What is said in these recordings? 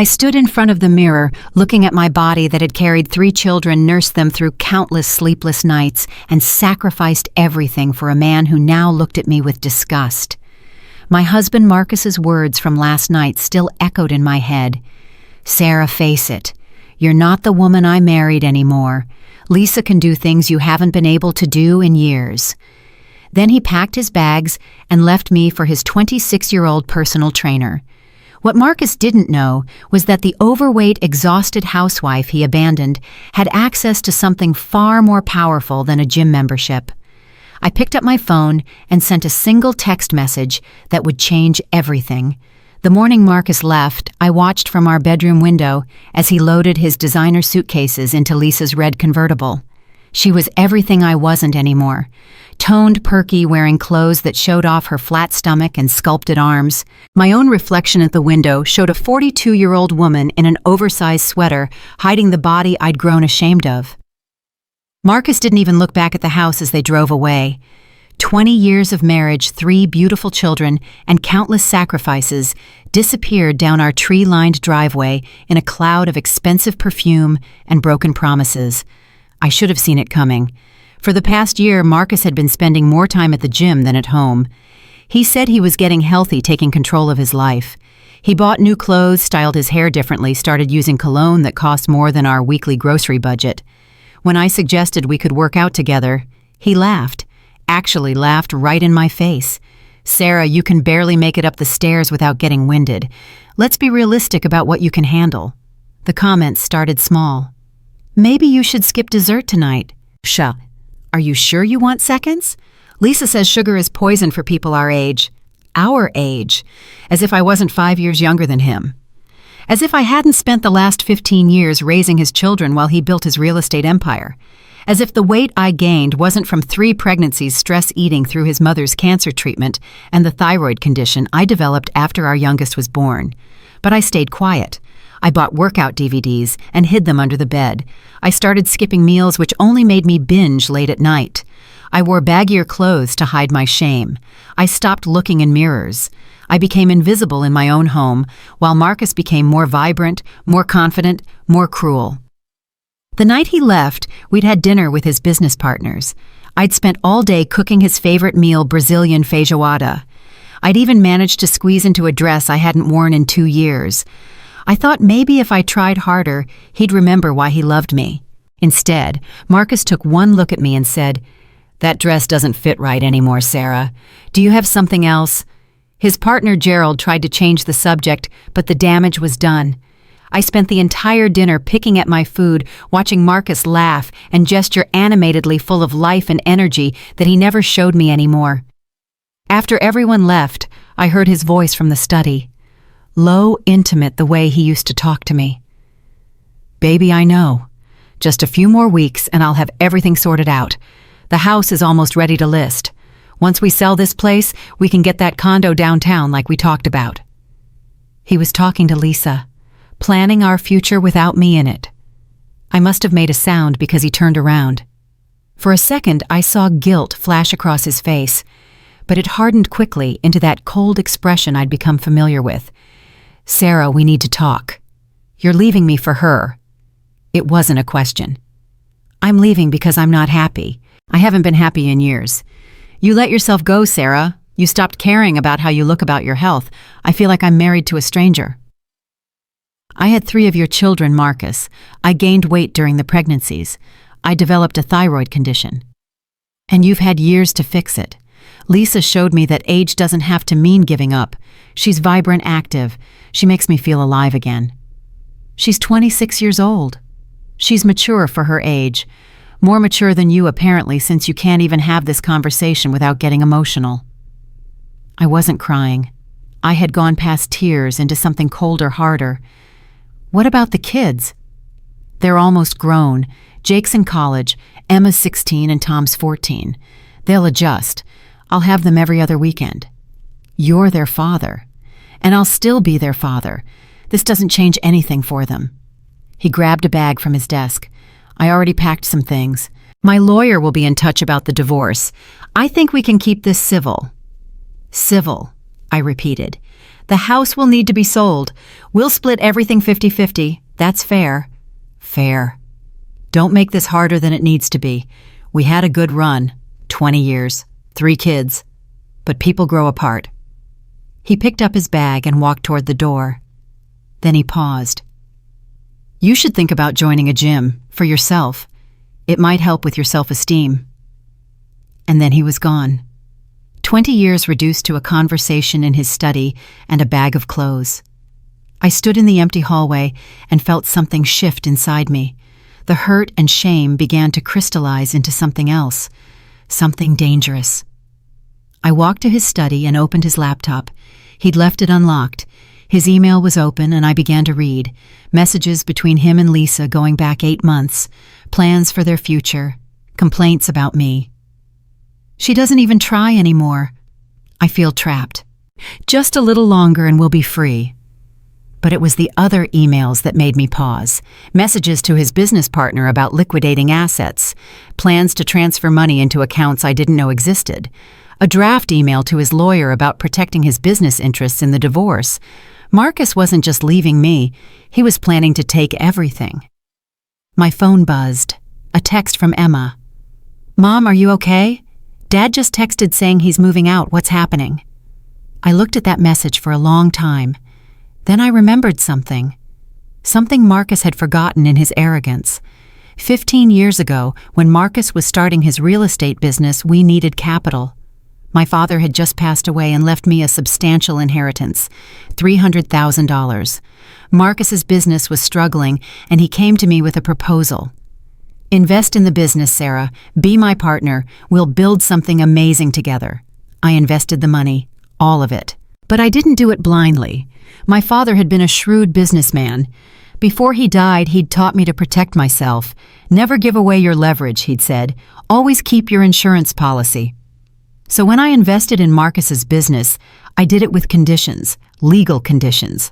I stood in front of the mirror, looking at my body that had carried 3 children, nursed them through countless sleepless nights, and sacrificed everything for a man who now looked at me with disgust. My husband Marcus's words from last night still echoed in my head. "Sarah, face it. You're not the woman I married anymore. Lisa can do things you haven't been able to do in years." Then he packed his bags and left me for his 26-year-old personal trainer. What Marcus didn't know was that the overweight, exhausted housewife he abandoned had access to something far more powerful than a gym membership. I picked up my phone and sent a single text message that would change everything. The morning Marcus left, I watched from our bedroom window as he loaded his designer suitcases into Lisa's red convertible. She was everything I wasn't anymore. Toned, perky, wearing clothes that showed off her flat stomach and sculpted arms. My own reflection at the window showed a 42-year-old woman in an oversized sweater, hiding the body I'd grown ashamed of. Marcus didn't even look back at the house as they drove away. 20 years of marriage, 3 beautiful children, and countless sacrifices disappeared down our tree-lined driveway in a cloud of expensive perfume and broken promises. I should have seen it coming. For the past year, Marcus had been spending more time at the gym than at home. He said he was getting healthy, taking control of his life. He bought new clothes, styled his hair differently, started using cologne that cost more than our weekly grocery budget. When I suggested we could work out together, he laughed. Actually laughed right in my face. "Sarah, you can barely make it up the stairs without getting winded. Let's be realistic about what you can handle." The comments started small. "Maybe you should skip dessert tonight." "Sha. Are you sure you want seconds? Lisa says sugar is poison for people our age." Our age. As if I wasn't 5 years younger than him. As if I hadn't spent the last 15 years raising his children while he built his real estate empire. As if the weight I gained wasn't from 3 pregnancies, stress eating through his mother's cancer treatment, and the thyroid condition I developed after our youngest was born. But I stayed quiet. I bought workout DVDs and hid them under the bed. I started skipping meals, which only made me binge late at night. I wore baggier clothes to hide my shame. I stopped looking in mirrors. I became invisible in my own home, while Marcus became more vibrant, more confident, more cruel. The night he left, we'd had dinner with his business partners. I'd spent all day cooking his favorite meal, Brazilian feijoada. I'd even managed to squeeze into a dress I hadn't worn in 2 years. I thought maybe if I tried harder, he'd remember why he loved me. Instead, Marcus took one look at me and said, "That dress doesn't fit right anymore, Sarah. Do you have something else?" His partner Gerald tried to change the subject, but the damage was done. I spent the entire dinner picking at my food, watching Marcus laugh and gesture animatedly, full of life and energy that he never showed me anymore. After everyone left, I heard his voice from the study. Low, intimate, the way he used to talk to me. "Baby, I know. Just a few more weeks and I'll have everything sorted out. The house is almost ready to list. Once we sell this place, we can get that condo downtown like we talked about." He was talking to Lisa, planning our future without me in it. I must have made a sound because he turned around. For a second, I saw guilt flash across his face, but it hardened quickly into that cold expression I'd become familiar with. "Sarah, we need to talk. You're leaving me for her." It wasn't a question. "I'm leaving because I'm not happy. I haven't been happy in years." "You let yourself go, Sarah. You stopped caring about how you look about your health. I feel like I'm married to a stranger." "I had 3 of your children, Marcus. I gained weight during the pregnancies. I developed a thyroid condition. And you've had years to fix it. Lisa showed me that age doesn't have to mean giving up. She's vibrant, active. She makes me feel alive again. She's 26 years old. She's mature for her age. More mature than you, apparently, since you can't even have this conversation without getting emotional." I wasn't crying. I had gone past tears into something colder, harder. "What about the kids?" "They're almost grown. Jake's in college, Emma's 16 and Tom's 14. They'll adjust. I'll have them every other weekend." "You're their father. And I'll still be their father. This doesn't change anything for them." He grabbed a bag from his desk. "I already packed some things. My lawyer will be in touch about the divorce. I think we can keep this civil." "Civil," I repeated. The house will need to be sold. We'll split everything 50-50. That's fair. Fair. Don't make this harder than it needs to be. We had a good run. 20 years. 3 kids. But people grow apart. He picked up his bag and walked toward the door. Then he paused. You should think about joining a gym, for yourself. It might help with your self-esteem. And then he was gone. 20 years reduced to a conversation in his study and a bag of clothes. I stood in the empty hallway and felt something shift inside me. The hurt and shame began to crystallize into something else, something dangerous. I walked to his study and opened his laptop. He'd left it unlocked. His email was open and I began to read. Messages between him and Lisa going back 8 months. Plans for their future. Complaints about me. She doesn't even try anymore. I feel trapped. Just a little longer and we'll be free. But it was the other emails that made me pause. Messages to his business partner about liquidating assets. Plans to transfer money into accounts I didn't know existed. A draft email to his lawyer about protecting his business interests in the divorce. Marcus wasn't just leaving me, he was planning to take everything. My phone buzzed. A text from Emma. Mom, are you okay? Dad just texted saying he's moving out. What's happening? I looked at that message for a long time. Then I remembered something. Something Marcus had forgotten in his arrogance. 15 years ago, when Marcus was starting his real estate business, we needed capital. My father had just passed away and left me a substantial inheritance, $300,000. Marcus's business was struggling, and he came to me with a proposal. Invest in the business, Sarah. Be my partner. We'll build something amazing together. I invested the money, all of it. But I didn't do it blindly. My father had been a shrewd businessman. Before he died, he'd taught me to protect myself. Never give away your leverage, he'd said. Always keep your insurance policy. So when I invested in Marcus's business, I did it with conditions, legal conditions.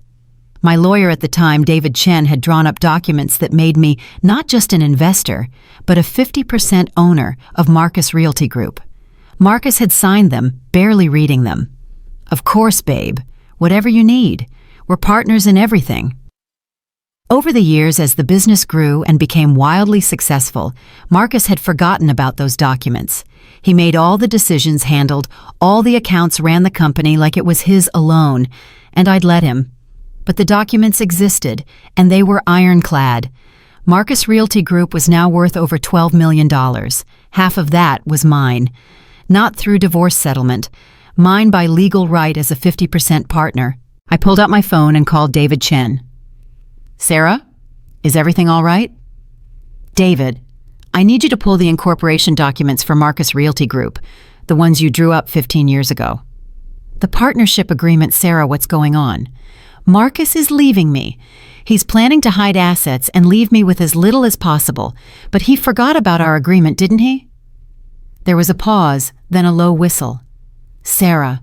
My lawyer at the time, David Chen, had drawn up documents that made me not just an investor, but a 50% owner of Marcus Realty Group. Marcus had signed them, barely reading them. Of course, babe. Whatever you need. We're partners in everything. Over the years, as the business grew and became wildly successful, Marcus had forgotten about those documents. He made all the decisions, handled all the accounts, ran the company like it was his alone, and I'd let him. But the documents existed, and they were ironclad. Marcus Realty Group was now worth over $12 million. Half of that was mine. Not through divorce settlement. Mine by legal right as a 50% partner. I pulled out my phone and called David Chen. Sarah, is everything all right? David, I need you to pull the incorporation documents for Marcus Realty Group, the ones you drew up 15 years ago. The partnership agreement, Sarah, what's going on? Marcus is leaving me. He's planning to hide assets and leave me with as little as possible, but he forgot about our agreement, didn't he? There was a pause, then a low whistle. Sarah,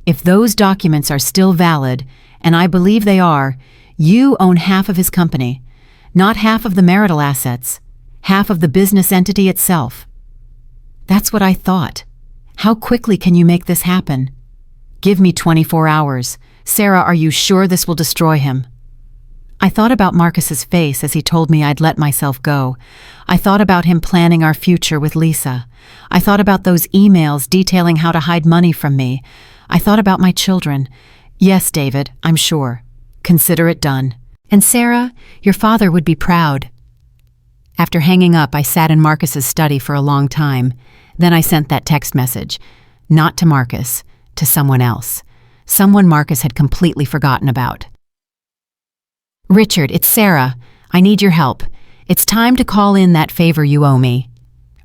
if those documents are still valid, and I believe they are, you own half of his company, not half of the marital assets, half of the business entity itself. That's what I thought. How quickly can you make this happen? Give me 24 hours. Sarah, are you sure this will destroy him? I thought about Marcus's face as he told me I'd let myself go. I thought about him planning our future with Lisa. I thought about those emails detailing how to hide money from me. I thought about my children. Yes, David, I'm sure. Consider it done. And Sarah, your father would be proud. After hanging up, I sat in Marcus's study for a long time. Then I sent that text message. Not to Marcus, to someone else. Someone Marcus had completely forgotten about. Richard, it's Sarah. I need your help. It's time to call in that favor you owe me.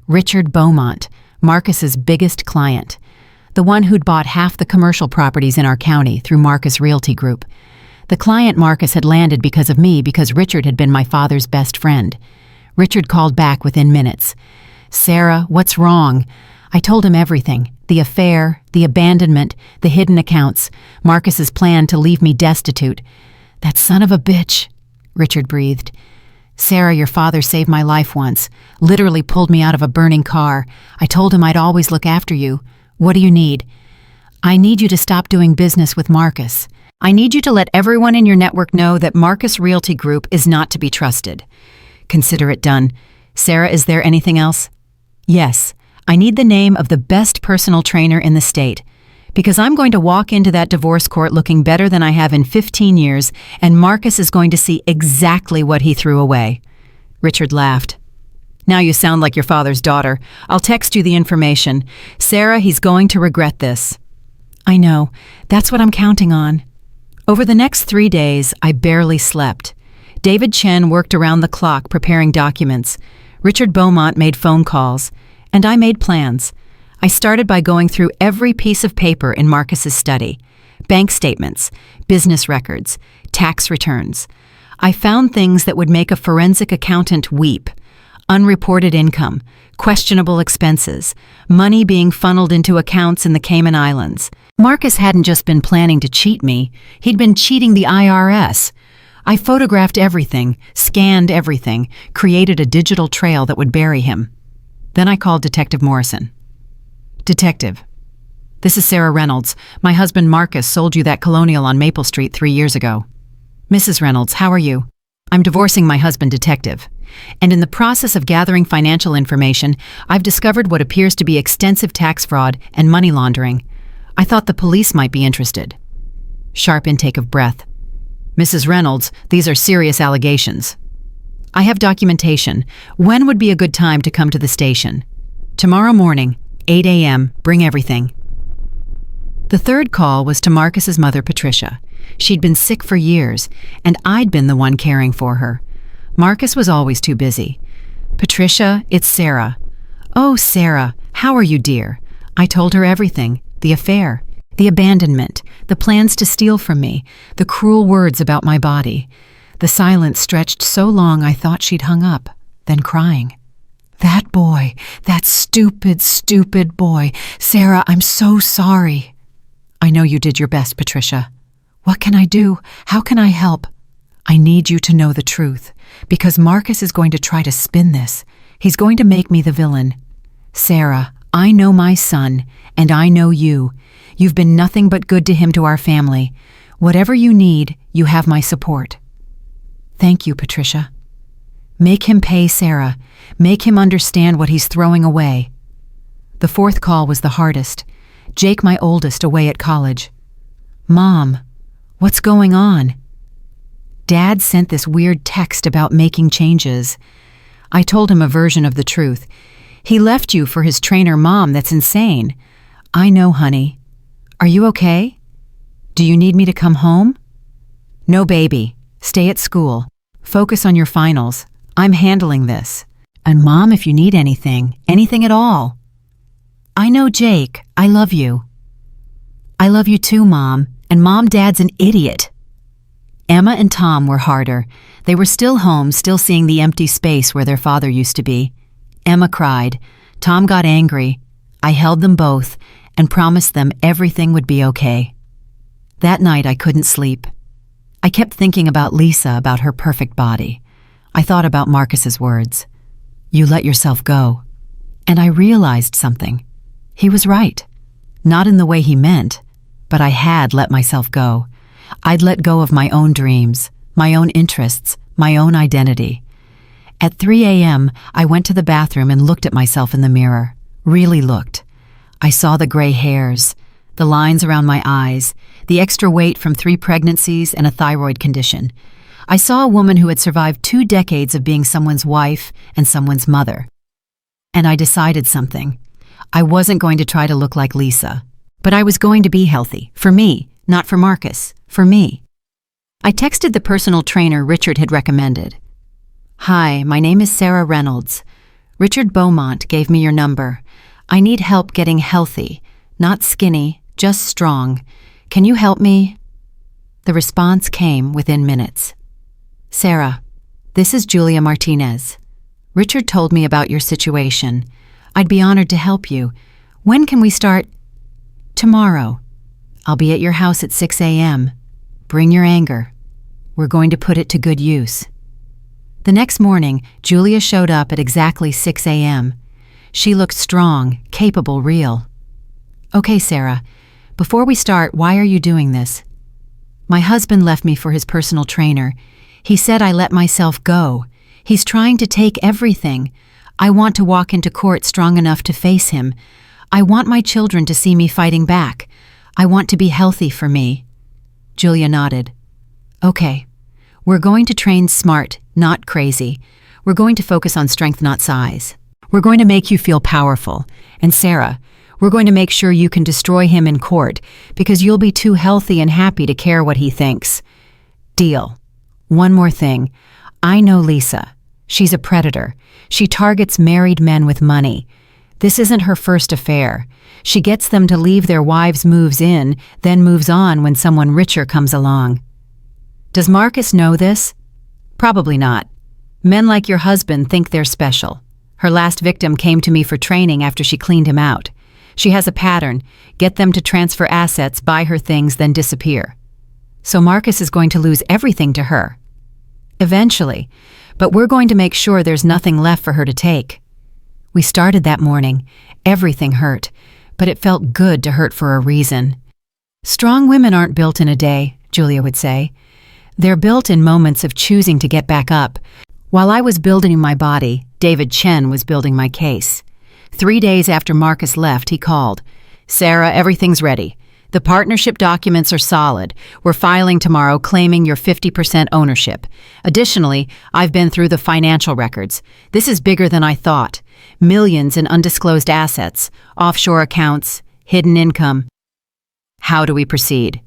Richard Beaumont, Marcus's biggest client. The one who'd bought half the commercial properties in our county through Marcus Realty Group. The client Marcus had landed because of me, because Richard had been my father's best friend. Richard called back within minutes. Sarah, what's wrong? I told him everything. The affair, the abandonment, the hidden accounts, Marcus's plan to leave me destitute. That son of a bitch, Richard breathed. Sarah, your father saved my life once, literally pulled me out of a burning car. I told him I'd always look after you. What do you need? I need you to stop doing business with Marcus. I need you to let everyone in your network know that Marcus Realty Group is not to be trusted. Consider it done. Sarah, is there anything else? Yes, I need the name of the best personal trainer in the state, because I'm going to walk into that divorce court looking better than I have in 15 years, and Marcus is going to see exactly what he threw away. Richard laughed. Now you sound like your father's daughter. I'll text you the information. Sarah, he's going to regret this. I know. That's what I'm counting on. Over the next 3 days, I barely slept. David Chen worked around the clock preparing documents. Richard Beaumont made phone calls. And I made plans. I started by going through every piece of paper in Marcus's study. Bank statements, business records, tax returns. I found things that would make a forensic accountant weep. Unreported income, questionable expenses, money being funneled into accounts in the Cayman Islands. Marcus hadn't just been planning to cheat me, he'd been cheating the IRS. I photographed everything, scanned everything, created a digital trail that would bury him. Then I called Detective Morrison. Detective, this is Sarah Reynolds. My husband Marcus sold you that colonial on Maple Street 3 years ago. Mrs. Reynolds, how are you? I'm divorcing my husband, Detective. And in the process of gathering financial information, I've discovered what appears to be extensive tax fraud and money laundering. I thought the police might be interested. Sharp intake of breath. Mrs. Reynolds, these are serious allegations. I have documentation. When would be a good time to come to the station? Tomorrow morning, 8 a.m., bring everything. The third call was to Marcus's mother, Patricia. She'd been sick for years, and I'd been the one caring for her. Marcus was always too busy. Patricia, it's Sarah. Oh, Sarah, how are you, dear? I told her everything. The affair, the abandonment, the plans to steal from me, the cruel words about my body. The silence stretched so long I thought she'd hung up, then crying. That boy, that stupid, stupid boy. Sarah, I'm so sorry. I know you did your best, Patricia. What can I do? How can I help? I need you to know the truth, because Marcus is going to try to spin this. He's going to make me the villain. Sarah, I know my son, and I know you. You've been nothing but good to him, to our family. Whatever you need, you have my support. Thank you, Patricia. Make him pay, Sarah. Make him understand what he's throwing away. The fourth call was the hardest. Jake, my oldest, away at college. Mom, what's going on? Dad sent this weird text about making changes. I told him a version of the truth. He left you for his trainer mom. That's insane. I know, honey. Are you okay? Do you need me to come home? No, baby. Stay at school. Focus on your finals. I'm handling this. And Mom, if you need anything at all. I know, Jake. I love you. I love you too, Mom. And Mom, Dad's an idiot. Emma and Tom were harder. They were still home, still seeing the empty space where their father used to be. Emma cried. Tom got angry. I held them both and promised them everything would be okay. That night I couldn't sleep. I kept thinking about Lisa, about her perfect body. I thought about Marcus's words. You let yourself go. And I realized something. He was right. Not in the way he meant, but I had let myself go. I'd let go of my own dreams, my own interests, my own identity. At 3 a.m., I went to the bathroom and looked at myself in the mirror. Really looked. I saw the gray hairs, the lines around my eyes, the extra weight from 3 pregnancies and a thyroid condition. I saw a woman who had survived 2 decades of being someone's wife and someone's mother. And I decided something. I wasn't going to try to look like Lisa, but I was going to be healthy, for me, not for Marcus, for me. I texted the personal trainer Richard had recommended. Hi, my name is Sarah Reynolds. Richard Beaumont gave me your number. I need help getting healthy, not skinny, just strong. Can you help me? The response came within minutes. Sarah, this is Julia Martinez. Richard told me about your situation. I'd be honored to help you. When can we start? Tomorrow. I'll be at your house at 6 a.m. Bring your anger. We're going to put it to good use. The next morning, Julia showed up at exactly 6 a.m. She looked strong, capable, real. Okay, Sarah, before we start, why are you doing this? My husband left me for his personal trainer. He said I let myself go. He's trying to take everything. I want to walk into court strong enough to face him. I want my children to see me fighting back. I want to be healthy for me." Julia nodded. "Okay. We're going to train smart, not crazy. We're going to focus on strength, not size. We're going to make you feel powerful. And Sarah, we're going to make sure you can destroy him in court because you'll be too healthy and happy to care what he thinks. Deal. One more thing. I know Lisa. She's a predator. She targets married men with money. This isn't her first affair. She gets them to leave their wives' moves in, then moves on when someone richer comes along. Does Marcus know this? Probably not. Men like your husband think they're special. Her last victim came to me for training after she cleaned him out. She has a pattern. Get them to transfer assets, buy her things, then disappear. So Marcus is going to lose everything to her. Eventually. But we're going to make sure there's nothing left for her to take. We started that morning. Everything hurt. But it felt good to hurt for a reason. Strong women aren't built in a day, Julia would say. They're built in moments of choosing to get back up. While I was building my body, David Chen was building my case. 3 days after Marcus left, he called. "Sarah, everything's ready. The partnership documents are solid. We're filing tomorrow claiming your 50% ownership. Additionally, I've been through the financial records. This is bigger than I thought. Millions in undisclosed assets, offshore accounts, hidden income." How do we proceed?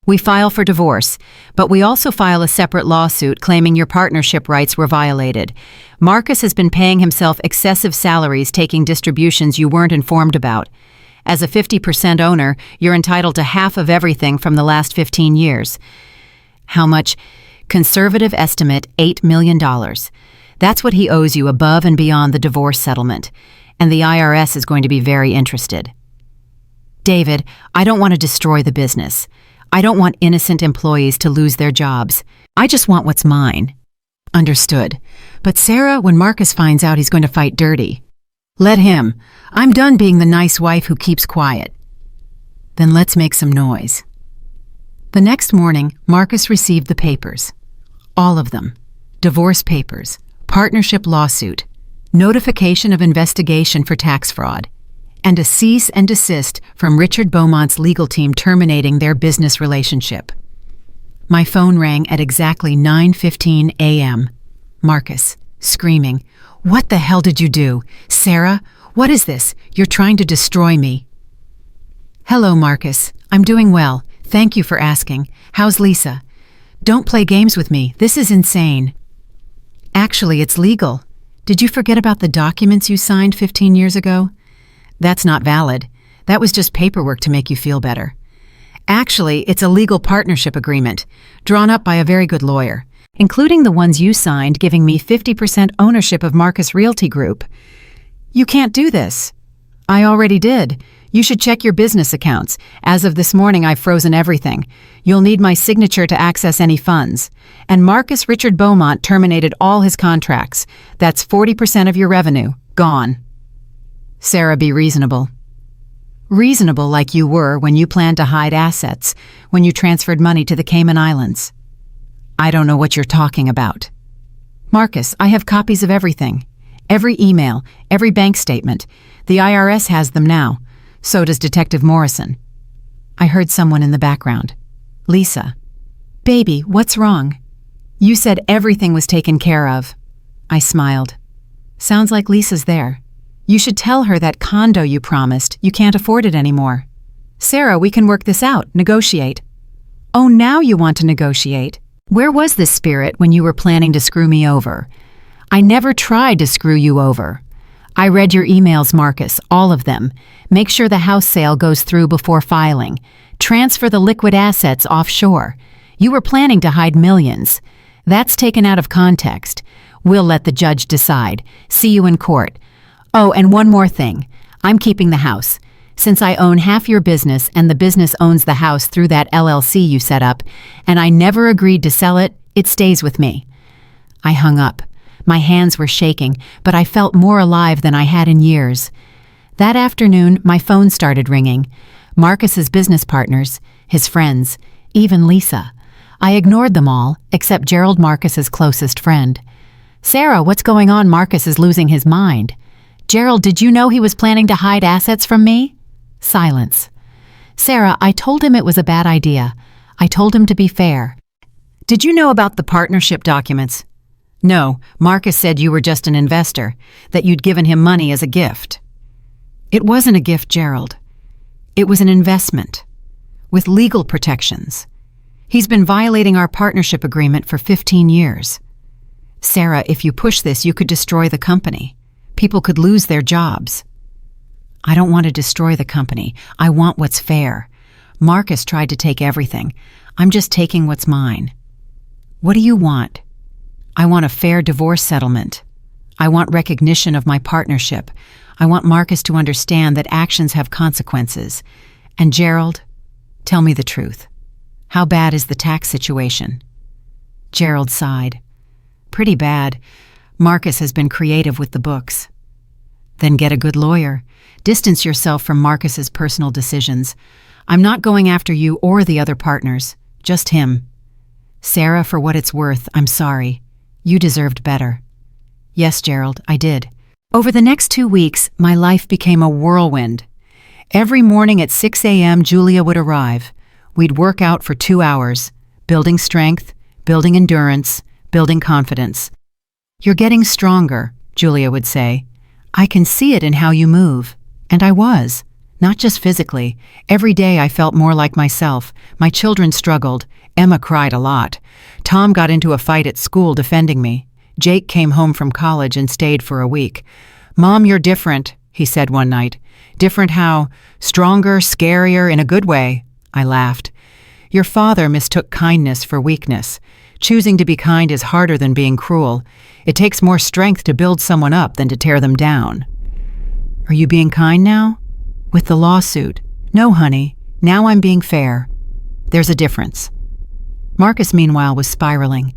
We file for divorce, but we also file a separate lawsuit claiming your partnership rights were violated. Marcus has been paying himself excessive salaries taking distributions you weren't informed about. As a 50% owner, you're entitled to half of everything from the last 15 years. How much? Conservative estimate, $8 million. That's what he owes you above and beyond the divorce settlement, and the IRS is going to be very interested. David, I don't want to destroy the business. I don't want innocent employees to lose their jobs. I just want what's mine. Understood. But Sarah, when Marcus finds out, he's going to fight dirty. Let him. I'm done being the nice wife who keeps quiet. Then let's make some noise. The next morning, Marcus received the papers. All of them. Divorce papers, partnership lawsuit, notification of investigation for tax fraud, and a cease and desist from Richard Beaumont's legal team terminating their business relationship. My phone rang at exactly 9:15 a.m. Marcus, screaming, "What the hell did you do? Sarah, what is this? You're trying to destroy me." "Hello, Marcus. I'm doing well. Thank you for asking. How's Lisa?" "Don't play games with me. This is insane." "Actually, it's legal. Did you forget about the documents you signed 15 years ago? That's not valid. That was just paperwork to make you feel better. Actually, it's a legal partnership agreement, drawn up by a very good lawyer, including the ones you signed giving me 50% ownership of Marcus Realty Group. You can't do this." "I already did. You should check your business accounts. As of this morning, I've frozen everything. You'll need my signature to access any funds. And Marcus Richard Beaumont terminated all his contracts. That's 40% of your revenue. Gone." Sarah, be reasonable. Reasonable like you were when you planned to hide assets, when you transferred money to the Cayman Islands. I don't know what you're talking about. Marcus, I have copies of everything. Every email, every bank statement. The IRS has them now. So does Detective Morrison. I heard someone in the background. Lisa. "Baby, what's wrong?" "You said everything was taken care of." I smiled. "Sounds like Lisa's there. You should tell her that condo you promised, you can't afford it anymore." "Sarah, we can work this out, negotiate." "Oh, now you want to negotiate? Where was this spirit when you were planning to screw me over?" "I never tried to screw you over." "I read your emails, Marcus, all of them. Make sure the house sale goes through before filing. Transfer the liquid assets offshore. You were planning to hide millions. That's taken out of context. We'll let the judge decide. See you in court. Oh, and one more thing. I'm keeping the house. Since I own half your business and the business owns the house through that LLC you set up, and I never agreed to sell it, it stays with me." I hung up. My hands were shaking, but I felt more alive than I had in years. That afternoon, my phone started ringing. Marcus's business partners, his friends, even Lisa. I ignored them all, except Gerald, Marcus's closest friend. Sarah, what's going on? Marcus is losing his mind. Gerald, did you know he was planning to hide assets from me? Silence. Sarah, I told him it was a bad idea. I told him to be fair. Did you know about the partnership documents? No, Marcus said you were just an investor, that you'd given him money as a gift. It wasn't a gift, Gerald. It was an investment, with legal protections. He's been violating our partnership agreement for 15 years. Sarah, if you push this, you could destroy the company. People could lose their jobs. I don't want to destroy the company. I want what's fair. Marcus tried to take everything. I'm just taking what's mine. What do you want? I want a fair divorce settlement. I want recognition of my partnership. I want Marcus to understand that actions have consequences. And Gerald, tell me the truth. How bad is the tax situation? Gerald sighed. Pretty bad. Marcus has been creative with the books. Then get a good lawyer. Distance yourself from Marcus's personal decisions. I'm not going after you or the other partners, just him. Sarah, for what it's worth, I'm sorry. You deserved better. Yes, Gerald, I did. Over the next 2 weeks, my life became a whirlwind. Every morning at 6 a.m., Julia would arrive. We'd work out for 2 hours, building strength, building endurance, building confidence. You're getting stronger, Julia would say. I can see it in how you move. And I was. Not just physically. Every day I felt more like myself. My children struggled. Emma cried a lot. Tom got into a fight at school defending me. Jake came home from college and stayed for a week. Mom, you're different, he said one night. Different how? Stronger, scarier, in a good way. I laughed. Your father mistook kindness for weakness. Choosing to be kind is harder than being cruel. It takes more strength to build someone up than to tear them down. Are you being kind now? With the lawsuit. No, honey. Now I'm being fair. There's a difference. Marcus, meanwhile, was spiraling.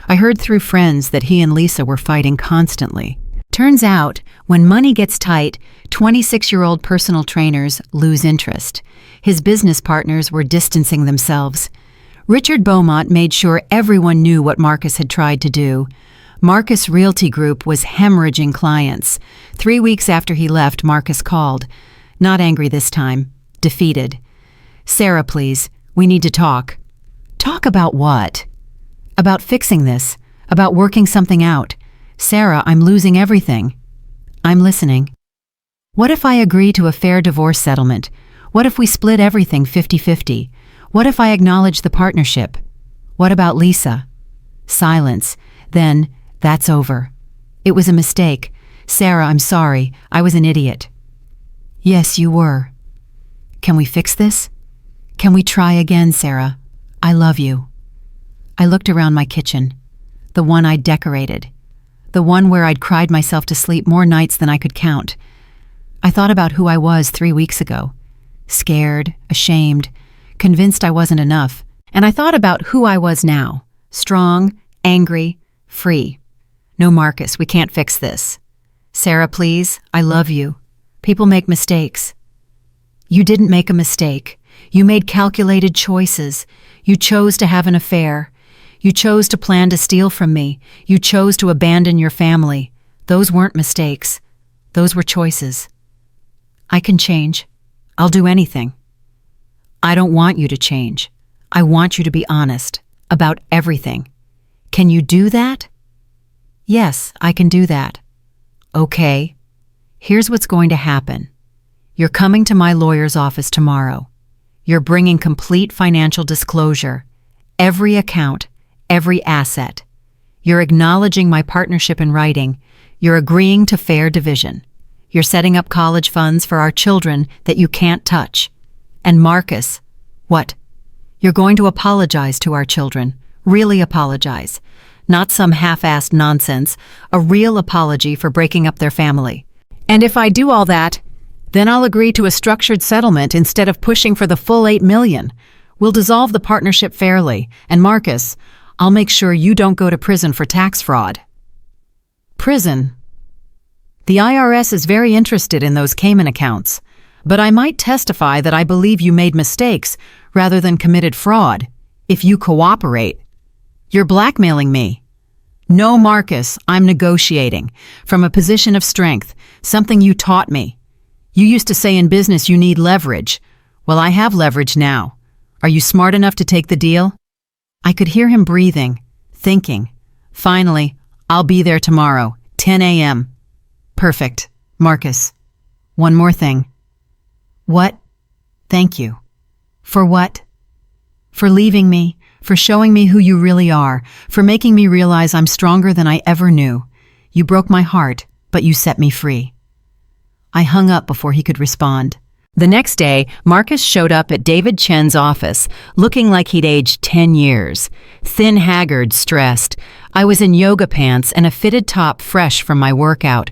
I heard through friends that he and Lisa were fighting constantly. Turns out, when money gets tight, 26-year-old personal trainers lose interest. His business partners were distancing themselves. Richard Beaumont made sure everyone knew what Marcus had tried to do. Marcus Realty Group was hemorrhaging clients. 3 weeks after he left, Marcus called. Not angry this time. Defeated. Sarah, please. We need to talk. Talk about what? About fixing this. About working something out. Sarah, I'm losing everything. I'm listening. What if I agree to a fair divorce settlement? What if we split everything 50-50? What if I acknowledge the partnership? What about Lisa? Silence. Then, that's over. It was a mistake. Sarah, I'm sorry. I was an idiot. Yes, you were. Can we fix this? Can we try again, Sarah? I love you. I looked around my kitchen, the one I'd decorated, the one where I'd cried myself to sleep more nights than I could count. I thought about who I was 3 weeks ago, scared, ashamed, convinced I wasn't enough, and I thought about who I was now, strong, angry, free. No, Marcus, we can't fix this. Sarah, please, I love you. People make mistakes. You didn't make a mistake. You made calculated choices. You chose to have an affair. You chose to plan to steal from me. You chose to abandon your family. Those weren't mistakes. Those were choices. I can change. I'll do anything. I don't want you to change. I want you to be honest about everything. Can you do that? Yes, I can do that. Okay. Here's what's going to happen. You're coming to my lawyer's office tomorrow. You're bringing complete financial disclosure. Every account, every asset. You're acknowledging my partnership in writing. You're agreeing to fair division. You're setting up college funds for our children that you can't touch. And Marcus, what? You're going to apologize to our children. Really apologize. Not some half-assed nonsense. A real apology for breaking up their family. And if I do all that, then I'll agree to a structured settlement instead of pushing for the full $8 million. We'll dissolve the partnership fairly. And Marcus, I'll make sure you don't go to prison for tax fraud. Prison? The IRS is very interested in those Cayman accounts, but I might testify that I believe you made mistakes rather than committed fraud. If you cooperate, you're blackmailing me. No, Marcus, I'm negotiating. From a position of strength, something you taught me. You used to say in business you need leverage. Well, I have leverage now. Are you smart enough to take the deal? I could hear him breathing, thinking. Finally, I'll be there tomorrow, 10 a.m. Perfect, Marcus. One more thing. What? Thank you. For what? For leaving me, for showing me who you really are, for making me realize I'm stronger than I ever knew. You broke my heart, but you set me free. I hung up before he could respond. The next day, Marcus showed up at David Chen's office, looking like he'd aged 10 years. Thin, haggard, stressed. I was in yoga pants and a fitted top fresh from my workout,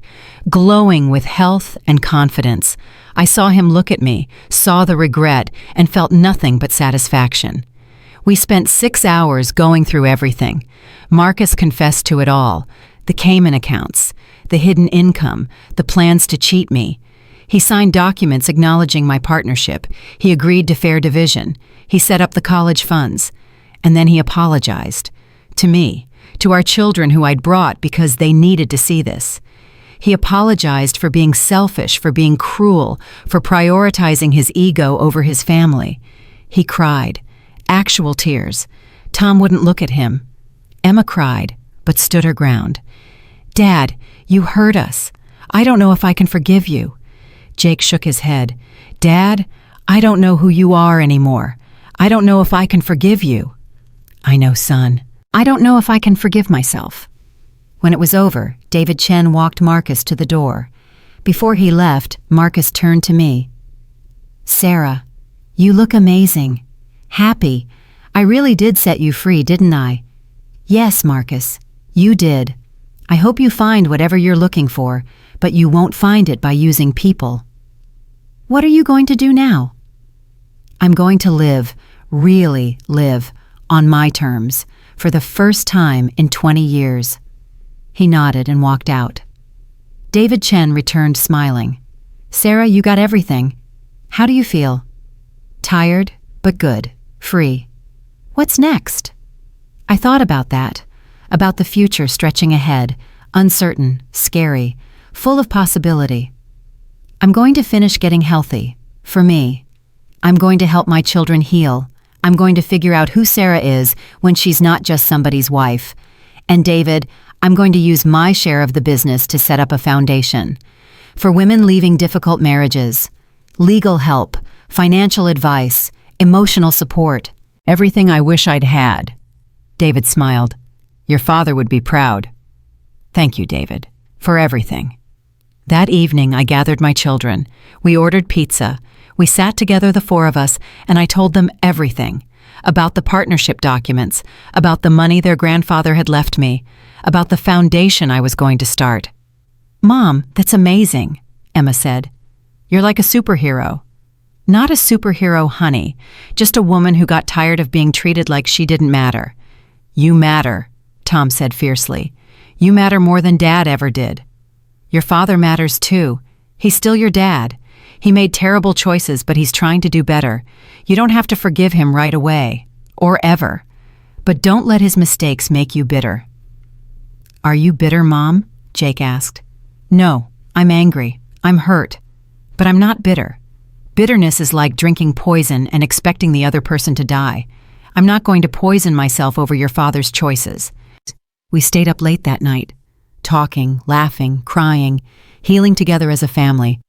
glowing with health and confidence. I saw him look at me, saw the regret, and felt nothing but satisfaction. We spent 6 hours going through everything. Marcus confessed to it all. The Cayman accounts, the hidden income, the plans to cheat me. He signed documents acknowledging my partnership. He agreed to fair division. He set up the college funds. And then he apologized. To me, to our children who I'd brought because they needed to see this. He apologized for being selfish, for being cruel, for prioritizing his ego over his family. He cried. Actual tears. Tom wouldn't look at him. Emma cried, but stood her ground. Dad, you hurt us. I don't know if I can forgive you. Jake shook his head. Dad, I don't know who you are anymore. I don't know if I can forgive you. I know, son. I don't know if I can forgive myself. When it was over, David Chen walked Marcus to the door. Before he left, Marcus turned to me. Sarah, you look amazing. Happy. I really did set you free, didn't I? Yes, Marcus, you did. I hope you find whatever you're looking for, but you won't find it by using people. What are you going to do now? I'm going to live, really live, on my terms, for the first time in 20 years. He nodded and walked out. David Chen returned smiling. Sarah, you got everything. How do you feel? Tired, but good, free. What's next? I thought about that, about the future stretching ahead, uncertain, scary, full of possibility. I'm going to finish getting healthy, for me. I'm going to help my children heal. I'm going to figure out who Sarah is when she's not just somebody's wife. And David, I'm going to use my share of the business to set up a foundation. For women leaving difficult marriages, legal help, financial advice, emotional support. Everything I wish I'd had. David smiled. Your father would be proud. Thank you, David, for everything. That evening, I gathered my children. We ordered pizza. We sat together, the four of us, and I told them everything. About the partnership documents, about the money their grandfather had left me, about the foundation I was going to start. Mom, that's amazing, Emma said. You're like a superhero. Not a superhero, honey, just a woman who got tired of being treated like she didn't matter. You matter, Tom said fiercely. You matter more than Dad ever did. Your father matters too. He's still your dad. He made terrible choices, but he's trying to do better. You don't have to forgive him right away, or ever. But don't let his mistakes make you bitter. Are you bitter, Mom? Jake asked. No, I'm angry. I'm hurt. But I'm not bitter. Bitterness is like drinking poison and expecting the other person to die. I'm not going to poison myself over your father's choices. We stayed up late that night, talking, laughing, crying, healing together as a family.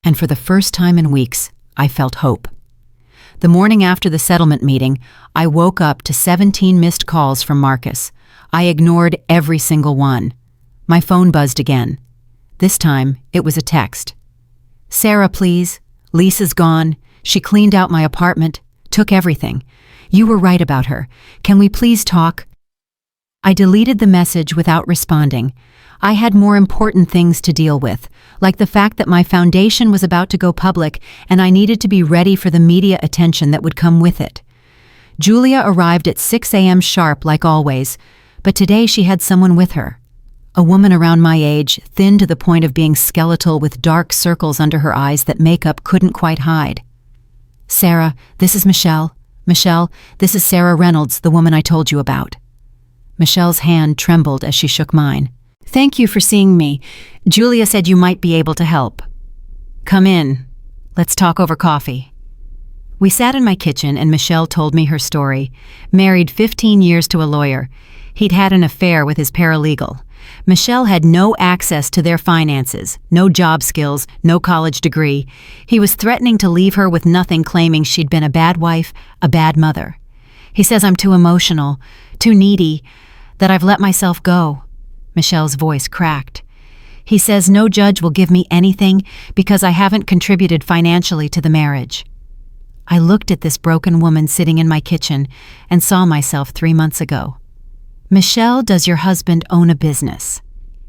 And for the first time in weeks, I felt hope. The morning after the settlement meeting, I woke up to 17 missed calls from Marcus. I ignored every single one. My phone buzzed again. This time, it was a text. Sarah, please. Lisa's gone. She cleaned out my apartment, took everything. You were right about her. Can we please talk? I deleted the message without responding. I had more important things to deal with, like the fact that my foundation was about to go public and I needed to be ready for the media attention that would come with it. Julia arrived at 6 a.m. sharp like always, but today she had someone with her. A woman around my age, thin to the point of being skeletal with dark circles under her eyes that makeup couldn't quite hide. Sarah, this is Michelle, Michelle, this is Sarah Reynolds, the woman I told you about. Michelle's hand trembled as she shook mine. Thank you for seeing me. Julia said you might be able to help. Come in. Let's talk over coffee. We sat in my kitchen and Michelle told me her story. Married 15 years to a lawyer. He'd had an affair with his paralegal. Michelle had no access to their finances, no job skills, no college degree. He was threatening to leave her with nothing, claiming she'd been a bad wife, a bad mother. He says I'm too emotional, too needy, that I've let myself go. Michelle's voice cracked. He says no judge will give me anything because I haven't contributed financially to the marriage. I looked at this broken woman sitting in my kitchen and saw myself 3 months ago. Michelle, does your husband own a business?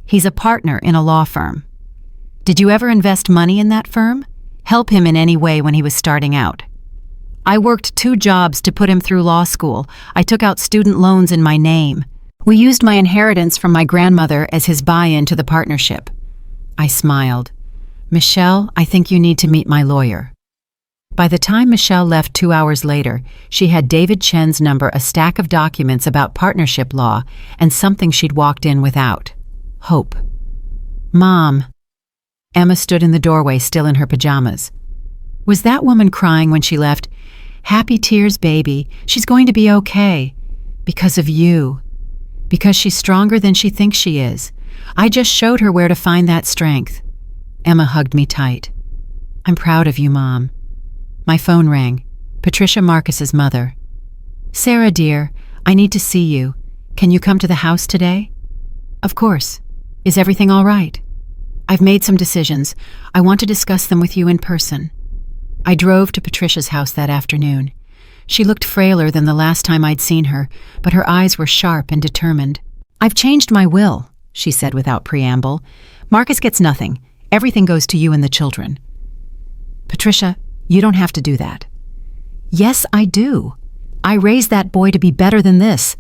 He's a partner in a law firm. Did you ever invest money in that firm? Help him in any way when he was starting out? I worked 2 jobs to put him through law school. I took out student loans in my name. We used my inheritance from my grandmother as his buy-in to the partnership. I smiled. Michelle, I think you need to meet my lawyer. By the time Michelle left 2 hours later, she had David Chen's number, a stack of documents about partnership law, and something she'd walked in without. Hope. Mom. Emma stood in the doorway, still in her pajamas. Was that woman crying when she left? Happy tears, baby. She's going to be okay. Because of you. Because she's stronger than she thinks she is. I just showed her where to find that strength. Emma hugged me tight. I'm proud of you, Mom. My phone rang. Patricia Marcus's mother. Sarah, dear, I need to see you. Can you come to the house today? Of course. Is everything all right? I've made some decisions. I want to discuss them with you in person. I drove to Patricia's house that afternoon. She looked frailer than the last time I'd seen her, but her eyes were sharp and determined. I've changed my will, she said without preamble. Marcus gets nothing. Everything goes to you and the children. Patricia, you don't have to do that. Yes, I do. I raised that boy to be better than this.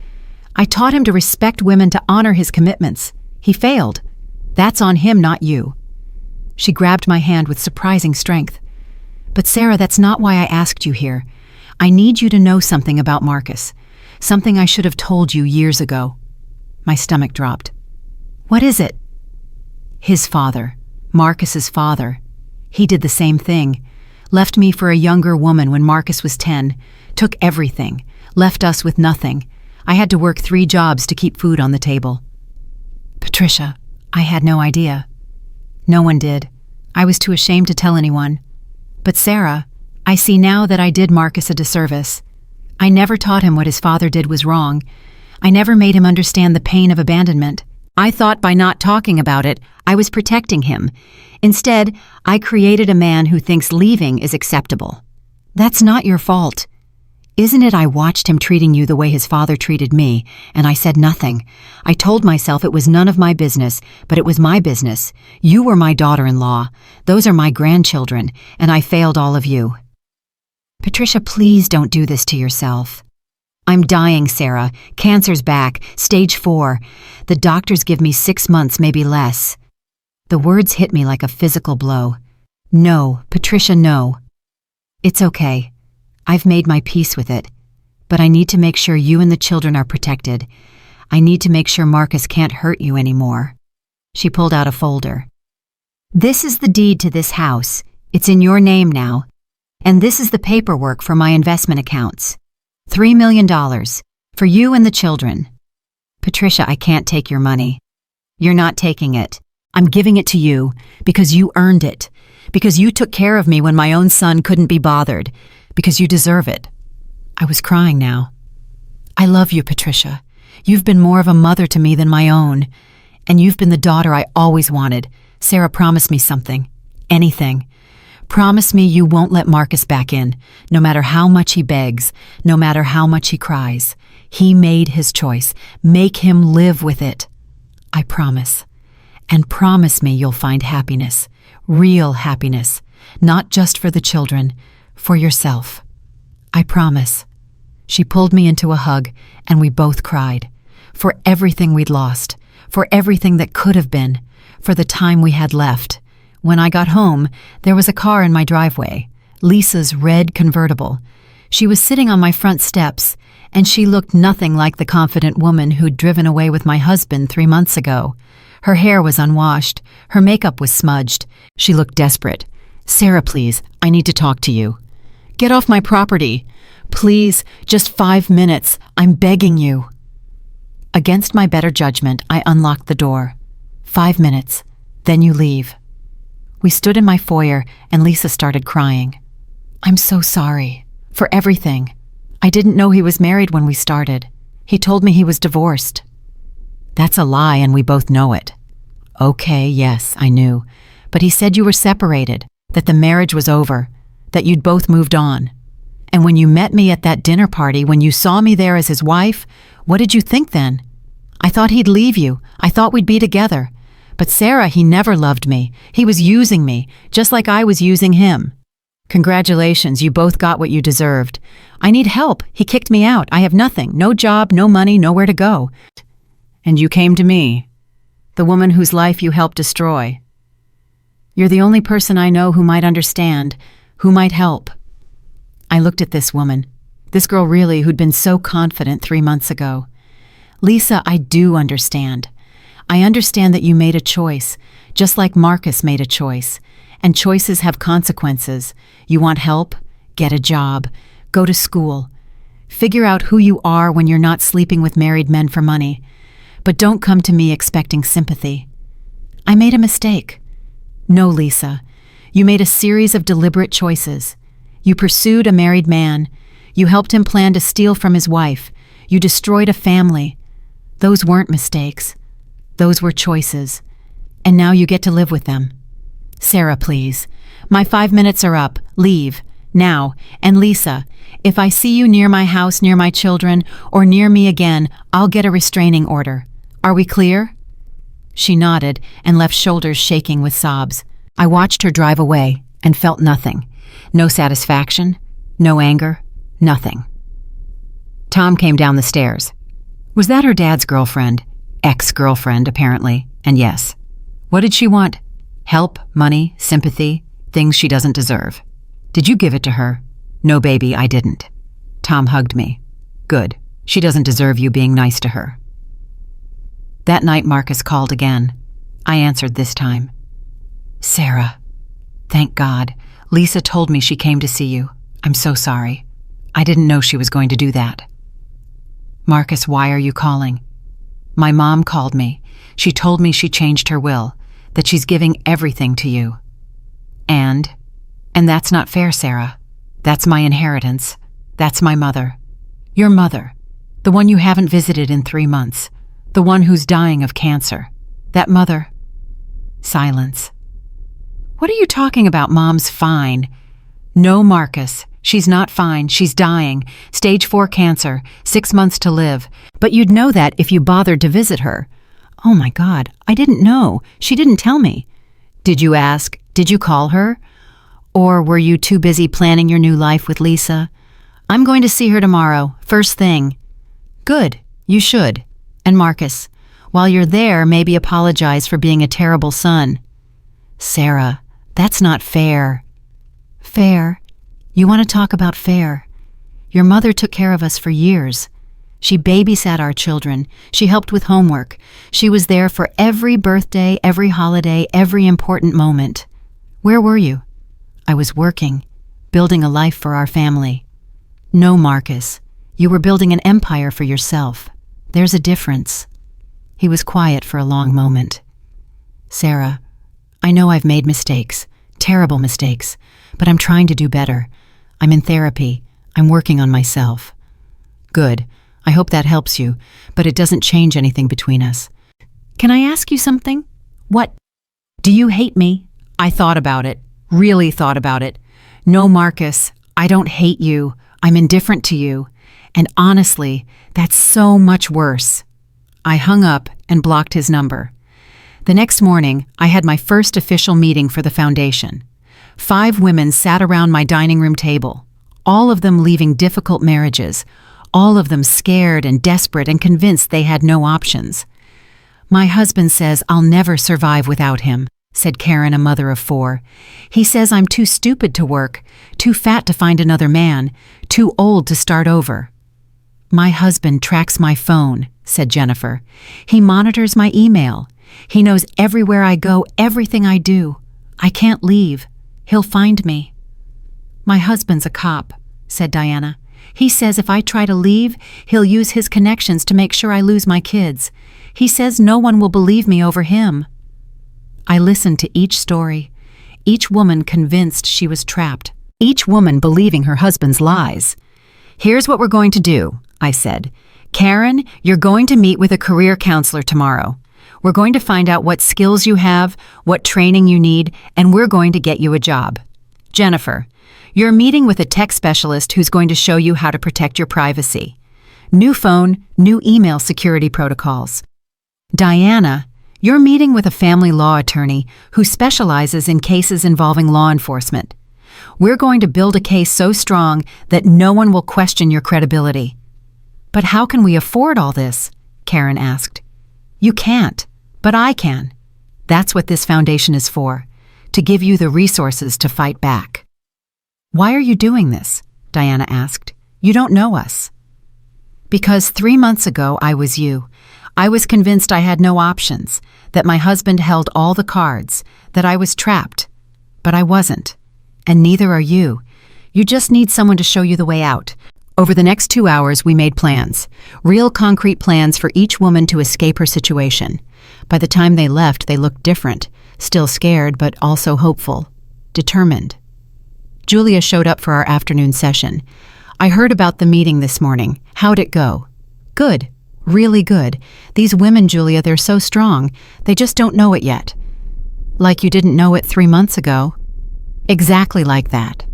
I taught him to respect women, to honor his commitments. He failed. That's on him, not you. She grabbed my hand with surprising strength. But Sarah, that's not why I asked you here. I need you to know something about Marcus. Something I should have told you years ago. My stomach dropped. What is it? His father. Marcus's father. He did the same thing. Left me for a younger woman when Marcus was 10. Took everything. Left us with nothing. I had to work 3 jobs to keep food on the table. Patricia, I had no idea. No one did. I was too ashamed to tell anyone. But Sarah, I see now that I did Marcus a disservice. I never taught him what his father did was wrong. I never made him understand the pain of abandonment. I thought by not talking about it, I was protecting him. Instead, I created a man who thinks leaving is acceptable. That's not your fault. Isn't it I watched him treating you the way his father treated me, and I said nothing. I told myself it was none of my business, but it was my business. You were my daughter-in-law. Those are my grandchildren, and I failed all of you. Patricia, please don't do this to yourself. I'm dying, Sarah. Cancer's back, stage 4. The doctors give me 6 months, maybe less. The words hit me like a physical blow. No, Patricia, no. It's okay. I've made my peace with it. But I need to make sure you and the children are protected. I need to make sure Marcus can't hurt you anymore. She pulled out a folder. This is the deed to this house. It's in your name now. And this is the paperwork for my investment accounts. $3 million. For you and the children. Patricia, I can't take your money. You're not taking it. I'm giving it to you because you earned it. Because you took care of me when my own son couldn't be bothered. Because you deserve it. I was crying now. I love you, Patricia. You've been more of a mother to me than my own. And you've been the daughter I always wanted. Sarah, promise me something. Anything. Promise me you won't let Marcus back in, no matter how much he begs, no matter how much he cries. He made his choice. Make him live with it. I promise. And promise me you'll find happiness. Real happiness. Not just for the children. For yourself. I promise. She pulled me into a hug, and we both cried. For everything we'd lost. For everything that could have been. For the time we had left. When I got home, there was a car in my driveway. Lisa's red convertible. She was sitting on my front steps, and she looked nothing like the confident woman who'd driven away with my husband 3 months ago. Her hair was unwashed. Her makeup was smudged. She looked desperate. "Sarah, please, I need to talk to you." "Get off my property. Please, just 5 minutes. I'm begging you." Against my better judgment, I unlocked the door. 5 minutes. Then you leave. We stood in my foyer, and Lisa started crying. "I'm so sorry. For everything. I didn't know he was married when we started. He told me he was divorced." "That's a lie, and we both know it." "Okay, yes, I knew. But he said you were separated, that the marriage was over, that you'd both moved on. And when you met me at that dinner party, when you saw me there as his wife, what did you think then? I thought he'd leave you. I thought we'd be together. But Sarah, he never loved me. He was using me, just like I was using him. Congratulations, you both got what you deserved. I need help. He kicked me out. I have nothing. No job, no money, nowhere to go. And you came to me, the woman whose life you helped destroy. You're the only person I know who might understand, who might help." I looked at this woman, this girl really who'd been so confident 3 months ago. "Lisa, I do understand. I understand that you made a choice, just like Marcus made a choice. And choices have consequences. You want help? Get a job. Go to school. Figure out who you are when you're not sleeping with married men for money. But don't come to me expecting sympathy. I made a mistake. No, Lisa. You made a series of deliberate choices. You pursued a married man. You helped him plan to steal from his wife. You destroyed a family. Those weren't mistakes. Those were choices. And now you get to live with them. Sarah, please. My 5 minutes are up. Leave. Now. And Lisa, if I see you near my house, near my children, or near me again, I'll get a restraining order. Are we clear?" She nodded and left, shoulders shaking with sobs. I watched her drive away and felt nothing. No satisfaction, no anger, nothing. Tom came down the stairs. Was that her dad's girlfriend? Ex-girlfriend, apparently, and yes. What did she want? Help, money, sympathy, things she doesn't deserve. Did you give it to her? No, baby, I didn't. Tom hugged me. Good. She doesn't deserve you being nice to her. That night, Marcus called again. I answered this time. Sarah. Thank God. Lisa told me she came to see you. I'm so sorry. I didn't know she was going to do that. Marcus, why are you calling? My mom called me. She told me she changed her will, that she's giving everything to you. And that's not fair, Sarah. That's my inheritance. That's my mother. Your mother. The one you haven't visited in 3 months. The one who's dying of cancer. That mother. Silence. What are you talking about? Mom's fine. No, Marcus. She's not fine. She's dying. Stage 4 cancer. 6 months to live. But you'd know that if you bothered to visit her. Oh my God, I didn't know. She didn't tell me. Did you ask? Did you call her? Or were you too busy planning your new life with Lisa? I'm going to see her tomorrow, first thing. Good, you should. And Marcus, while you're there, maybe apologize for being a terrible son. Sarah, that's not fair. Fair? You want to talk about fair? Your mother took care of us for years. She babysat our children. She helped with homework. She was there for every birthday, every holiday, every important moment. Where were you? I was working, building a life for our family. No, Marcus, you were building an empire for yourself. There's a difference. He was quiet for a long moment. Sarah, I know I've made mistakes, terrible mistakes, but I'm trying to do better. I'm in therapy. I'm working on myself. Good. I hope that helps you, but it doesn't change anything between us. Can I ask you something? What? Do you hate me? I thought about it. Really thought about it. No, Marcus, I don't hate you. I'm indifferent to you. And honestly, that's so much worse. I hung up and blocked his number. The next morning, I had my first official meeting for the foundation. 5 women sat around my dining room table, all of them leaving difficult marriages, all of them scared and desperate and convinced they had no options. My husband says I'll never survive without him, said Karen, a mother of 4. He says I'm too stupid to work, too fat to find another man, too old to start over. My husband tracks my phone, said Jennifer. He monitors my email. He knows everywhere I go, everything I do. I can't leave. He'll find me. My husband's a cop, said Diana. He says if I try to leave, he'll use his connections to make sure I lose my kids. He says no one will believe me over him. I listened to each story, each woman convinced she was trapped, each woman believing her husband's lies. Here's what we're going to do, I said. Karen, you're going to meet with a career counselor tomorrow. We're going to find out what skills you have, what training you need, and we're going to get you a job. Jennifer, you're meeting with a tech specialist who's going to show you how to protect your privacy. New phone, new email security protocols. Diana, you're meeting with a family law attorney who specializes in cases involving law enforcement. We're going to build a case so strong that no one will question your credibility. But how can we afford all this? Karen asked. You can't, but I can. That's what this foundation is for, to give you the resources to fight back. Why are you doing this? Diana asked. You don't know us. Because 3 months ago I was you. I was convinced I had no options, that my husband held all the cards, that I was trapped. But I wasn't. And neither are you. You just need someone to show you the way out. Over the next 2 hours, we made plans. Real concrete plans for each woman to escape her situation. By the time they left, they looked different. Still scared, but also hopeful. Determined. Julia showed up for our afternoon session. I heard about the meeting this morning. How'd it go? Good. Really good. These women, Julia, they're so strong. They just don't know it yet. Like you didn't know it 3 months ago. Exactly like that.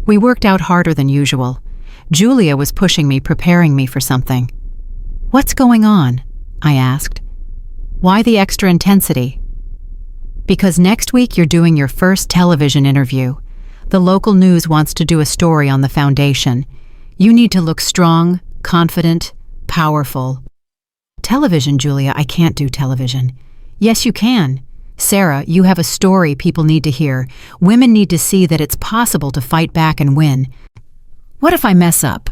We worked out harder than usual. Julia was pushing me, preparing me for something. What's going on? I asked. Why the extra intensity? Because next week you're doing your first television interview. The local news wants to do a story on the foundation. You need to look strong, confident, powerful. Television, Julia, I can't do television. Yes, you can. Sarah, you have a story people need to hear. Women need to see that it's possible to fight back and win. What if I mess up?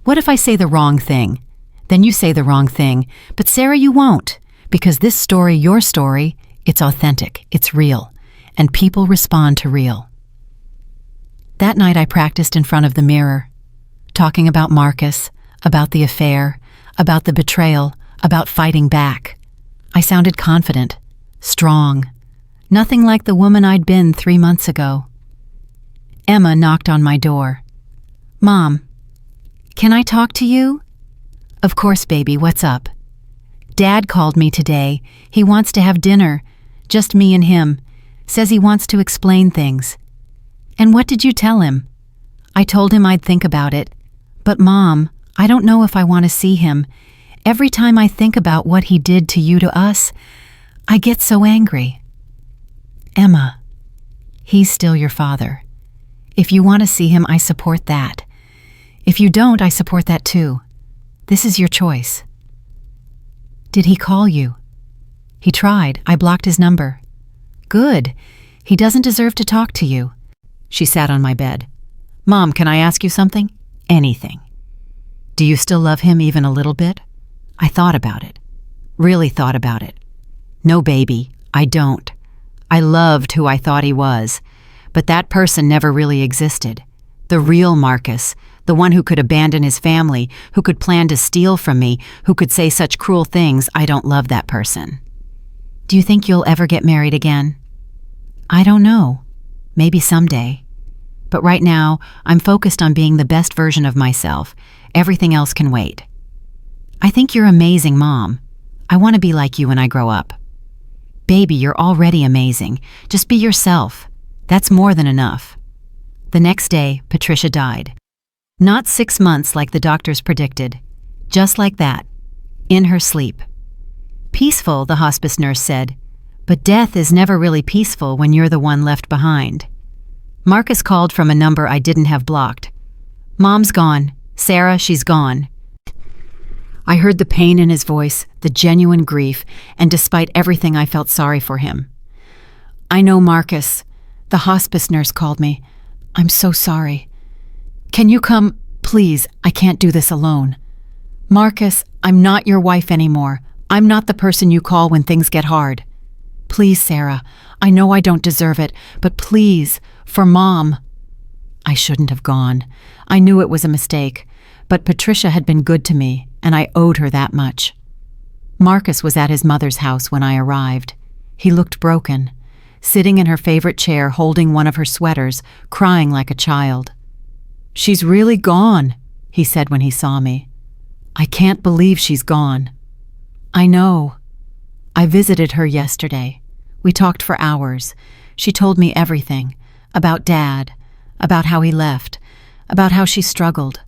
What if I say the wrong thing? Then you say the wrong thing. But Sarah, you won't. Because this story, your story, it's authentic, it's real. And people respond to real. That night I practiced in front of the mirror, talking about Marcus, about the affair, about the betrayal, about fighting back. I sounded confident, strong, nothing like the woman I'd been 3 months ago. Emma knocked on my door. Mom, can I talk to you? Of course, baby, what's up? Dad called me today. He wants to have dinner, just me and him. Says he wants to explain things. And what did you tell him? I told him I'd think about it. But Mom, I don't know if I want to see him. Every time I think about what he did to you, to us, I get so angry. Emma, he's still your father. If you want to see him, I support that. If you don't, I support that too. This is your choice. Did he call you? He tried. I blocked his number. Good. He doesn't deserve to talk to you. She sat on my bed. Mom, can I ask you something? Anything. Do you still love him even a little bit? I thought about it. Really thought about it. No, baby, I don't. I loved who I thought he was. But that person never really existed. The real Marcus, the one who could abandon his family, who could plan to steal from me, who could say such cruel things, I don't love that person. Do you think you'll ever get married again? I don't know. Maybe someday. But right now, I'm focused on being the best version of myself. Everything else can wait. I think you're amazing, Mom. I want to be like you when I grow up. Baby, you're already amazing. Just be yourself. That's more than enough. The next day, Patricia died. Not 6 months like the doctors predicted. Just like that. In her sleep. Peaceful, the hospice nurse said. But death is never really peaceful when you're the one left behind. Marcus called from a number I didn't have blocked. Mom's gone. Sarah, she's gone. I heard the pain in his voice, the genuine grief, and despite everything I felt sorry for him. I know, Marcus. The hospice nurse called me. I'm so sorry. Can you come? Please, I can't do this alone. Marcus, I'm not your wife anymore. I'm not the person you call when things get hard. Please, Sarah, I know I don't deserve it, but please, for Mom. I shouldn't have gone. I knew it was a mistake, but Patricia had been good to me, and I owed her that much. Marcus was at his mother's house when I arrived. He looked broken, sitting in her favorite chair holding one of her sweaters, crying like a child. She's really gone, he said when he saw me. I can't believe she's gone. I know. I visited her yesterday. We talked for hours. She told me everything, about Dad, about how he left, about how she struggled.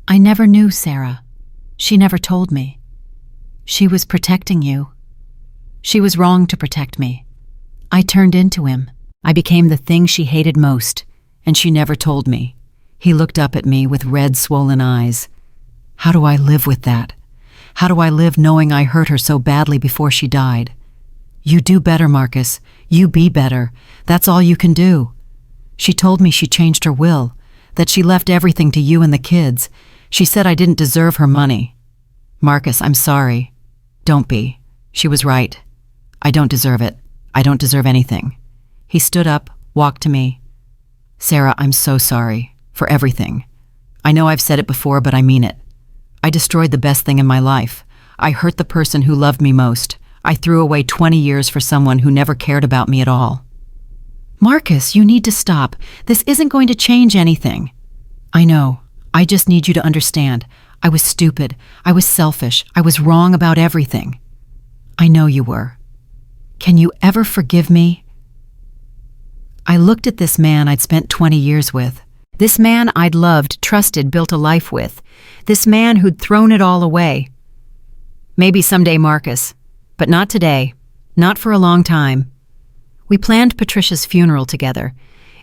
I never knew Sarah. She never told me. She was protecting you. She was wrong to protect me. I turned into him. I became the thing she hated most, and she never told me. He looked up at me with red, swollen eyes. How do I live with that? How do I live knowing I hurt her so badly before she died? You do better, Marcus. You be better. That's all you can do. She told me she changed her will, that she left everything to you and the kids. She said I didn't deserve her money. Marcus, I'm sorry. Don't be. She was right. I don't deserve it. I don't deserve anything. He stood up, walked to me. Sarah, I'm so sorry. For everything. I know I've said it before, but I mean it. I destroyed the best thing in my life. I hurt the person who loved me most. I threw away 20 years for someone who never cared about me at all. Marcus, you need to stop. This isn't going to change anything. I know. I just need you to understand. I was stupid. I was selfish. I was wrong about everything. I know you were. Can you ever forgive me? I looked at this man I'd spent 20 years with. This man I'd loved, trusted, built a life with. This man who'd thrown it all away. Maybe someday, Marcus, but not today. Not for a long time. We planned Patricia's funeral together.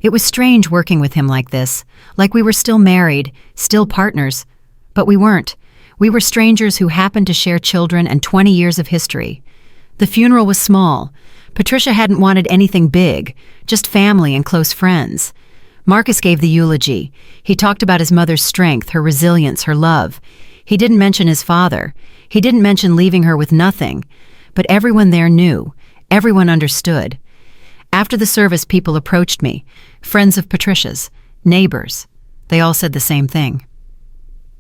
It was strange working with him like this, like we were still married, still partners. But we weren't. We were strangers who happened to share children and 20 years of history. The funeral was small. Patricia hadn't wanted anything big, just family and close friends. Marcus gave the eulogy. He talked about his mother's strength, her resilience, her love. He didn't mention his father. He didn't mention leaving her with nothing. But everyone there knew. Everyone understood. After the service, people approached me, friends of Patricia's, neighbors. They all said the same thing.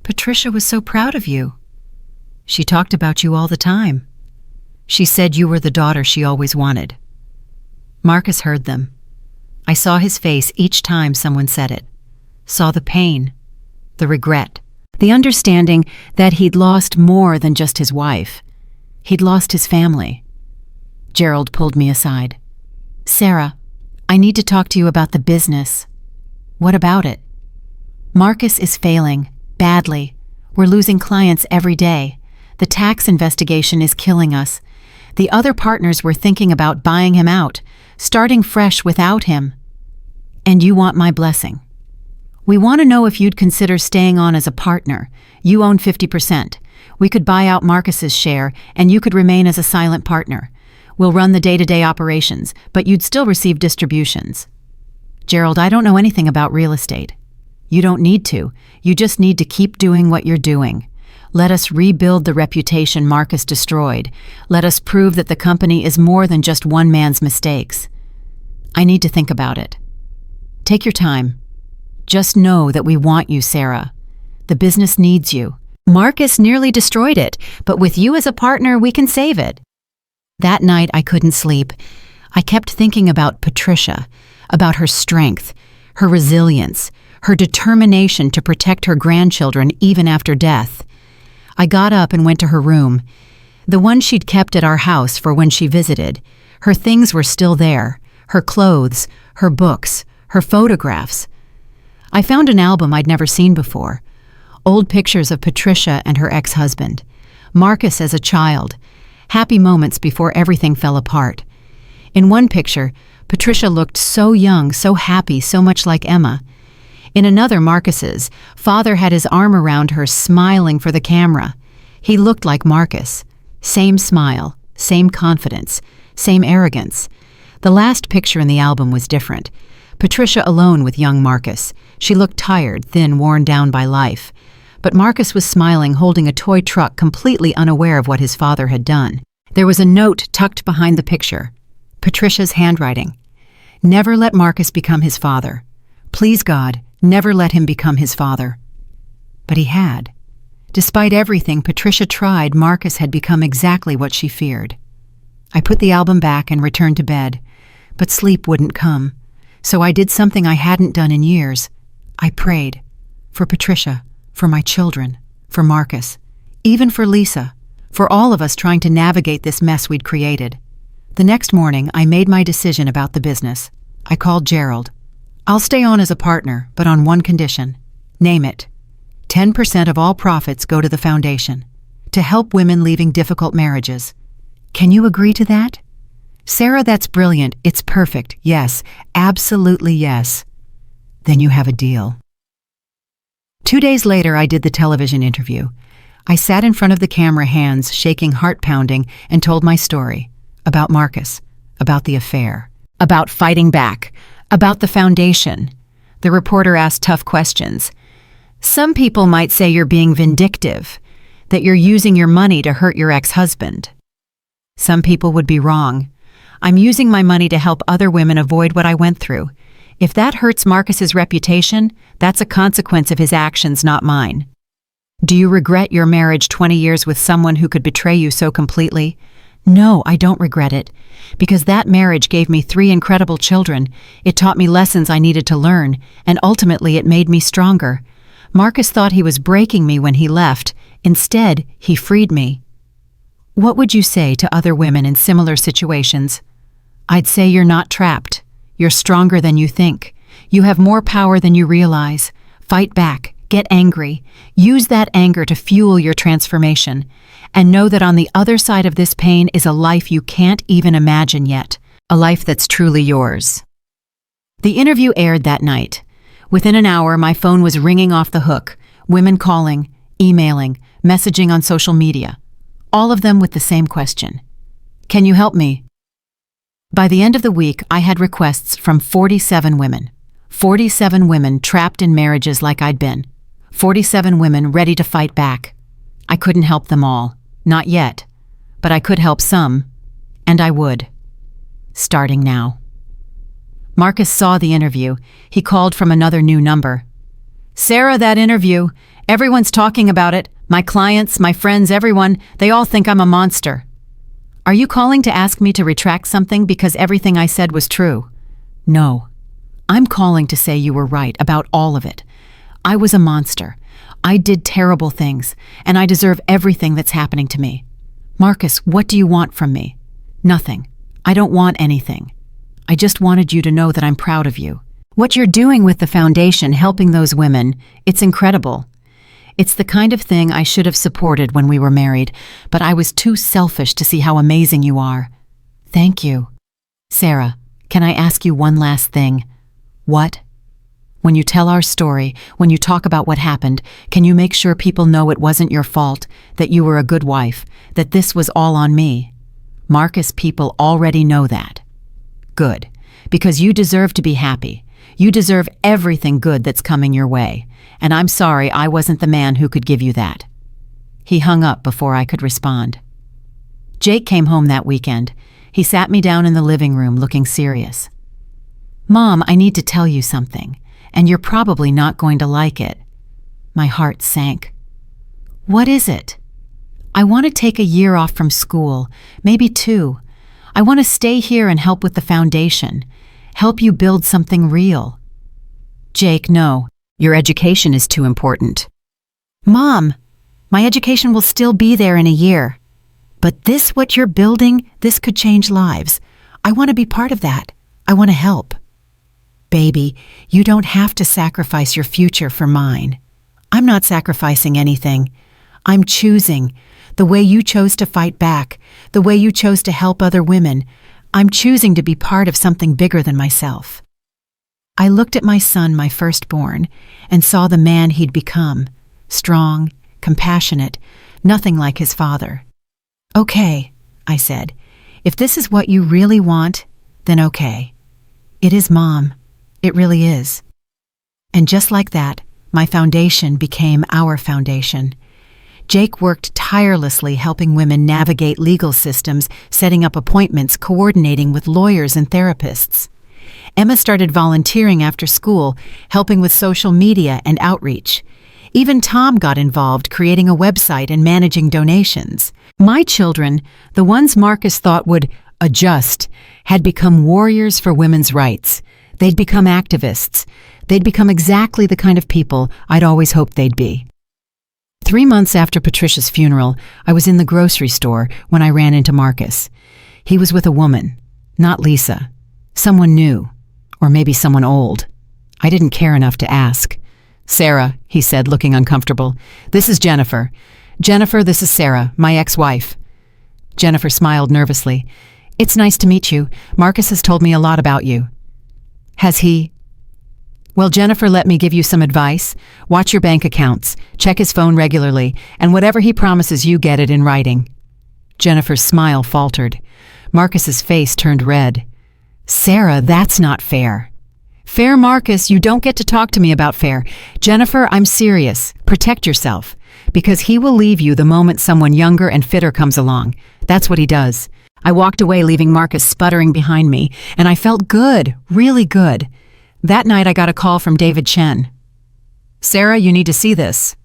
Patricia was so proud of you. She talked about you all the time. She said you were the daughter she always wanted. Marcus heard them. I saw his face each time someone said it. Saw the pain, the regret, the understanding that he'd lost more than just his wife. He'd lost his family. Gerald pulled me aside. Sarah, I need to talk to you about the business. What about it? Marcus is failing, badly. We're losing clients every day. The tax investigation is killing us. The other partners were thinking about buying him out, starting fresh without him. And you want my blessing. We want to know if you'd consider staying on as a partner. You own 50%. We could buy out Marcus's share, and you could remain as a silent partner. We'll run the day-to-day operations, but you'd still receive distributions. Gerald, I don't know anything about real estate. You don't need to. You just need to keep doing what you're doing. Let us rebuild the reputation Marcus destroyed. Let us prove that the company is more than just one man's mistakes. I need to think about it. Take your time. Just know that we want you, Sarah. The business needs you. Marcus nearly destroyed it, but with you as a partner, we can save it. That night, I couldn't sleep. I kept thinking about Patricia, about her strength, her resilience, her determination to protect her grandchildren even after death. I got up and went to her room, the one she'd kept at our house for when she visited. Her things were still there, her clothes, her books, her photographs. I found an album I'd never seen before, old pictures of Patricia and her ex-husband, Marcus as a child, happy moments before everything fell apart. In one picture, Patricia looked so young, so happy, so much like Emma. In another, Marcus's, father had his arm around her, smiling for the camera. He looked like Marcus. Same smile, same confidence, same arrogance. The last picture in the album was different. Patricia alone with young Marcus. She looked tired, thin, worn down by life. But Marcus was smiling, holding a toy truck, completely unaware of what his father had done. There was a note tucked behind the picture. Patricia's handwriting. Never let Marcus become his father. Please God, never let him become his father. But he had. Despite everything Patricia tried, Marcus had become exactly what she feared. I put the album back and returned to bed, but sleep wouldn't come. So I did something I hadn't done in years. I prayed. For Patricia, for my children, for Marcus, even for Lisa, for all of us trying to navigate this mess we'd created. The next morning, I made my decision about the business. I called Gerald. I'll stay on as a partner, but on one condition. Name it. 10% of all profits go to the foundation, to help women leaving difficult marriages. Can you agree to that? Sarah, that's brilliant. It's perfect. Yes, absolutely yes. Then you have a deal. 2 days later, I did the television interview. I sat in front of the camera, hands shaking, heart pounding, and told my story. About Marcus, about the affair, about fighting back, about the foundation. The reporter asked tough questions. Some people might say you're being vindictive, that you're using your money to hurt your ex-husband. Some people would be wrong. I'm using my money to help other women avoid what I went through. If that hurts Marcus's reputation, that's a consequence of his actions, not mine. Do you regret your marriage 20 years with someone who could betray you so completely? No, I don't regret it, because that marriage gave me 3 incredible children. It taught me lessons I needed to learn, and ultimately it made me stronger. Marcus thought he was breaking me when he left. Instead, he freed me. What would you say to other women in similar situations? I'd say you're not trapped. You're stronger than you think. You have more power than you realize. Fight back. Get angry. Use that anger to fuel your transformation. And know that on the other side of this pain is a life you can't even imagine yet. A life that's truly yours. The interview aired that night. Within an hour, my phone was ringing off the hook. Women calling, emailing, messaging on social media. All of them with the same question. Can you help me? By the end of the week, I had requests from 47 women. 47 women trapped in marriages like I'd been. 47 women ready to fight back. I couldn't help them all. Not yet. But I could help some. And I would. Starting now. Marcus saw the interview. He called from another new number. Sarah, that interview. Everyone's talking about it. My clients, my friends, everyone. They all think I'm a monster. Are you calling to ask me to retract something because everything I said was true? No. I'm calling to say you were right about all of it. I was a monster. I did terrible things, and I deserve everything that's happening to me. Marcus, what do you want from me? Nothing. I don't want anything. I just wanted you to know that I'm proud of you. What you're doing with the foundation, helping those women, it's incredible. It's the kind of thing I should have supported when we were married, but I was too selfish to see how amazing you are. Thank you. Sarah, can I ask you one last thing? What? When you tell our story, when you talk about what happened, can you make sure people know it wasn't your fault, that you were a good wife, that this was all on me? Marcus, people already know that. Good, because you deserve to be happy. You deserve everything good that's coming your way, and I'm sorry I wasn't the man who could give you that. He hung up before I could respond. Jake came home that weekend. He sat me down in the living room looking serious. Mom, I need to tell you something, and you're probably not going to like it. My heart sank. What is it? I want to take a year off from school, maybe 2. I want to stay here and help with the foundation, help you build something real. Jake, no, your education is too important. Mom, my education will still be there in a year. But this, what you're building, this could change lives. I want to be part of that. I want to help. Baby, you don't have to sacrifice your future for mine. I'm not sacrificing anything. I'm choosing. The way you chose to fight back, the way you chose to help other women, I'm choosing to be part of something bigger than myself. I looked at my son, my firstborn, and saw the man he'd become. Strong, compassionate, nothing like his father. Okay, I said, if this is what you really want, Then okay. It is Mom. It really is. And just like that, my foundation became our foundation. Jake worked tirelessly helping women navigate legal systems, setting up appointments, coordinating with lawyers and therapists. Emma started volunteering after school, helping with social media and outreach. Even Tom got involved, creating a website and managing donations. My children, the ones Marcus thought would adjust, had become warriors for women's rights. They'd become activists. They'd become exactly the kind of people I'd always hoped they'd be. 3 months after Patricia's funeral, I was in the grocery store when I ran into Marcus. He was with a woman, not Lisa. Someone new, or maybe someone old. I didn't care enough to ask. "Sarah," he said, looking uncomfortable. "This is Jennifer. Jennifer, this is Sarah, my ex-wife." Jennifer smiled nervously. "It's nice to meet you. Marcus has told me a lot about you." "Has he?" "Well, Jennifer let me give you some advice. Watch your bank accounts, check his phone regularly, and whatever he promises you, get it in writing." Jennifer's smile faltered. Marcus's face turned red. "Sarah, that's not fair." "Fair, Marcus, you don't get to talk to me about fair. Jennifer, I'm serious. Protect yourself. Because he will leave you the moment someone younger and fitter comes along. That's what he does." I walked away, leaving Marcus sputtering behind me, and I felt good, really good. That night I got a call from David Chen. "Sarah, you need to see this."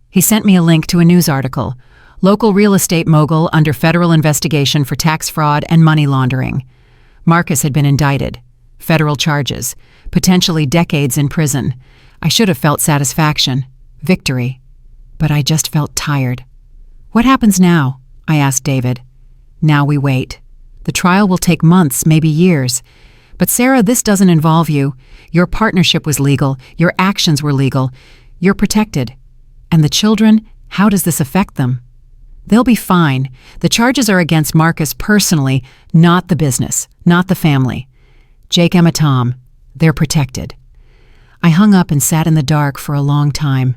He sent me a link to a news article. Local real estate mogul under federal investigation for tax fraud and money laundering. Marcus had been indicted. Federal charges. Potentially decades in prison. I should have felt satisfaction. Victory. But I just felt tired. "What happens now?" I asked David. "Now we wait. The trial will take months, maybe years. But Sarah, this doesn't involve you. Your partnership was legal. Your actions were legal. You're protected. And the children, how does this affect them?" "They'll be fine. The charges are against Marcus personally, not the business, not the family. Jake, Emma, Tom, they're protected." I hung up and sat in the dark for a long time,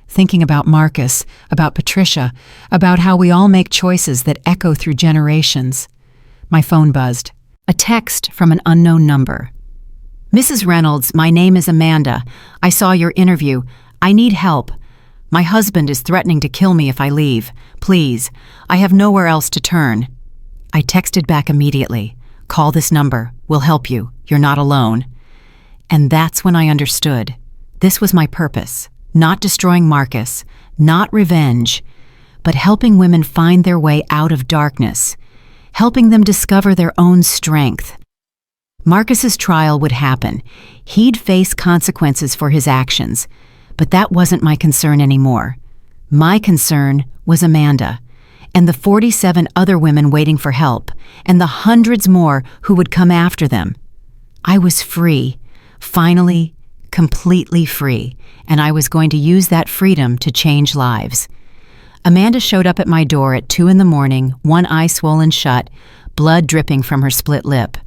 thinking about Marcus, about Patricia, about how we all make choices that echo through generations. My phone buzzed. A text from an unknown number. "Mrs. Reynolds, my name is Amanda. I saw your interview. I need help. My husband is threatening to kill me if I leave. Please, I have nowhere else to turn." I texted back immediately. "Call this number. We'll help you. You're not alone." And that's when I understood. This was my purpose. Not destroying Marcus, not revenge, but helping women find their way out of darkness. Helping them discover their own strength. Marcus's trial would happen. He'd face consequences for his actions, but that wasn't my concern anymore. My concern was Amanda, and the 47 other women waiting for help, and the hundreds more who would come after them. I was free, finally, completely free, and I was going to use that freedom to change lives. Amanda showed up at my door at 2 a.m, one eye swollen shut, blood dripping from her split lip.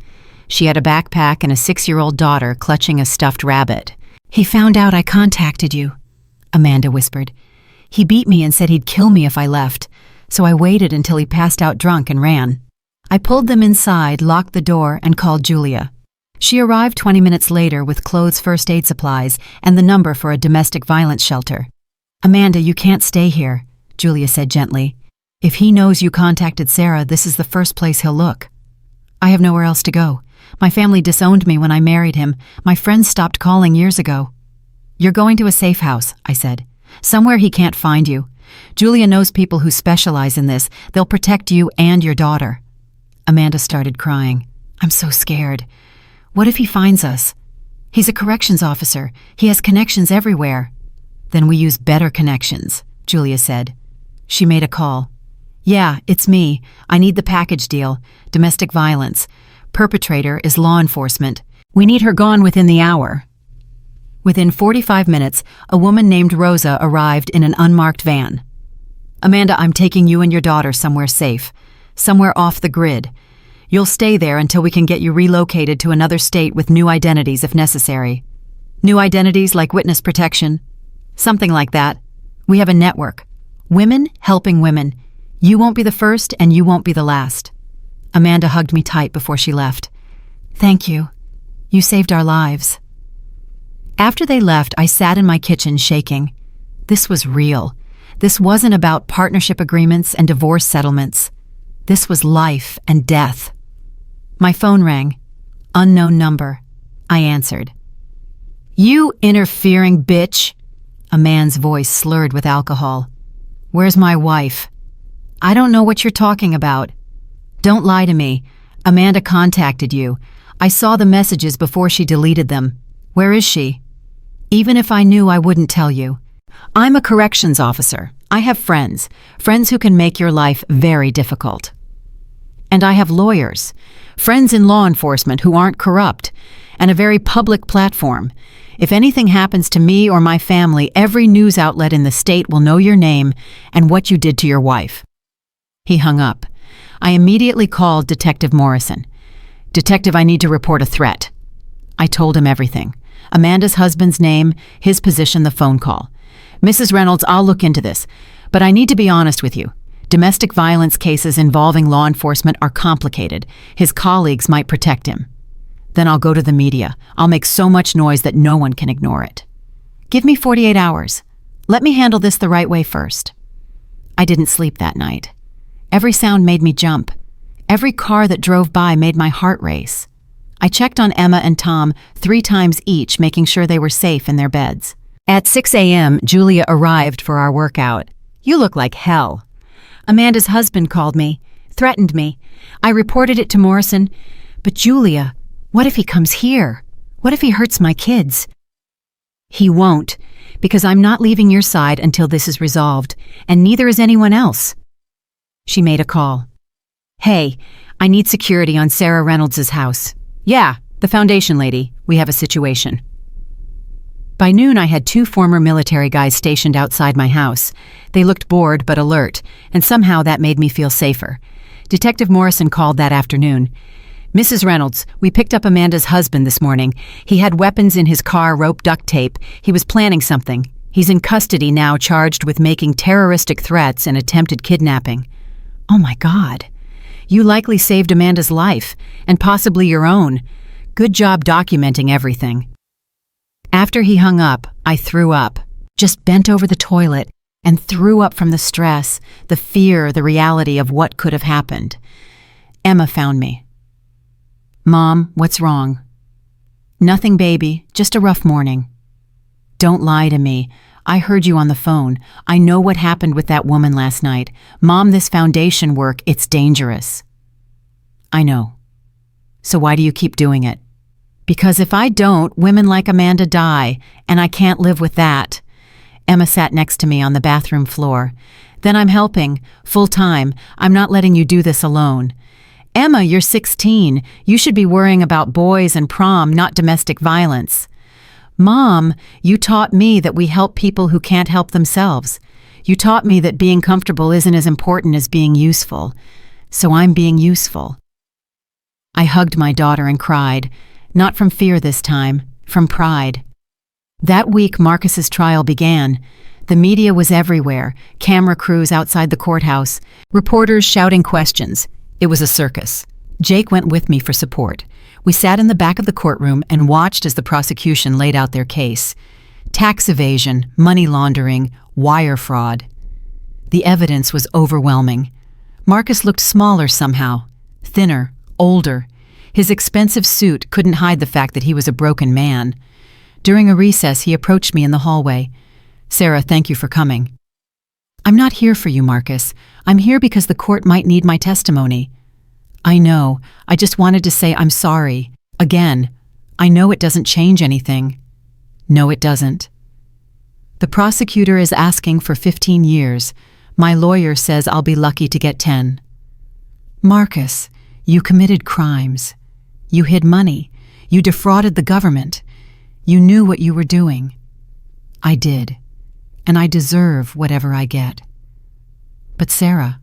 She had a backpack and a 6-year-old daughter clutching a stuffed rabbit. "He found out I contacted you," Amanda whispered. "He beat me and said he'd kill me if I left, so I waited until he passed out drunk and ran." I pulled them inside, locked the door, and called Julia. She arrived 20 minutes later with clothes, first aid supplies, and the number for a domestic violence shelter. "Amanda, you can't stay here," Julia said gently. "If he knows you contacted Sarah, this is the first place he'll look." "I have nowhere else to go. My family disowned me when I married him. My friends stopped calling years ago." "You're going to a safe house," I said. "Somewhere he can't find you. Julia knows people who specialize in this. They'll protect you and your daughter." Amanda started crying. "I'm so scared. What if he finds us? He's a corrections officer. He has connections everywhere." "Then we use better connections," Julia said. She made a call. "Yeah, it's me. I need the package deal. Domestic violence. Perpetrator is law enforcement. We need her gone within the hour." Within 45 minutes, a woman named Rosa arrived in an unmarked van. "Amanda, I'm taking you and your daughter somewhere safe. Somewhere off the grid. You'll stay there until we can get you relocated to another state with new identities if necessary." "New identities like witness protection?" "Something like that. We have a network. Women helping women. You won't be the first and you won't be the last." Amanda hugged me tight before she left. Thank you. You saved our lives. After they left, I sat in my kitchen shaking. This was real. This wasn't about partnership agreements and divorce settlements. This was life and death. My phone rang. Unknown number. I answered. You interfering bitch! A man's voice slurred with alcohol. Where's my wife? I don't know what you're talking about. Don't lie to me. Amanda contacted you. I saw the messages before she deleted them. Where is she? Even if I knew, I wouldn't tell you. I'm a corrections officer. I have friends who can make your life very difficult. And I have lawyers, friends in law enforcement who aren't corrupt, and a very public platform. If anything happens to me or my family, every news outlet in the state will know your name and what you did to your wife. He hung up. I immediately called Detective Morrison. Detective, I need to report a threat. I told him everything. Amanda's husband's name, his position, the phone call. Mrs. Reynolds, I'll look into this, but I need to be honest with you. Domestic violence cases involving law enforcement are complicated. His colleagues might protect him. Then I'll go to the media. I'll make so much noise that no one can ignore it. Give me 48 hours. Let me handle this the right way first. I didn't sleep that night. Every sound made me jump. Every car that drove by made my heart race. I checked on Emma and Tom 3 times each, making sure they were safe in their beds. At 6 a.m., Julia arrived for our workout. You look like hell. Amanda's husband called me, threatened me. I reported it to Morrison. But Julia, what if he comes here? What if he hurts my kids? He won't, because I'm not leaving your side until this is resolved, and neither is anyone else. She made a call. Hey, I need security on Sarah Reynolds' house. Yeah, the foundation lady. We have a situation. By noon, I had 2 former military guys stationed outside my house. They looked bored but alert, and somehow that made me feel safer. Detective Morrison called that afternoon. Mrs. Reynolds, we picked up Amanda's husband this morning. He had weapons in his car, rope, duct tape. He was planning something. He's in custody now, charged with making terroristic threats and attempted kidnapping. Oh my God. You likely saved Amanda's life, and possibly your own. Good job documenting everything. After he hung up, I threw up. Just bent over the toilet and threw up from the stress, the fear, the reality of what could have happened. Emma found me. Mom, what's wrong? Nothing, baby, just a rough morning. Don't lie to me. I heard you on the phone. I know what happened with that woman last night. Mom, this foundation work, it's dangerous. I know. So why do you keep doing it? Because if I don't, women like Amanda die, and I can't live with that. Emma sat next to me on the bathroom floor. Then I'm helping, full time. I'm not letting you do this alone. Emma, you're 16. You should be worrying about boys and prom, not domestic violence. Mom, you taught me that we help people who can't help themselves. You taught me that being comfortable isn't as important as being useful. So I'm being useful. I hugged my daughter and cried. Not from fear this time, from pride. That week, Marcus's trial began. The media was everywhere, camera crews outside the courthouse, reporters shouting questions. It was a circus. Jake went with me for support. We sat in the back of the courtroom and watched as the prosecution laid out their case. Tax evasion, money laundering, wire fraud. The evidence was overwhelming. Marcus looked smaller somehow, thinner, older. His expensive suit couldn't hide the fact that he was a broken man. During a recess, he approached me in the hallway. Sarah, thank you for coming. I'm not here for you, Marcus. I'm here because the court might need my testimony. I know. I just wanted to say I'm sorry. Again, I know it doesn't change anything. No, it doesn't. The prosecutor is asking for 15 years. My lawyer says I'll be lucky to get 10. Marcus, you committed crimes. You hid money. You defrauded the government. You knew what you were doing. I did, and I deserve whatever I get. But Sarah,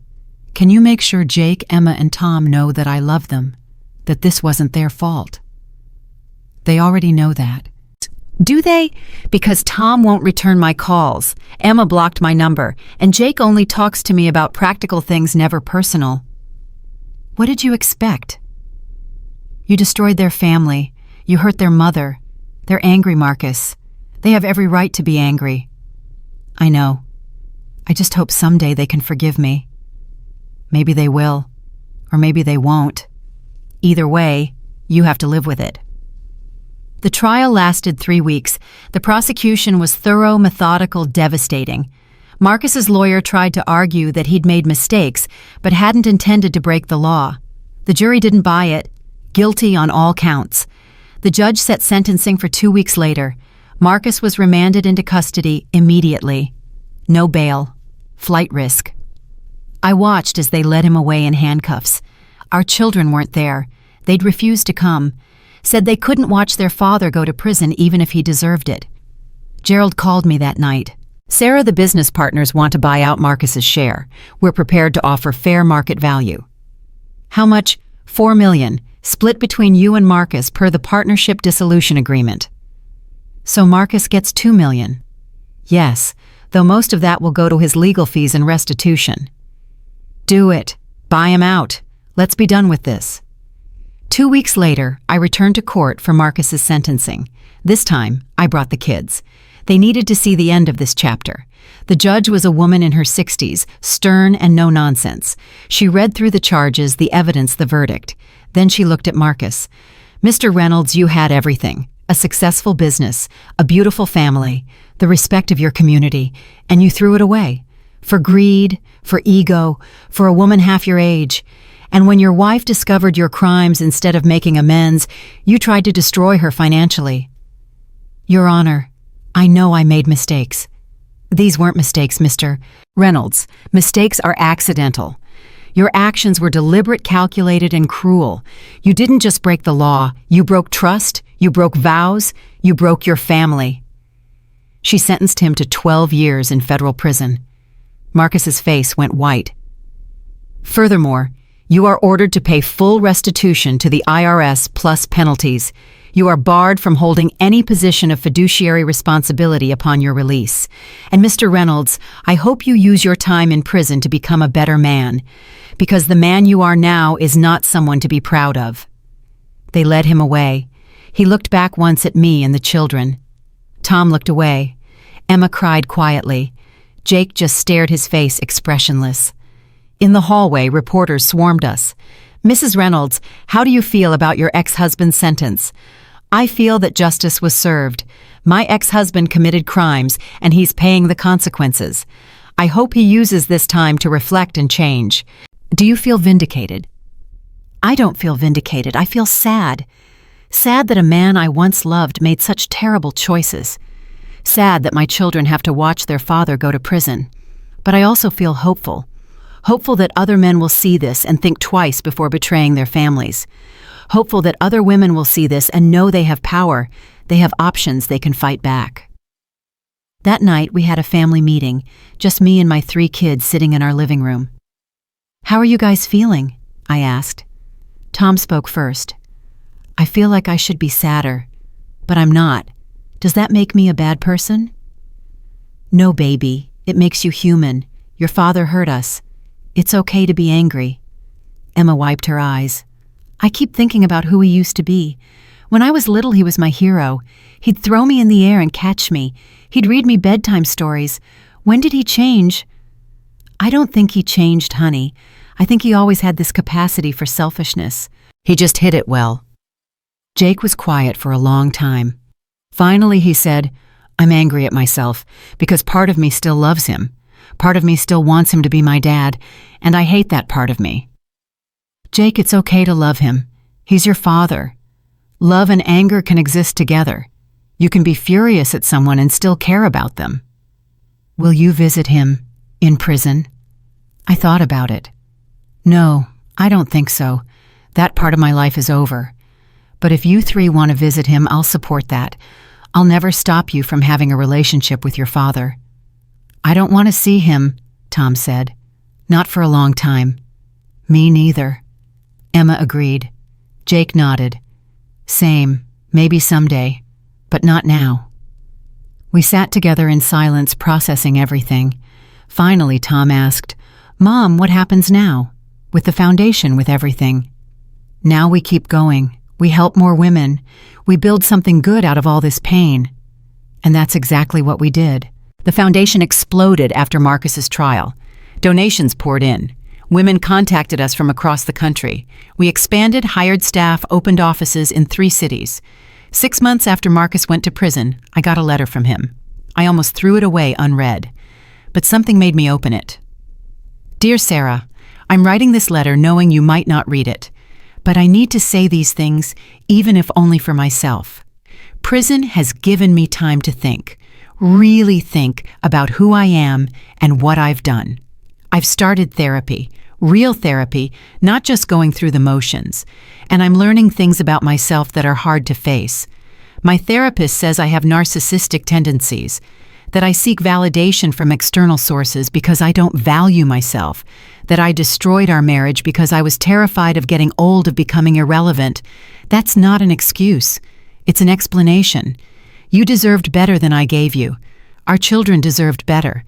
can you make sure Jake, Emma, and Tom know that I love them, that this wasn't their fault? They already know that. Do they? Because Tom won't return my calls. Emma blocked my number, and Jake only talks to me about practical things, never personal. What did you expect? You destroyed their family. You hurt their mother. They're angry, Marcus. They have every right to be angry. I know. I just hope someday they can forgive me. Maybe they will, or maybe they won't. Either way, you have to live with it. The trial lasted 3 weeks. The prosecution was thorough, methodical, devastating. Marcus's lawyer tried to argue that he'd made mistakes, but hadn't intended to break the law. The jury didn't buy it. Guilty on all counts. The judge set sentencing for 2 weeks later. Marcus was remanded into custody immediately. No bail. Flight risk. I watched as they led him away in handcuffs. Our children weren't there. They'd refused to come. Said they couldn't watch their father go to prison even if he deserved it. Gerald called me that night. Sarah, the business partners want to buy out Marcus's share. We're prepared to offer fair market value. How much? $4 million, split between you and Marcus per the partnership dissolution agreement. So Marcus gets $2 million. Yes, though most of that will go to his legal fees and restitution. Do it. Buy him out. Let's be done with this. 2 weeks later, I returned to court for Marcus's sentencing. This time, I brought the kids. They needed to see the end of this chapter. The judge was a woman in her 60s, stern and no nonsense. She read through the charges, the evidence, the verdict. Then she looked at Marcus. Mr. Reynolds, you had everything. A successful business, a beautiful family, the respect of your community, and you threw it away. For greed, for ego, for a woman half your age. And when your wife discovered your crimes instead of making amends, you tried to destroy her financially. Your Honor, I know I made mistakes. These weren't mistakes, Mr. Reynolds. Mistakes are accidental. Your actions were deliberate, calculated, and cruel. You didn't just break the law. You broke trust, you broke vows, you broke your family. She sentenced him to 12 years in federal prison. Marcus's face went white. Furthermore, you are ordered to pay full restitution to the IRS plus penalties. You are barred from holding any position of fiduciary responsibility upon your release. And Mr. Reynolds, I hope you use your time in prison to become a better man, because the man you are now is not someone to be proud of. They led him away. He looked back once at me and the children. Tom looked away. Emma cried quietly. Jake just stared, his face expressionless. In the hallway, reporters swarmed us. Mrs. Reynolds, how do you feel about your ex-husband's sentence? I feel that justice was served. My ex-husband committed crimes, and he's paying the consequences. I hope he uses this time to reflect and change. Do you feel vindicated? I don't feel vindicated. I feel sad. Sad that a man I once loved made such terrible choices. Sad that my children have to watch their father go to prison. But I also feel hopeful. Hopeful that other men will see this and think twice before betraying their families. Hopeful that other women will see this and know they have power, they have options, they can fight back. That night we had a family meeting, just me and my 3 kids sitting in our living room. How are you guys feeling? I asked. Tom spoke first. I feel like I should be sadder, but I'm not. Does that make me a bad person? No, baby. It makes you human. Your father hurt us. It's okay to be angry. Emma wiped her eyes. I keep thinking about who he used to be. When I was little, he was my hero. He'd throw me in the air and catch me. He'd read me bedtime stories. When did he change? I don't think he changed, honey. I think he always had this capacity for selfishness. He just hid it well. Jake was quiet for a long time. Finally, he said, I'm angry at myself because part of me still loves him. Part of me still wants him to be my dad, and I hate that part of me. Jake, it's okay to love him. He's your father. Love and anger can exist together. You can be furious at someone and still care about them. Will you visit him in prison? I thought about it. No, I don't think so. That part of my life is over. But if you 3 want to visit him, I'll support that. I'll never stop you from having a relationship with your father. I don't want to see him, Tom said. Not for a long time. Me neither. Emma agreed. Jake nodded. Same, maybe someday, but not now. We sat together in silence, processing everything. Finally, Tom asked, Mom, what happens now? With the foundation, with everything? Now we keep going. We help more women. We build something good out of all this pain. And that's exactly what we did. The foundation exploded after Marcus's trial. Donations poured in. Women contacted us from across the country. We expanded, hired staff, opened offices in 3 cities. 6 months after Marcus went to prison, I got a letter from him. I almost threw it away unread. But something made me open it. Dear Sarah, I'm writing this letter knowing you might not read it. But I need to say these things, even if only for myself. Prison has given me time to think, really think about who I am and what I've done. I've started therapy, real therapy, not just going through the motions, and I'm learning things about myself that are hard to face. My therapist says I have narcissistic tendencies, that I seek validation from external sources because I don't value myself, that I destroyed our marriage because I was terrified of getting old, of becoming irrelevant. That's not an excuse. It's an explanation. You deserved better than I gave you. Our children deserved better.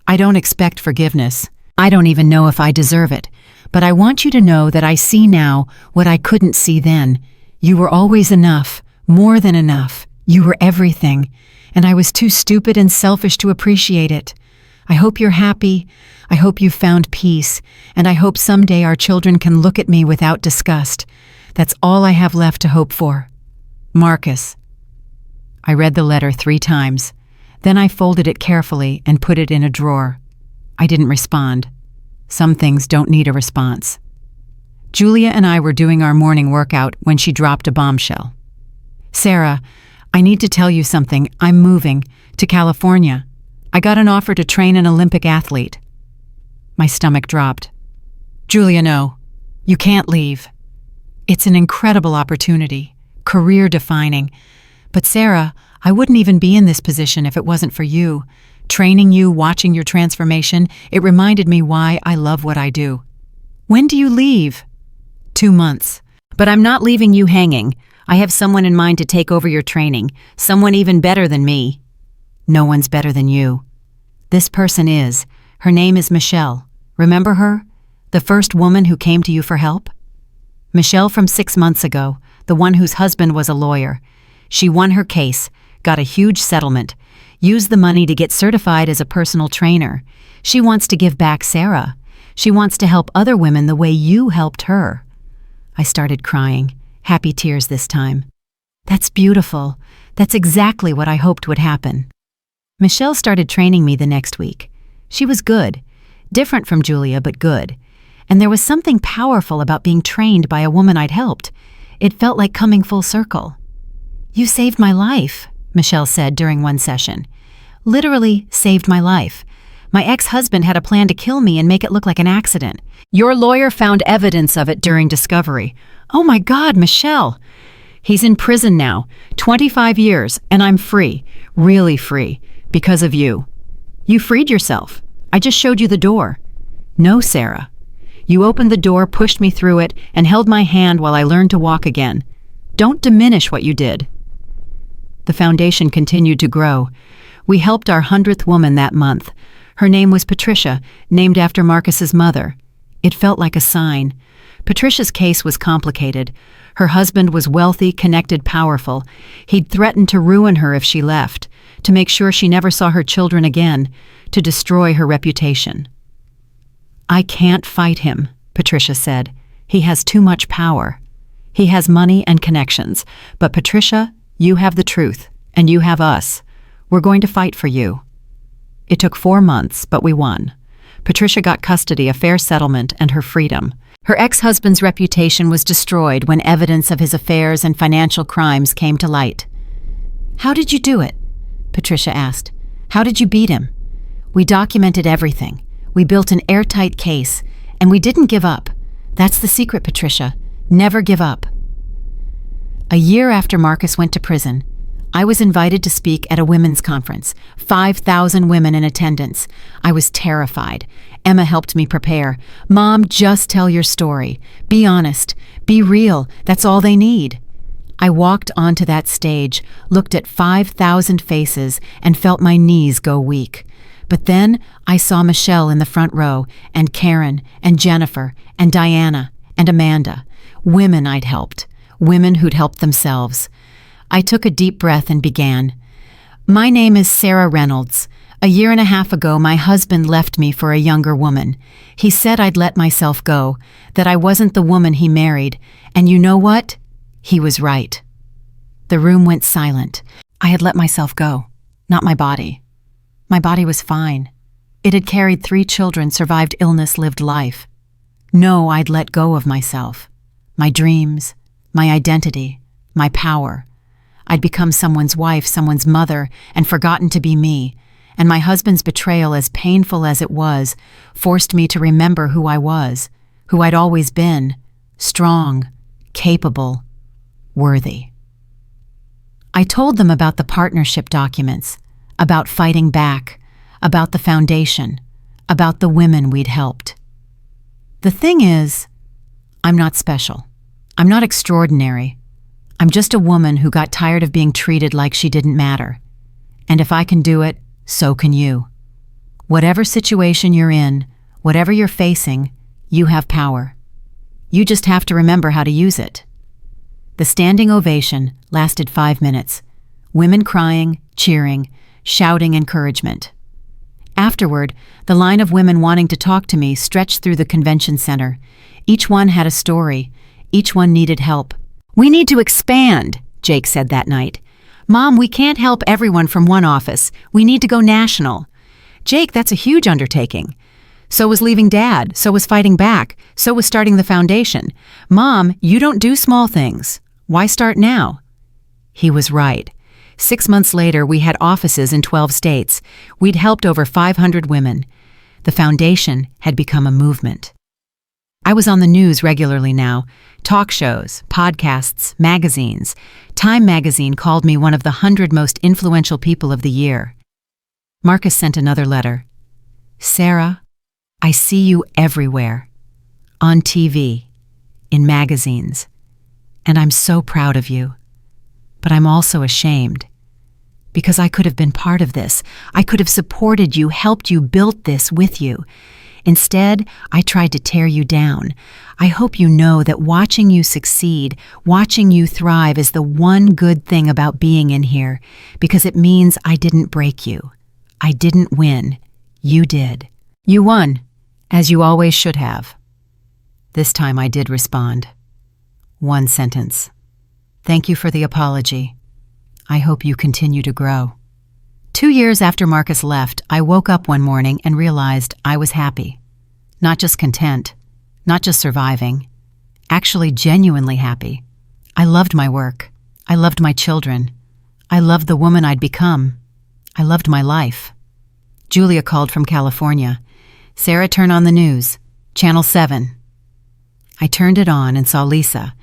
I don't expect forgiveness. I don't even know if I deserve it. But I want you to know that I see now what I couldn't see then. You were always enough, more than enough. You were everything. And I was too stupid and selfish to appreciate it. I hope you're happy. I hope you've found peace. And I hope someday our children can look at me without disgust. That's all I have left to hope for. Marcus. I read the letter 3 times. Then I folded it carefully and put it in a drawer. I didn't respond. Some things don't need a response. Julia and I were doing our morning workout when she dropped a bombshell. Sarah, I need to tell you something. I'm moving to California. I got an offer to train an Olympic athlete. My stomach dropped. Julia, no. You can't leave. It's an incredible opportunity, career-defining. But Sarah, I wouldn't even be in this position if it wasn't for you. Training you, watching your transformation, it reminded me why I love what I do. When do you leave? 2 months. But I'm not leaving you hanging. I have someone in mind to take over your training, someone even better than me. No one's better than you. This person is. Her name is Michelle. Remember her? The first woman who came to you for help? Michelle from 6 months ago, the one whose husband was a lawyer. She won her case, got a huge settlement, used the money to get certified as a personal trainer. She wants to give back Sarah. She wants to help other women the way you helped her. I started crying, happy tears this time. That's beautiful. That's exactly what I hoped would happen. Michelle started training me the next week. She was good, different from Julia, but good. And there was something powerful about being trained by a woman I'd helped. It felt like coming full circle. You saved my life, Michelle said during one session. Literally saved my life. My ex-husband had a plan to kill me and make it look like an accident. Your lawyer found evidence of it during discovery. Oh my God, Michelle! He's in prison now, 25 years, and I'm free, really free, because of you. You freed yourself. I just showed you the door. No, Sarah. You opened the door, pushed me through it, and held my hand while I learned to walk again. Don't diminish what you did. The foundation continued to grow. We helped our 100th woman that month. Her name was Patricia, named after Marcus's mother. It felt like a sign. Patricia's case was complicated. Her husband was wealthy, connected, powerful. He'd threatened to ruin her if she left, to make sure she never saw her children again, to destroy her reputation. I can't fight him, Patricia said. He has too much power. He has money and connections. But Patricia, you have the truth, and you have us. We're going to fight for you. It took 4 months, but we won. Patricia got custody, a fair settlement, and her freedom. Her ex-husband's reputation was destroyed when evidence of his affairs and financial crimes came to light. How did you do it? Patricia asked. How did you beat him? We documented everything. We built an airtight case, and we didn't give up. That's the secret, Patricia. Never give up. A year after Marcus went to prison, I was invited to speak at a women's conference, 5,000 women in attendance. I was terrified. Emma helped me prepare. Mom, just tell your story. Be honest. Be real. That's all they need. I walked onto that stage, looked at 5,000 faces, and felt my knees go weak. But then I saw Michelle in the front row, and Karen, and Jennifer, and Diana, and Amanda. Women I'd helped. women who'd helped themselves. I took a deep breath and began. My name is Sarah Reynolds. A year and a half ago, my husband left me for a younger woman. He said I'd let myself go, that I wasn't the woman he married, and you know what? He was right. The room went silent. I had let myself go, not my body. My body was fine. It had carried 3 children, survived illness, lived life. No, I'd let go of myself. My dreams, my identity, my power. I'd become someone's wife, someone's mother, and forgotten to be me. And my husband's betrayal, as painful as it was, forced me to remember who I was, who I'd always been, strong, capable, worthy. I told them about the partnership documents, about fighting back, about the foundation, about the women we'd helped. The thing is, I'm not special. I'm not extraordinary. I'm just a woman who got tired of being treated like she didn't matter. And if I can do it, so can you. Whatever situation you're in, whatever you're facing, you have power. You just have to remember how to use it. The standing ovation lasted 5 minutes. Women crying, cheering, shouting encouragement. Afterward, the line of women wanting to talk to me stretched through the convention center. Each one had a story. Each one needed help. We need to expand, Jake said that night. Mom, we can't help everyone from one office. We need to go national. Jake, that's a huge undertaking. So was leaving Dad. So was fighting back. So was starting the foundation. Mom, you don't do small things. Why start now? He was right. 6 months later, we had offices in 12 states. We'd helped over 500 women. The foundation had become a movement. I was on the news regularly now. Talk shows, podcasts, magazines. Time magazine called me one of the 100 most influential people of the year. Marcus sent another letter. Sarah, I see you everywhere. On TV, in magazines. And I'm so proud of you. But I'm also ashamed. Because I could have been part of this. I could have supported you, helped you, built this with you. Instead, I tried to tear you down. I hope you know that watching you succeed, watching you thrive is the one good thing about being in here, because it means I didn't break you. I didn't win. You did. You won, as you always should have. This time I did respond. 1 sentence. Thank you for the apology. I hope you continue to grow. 2 years after Marcus left, I woke up one morning and realized I was happy. Not just content, not just surviving, actually genuinely happy. I loved my work. I loved my children. I loved the woman I'd become. I loved my life. Julia called from California. Sarah, turn on the news. Channel 7. I turned it on and saw Lisa,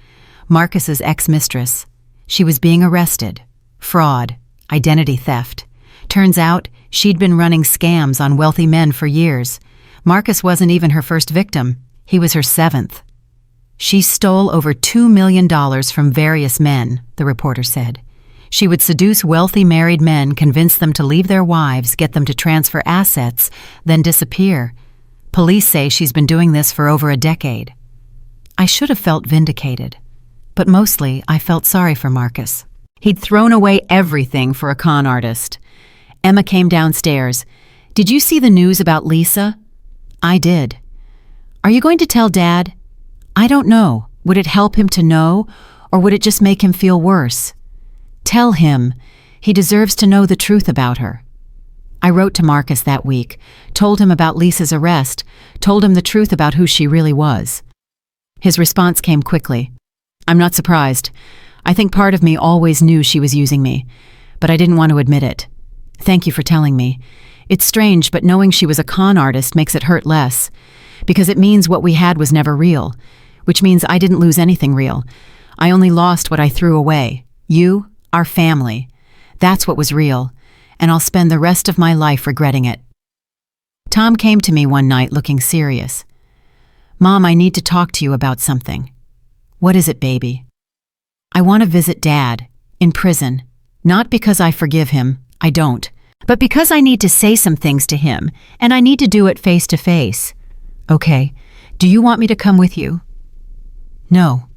Marcus's ex-mistress. She was being arrested. Fraud. Identity theft. Turns out, she'd been running scams on wealthy men for years. Marcus wasn't even her first victim. He was her 7th. She stole over $2 million from various men, the reporter said. She would seduce wealthy married men, convince them to leave their wives, get them to transfer assets, then disappear. Police say she's been doing this for over a decade. I should have felt vindicated, but mostly I felt sorry for Marcus. He'd thrown away everything for a con artist. Emma came downstairs. Did you see the news about Lisa? I did. Are you going to tell Dad? I don't know. Would it help him to know, or would it just make him feel worse? Tell him. He deserves to know the truth about her. I wrote to Marcus that week, told him about Lisa's arrest, told him the truth about who she really was. His response came quickly. I'm not surprised. I think part of me always knew she was using me, but I didn't want to admit it. Thank you for telling me. It's strange, but knowing she was a con artist makes it hurt less, because it means what we had was never real, which means I didn't lose anything real. I only lost what I threw away. You, our family. That's what was real, and I'll spend the rest of my life regretting it. Tom came to me one night looking serious. Mom, I need to talk to you about something. What is it, baby? I want to visit Dad, in prison, not because I forgive him, I don't, but because I need to say some things to him, and I need to do it face to face. Okay, do you want me to come with you? No,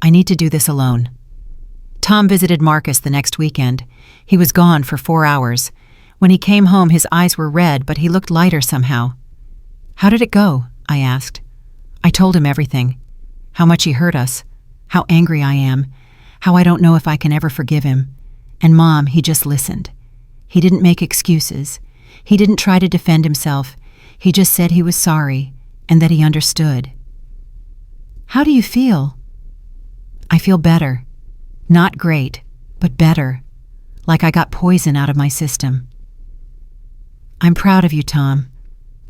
I need to do this alone. Tom visited Marcus the next weekend. He was gone for 4 hours. When he came home, his eyes were red, but he looked lighter somehow. How did it go? I asked. I told him everything. How much he hurt us. How angry I am. How I don't know if I can ever forgive him. And Mom, he just listened. He didn't make excuses. He didn't try to defend himself. He just said he was sorry and that he understood. How do you feel? I feel better. Not great, but better. Like I got poison out of my system. I'm proud of you, Tom.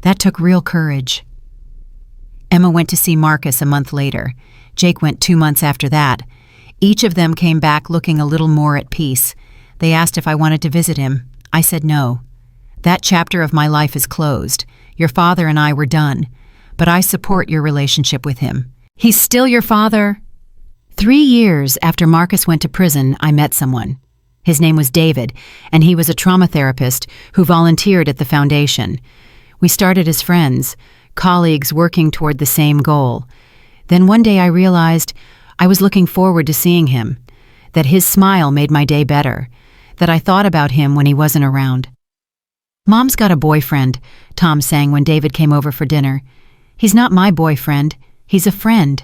That took real courage. Emma went to see Marcus a month later. Jake went 2 months after that. Each of them came back looking a little more at peace. They asked if I wanted to visit him. I said no. That chapter of my life is closed. Your father and I were done. But I support your relationship with him. He's still your father. 3 years after Marcus went to prison, I met someone. His name was David, and he was a trauma therapist who volunteered at the foundation. We started as friends, colleagues working toward the same goal. Then one day I realized I was looking forward to seeing him, that his smile made my day better, that I thought about him when he wasn't around. Mom's got a boyfriend, Tom sang when David came over for dinner. He's not my boyfriend, he's a friend.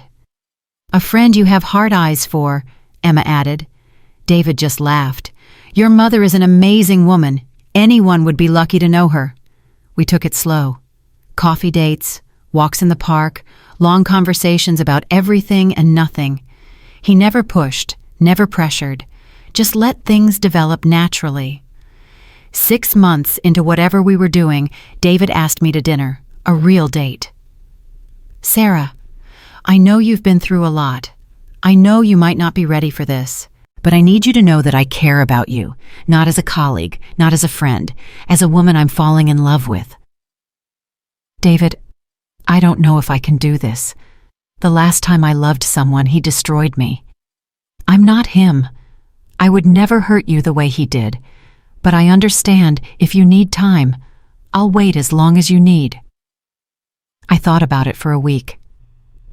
A friend you have hard eyes for, Emma added. David just laughed. Your mother is an amazing woman. Anyone would be lucky to know her. We took it slow. Coffee dates, walks in the park, long conversations about everything and nothing. He never pushed, never pressured. Just let things develop naturally. 6 months into whatever we were doing, David asked me to dinner, a real date. Sarah, I know you've been through a lot. I know you might not be ready for this, but I need you to know that I care about you, not as a colleague, not as a friend, as a woman I'm falling in love with. David, I don't know if I can do this. The last time I loved someone, he destroyed me. I'm not him. I would never hurt you the way he did, but I understand if you need time, I'll wait as long as you need. I thought about it for a week.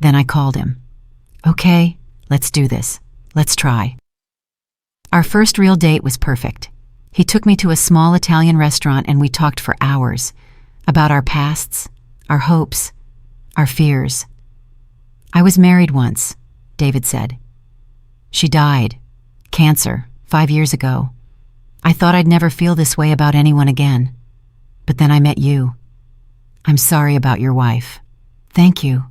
Then I called him. Okay, let's do this. Let's try. Our first real date was perfect. He took me to a small Italian restaurant and we talked for hours about our pasts, our hopes, our fears. I was married once, David said. She died, cancer, 5 years ago. I thought I'd never feel this way about anyone again. But then I met you. I'm sorry about your wife. Thank you.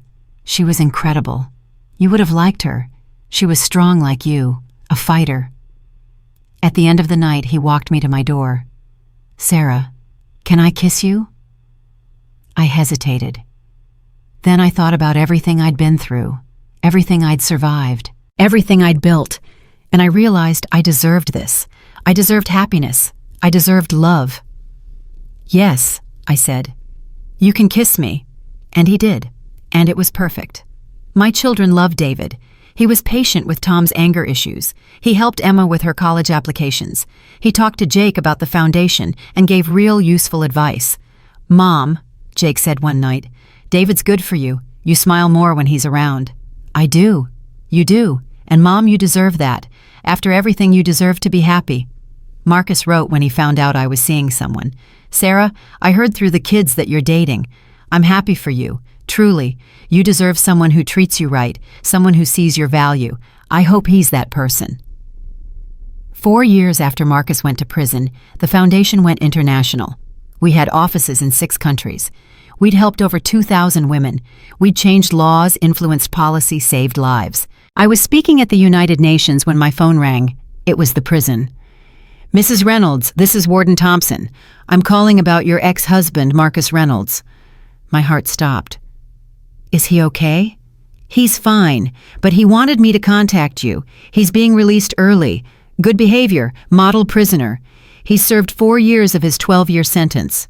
She was incredible. You would have liked her. She was strong like you, a fighter. At the end of the night, he walked me to my door. Sarah, can I kiss you? I hesitated. Then I thought about everything I'd been through, everything I'd survived, everything I'd built, and I realized I deserved this. I deserved happiness. I deserved love. Yes, I said. You can kiss me. And he did. And it was perfect. My children loved David. He was patient with Tom's anger issues. He helped Emma with her college applications. He talked to Jake about the foundation and gave real useful advice. Mom, Jake said one night, David's good for you. You smile more when he's around. I do. You do. And Mom, you deserve that. After everything, you deserve to be happy. Marcus wrote when he found out I was seeing someone. Sarah, I heard through the kids that you're dating. I'm happy for you. Truly, you deserve someone who treats you right, someone who sees your value. I hope he's that person. 4 years after Marcus went to prison, the foundation went international. We had offices in 6 countries. We'd helped over 2,000 women. We'd changed laws, influenced policy, saved lives. I was speaking at the United Nations when my phone rang. It was the prison. Mrs. Reynolds, this is Warden Thompson. I'm calling about your ex-husband, Marcus Reynolds. My heart stopped. Is he okay? He's fine, but he wanted me to contact you. He's being released early. Good behavior, model prisoner. He's served 4 years of his 12-year sentence.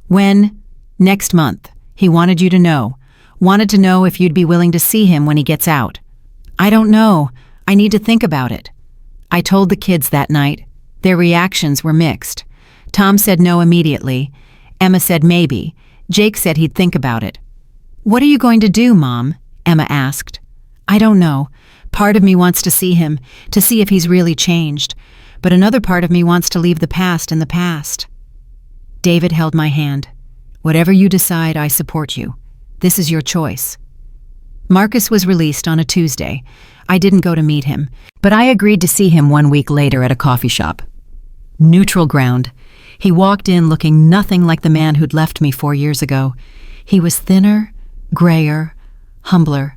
When? Next month. He wanted you to know. Wanted to know if you'd be willing to see him when he gets out. I don't know. I need to think about it. I told the kids that night. Their reactions were mixed. Tom said no immediately. Emma said maybe. Jake said he'd think about it. What are you going to do, Mom? Emma asked. I don't know. Part of me wants to see him, to see if he's really changed, but another part of me wants to leave the past in the past. David held my hand. Whatever you decide, I support you. This is your choice. Marcus was released on a Tuesday. I didn't go to meet him, but I agreed to see him 1 week later at a coffee shop. Neutral ground. He walked in looking nothing like the man who'd left me 4 years ago. He was thinner, grayer, humbler.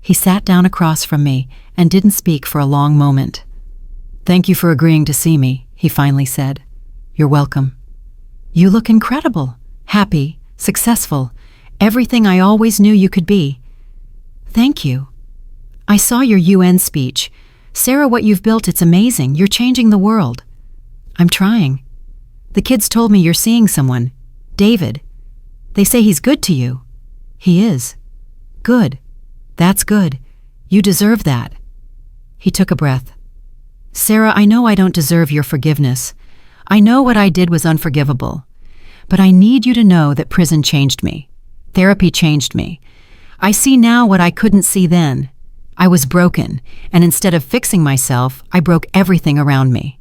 He sat down across from me and didn't speak for a long moment. "Thank you for agreeing to see me," he finally said. "You're welcome." "You look incredible, happy, successful, everything I always knew you could be." "Thank you. I saw your UN speech. Sarah, what you've built, it's amazing. You're changing the world." "I'm trying. The kids told me you're seeing someone. David. They say he's good to you." "He is." "Good. That's good. You deserve that." He took a breath. "Sarah, I know I don't deserve your forgiveness. I know what I did was unforgivable. But I need you to know that prison changed me. Therapy changed me. I see now what I couldn't see then. I was broken, and instead of fixing myself, I broke everything around me."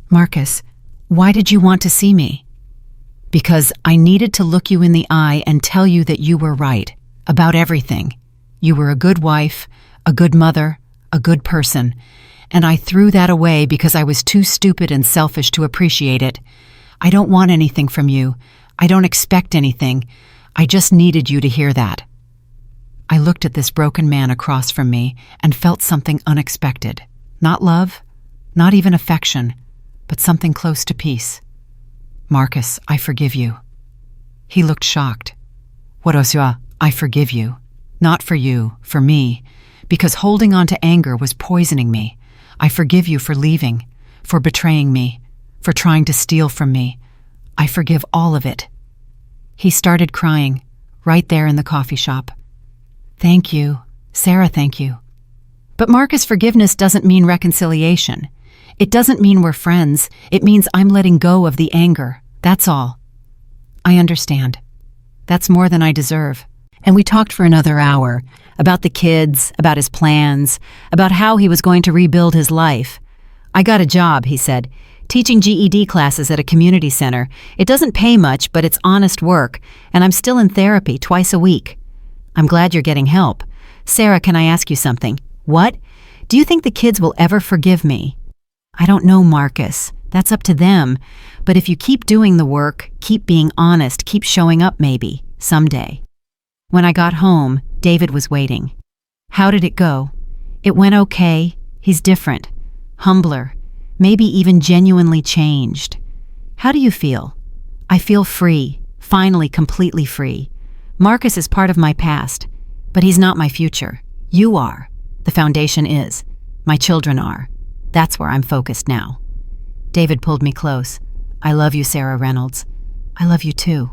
"Marcus, why did you want to see me?" "Because I needed to look you in the eye and tell you that you were right, about everything. You were a good wife, a good mother, a good person, and I threw that away because I was too stupid and selfish to appreciate it. I don't want anything from you. I don't expect anything. I just needed you to hear that." I looked at this broken man across from me and felt something unexpected. Not love, not even affection, but something close to peace. "Marcus, I forgive you." He looked shocked. "What Osua? I forgive you. Not for you, for me, because holding on to anger was poisoning me. I forgive you for leaving, for betraying me, for trying to steal from me. I forgive all of it." He started crying, right there in the coffee shop. "Thank you. Sarah, thank you." "But Marcus, forgiveness doesn't mean reconciliation. It doesn't mean we're friends. It means I'm letting go of the anger. That's all." "I understand. That's more than I deserve." And we talked for another hour, about the kids, about his plans, about how he was going to rebuild his life. "I got a job," he said, "teaching GED classes at a community center. It doesn't pay much, but it's honest work, and I'm still in therapy twice a week. I'm glad you're getting help. Sarah, can I ask you something?" "What? Do you think the kids will ever forgive me?" "I don't know, Marcus. That's up to them. But if you keep doing the work, keep being honest, keep showing up maybe, someday." When I got home, David was waiting. "How did it go?" "It went okay. He's different. Humbler. Maybe even genuinely changed." "How do you feel?" "I feel free. Finally completely free. Marcus is part of my past, but he's not my future. You are. The foundation is. My children are. That's where I'm focused now." David pulled me close. "I love you, Sarah Reynolds. I love you too."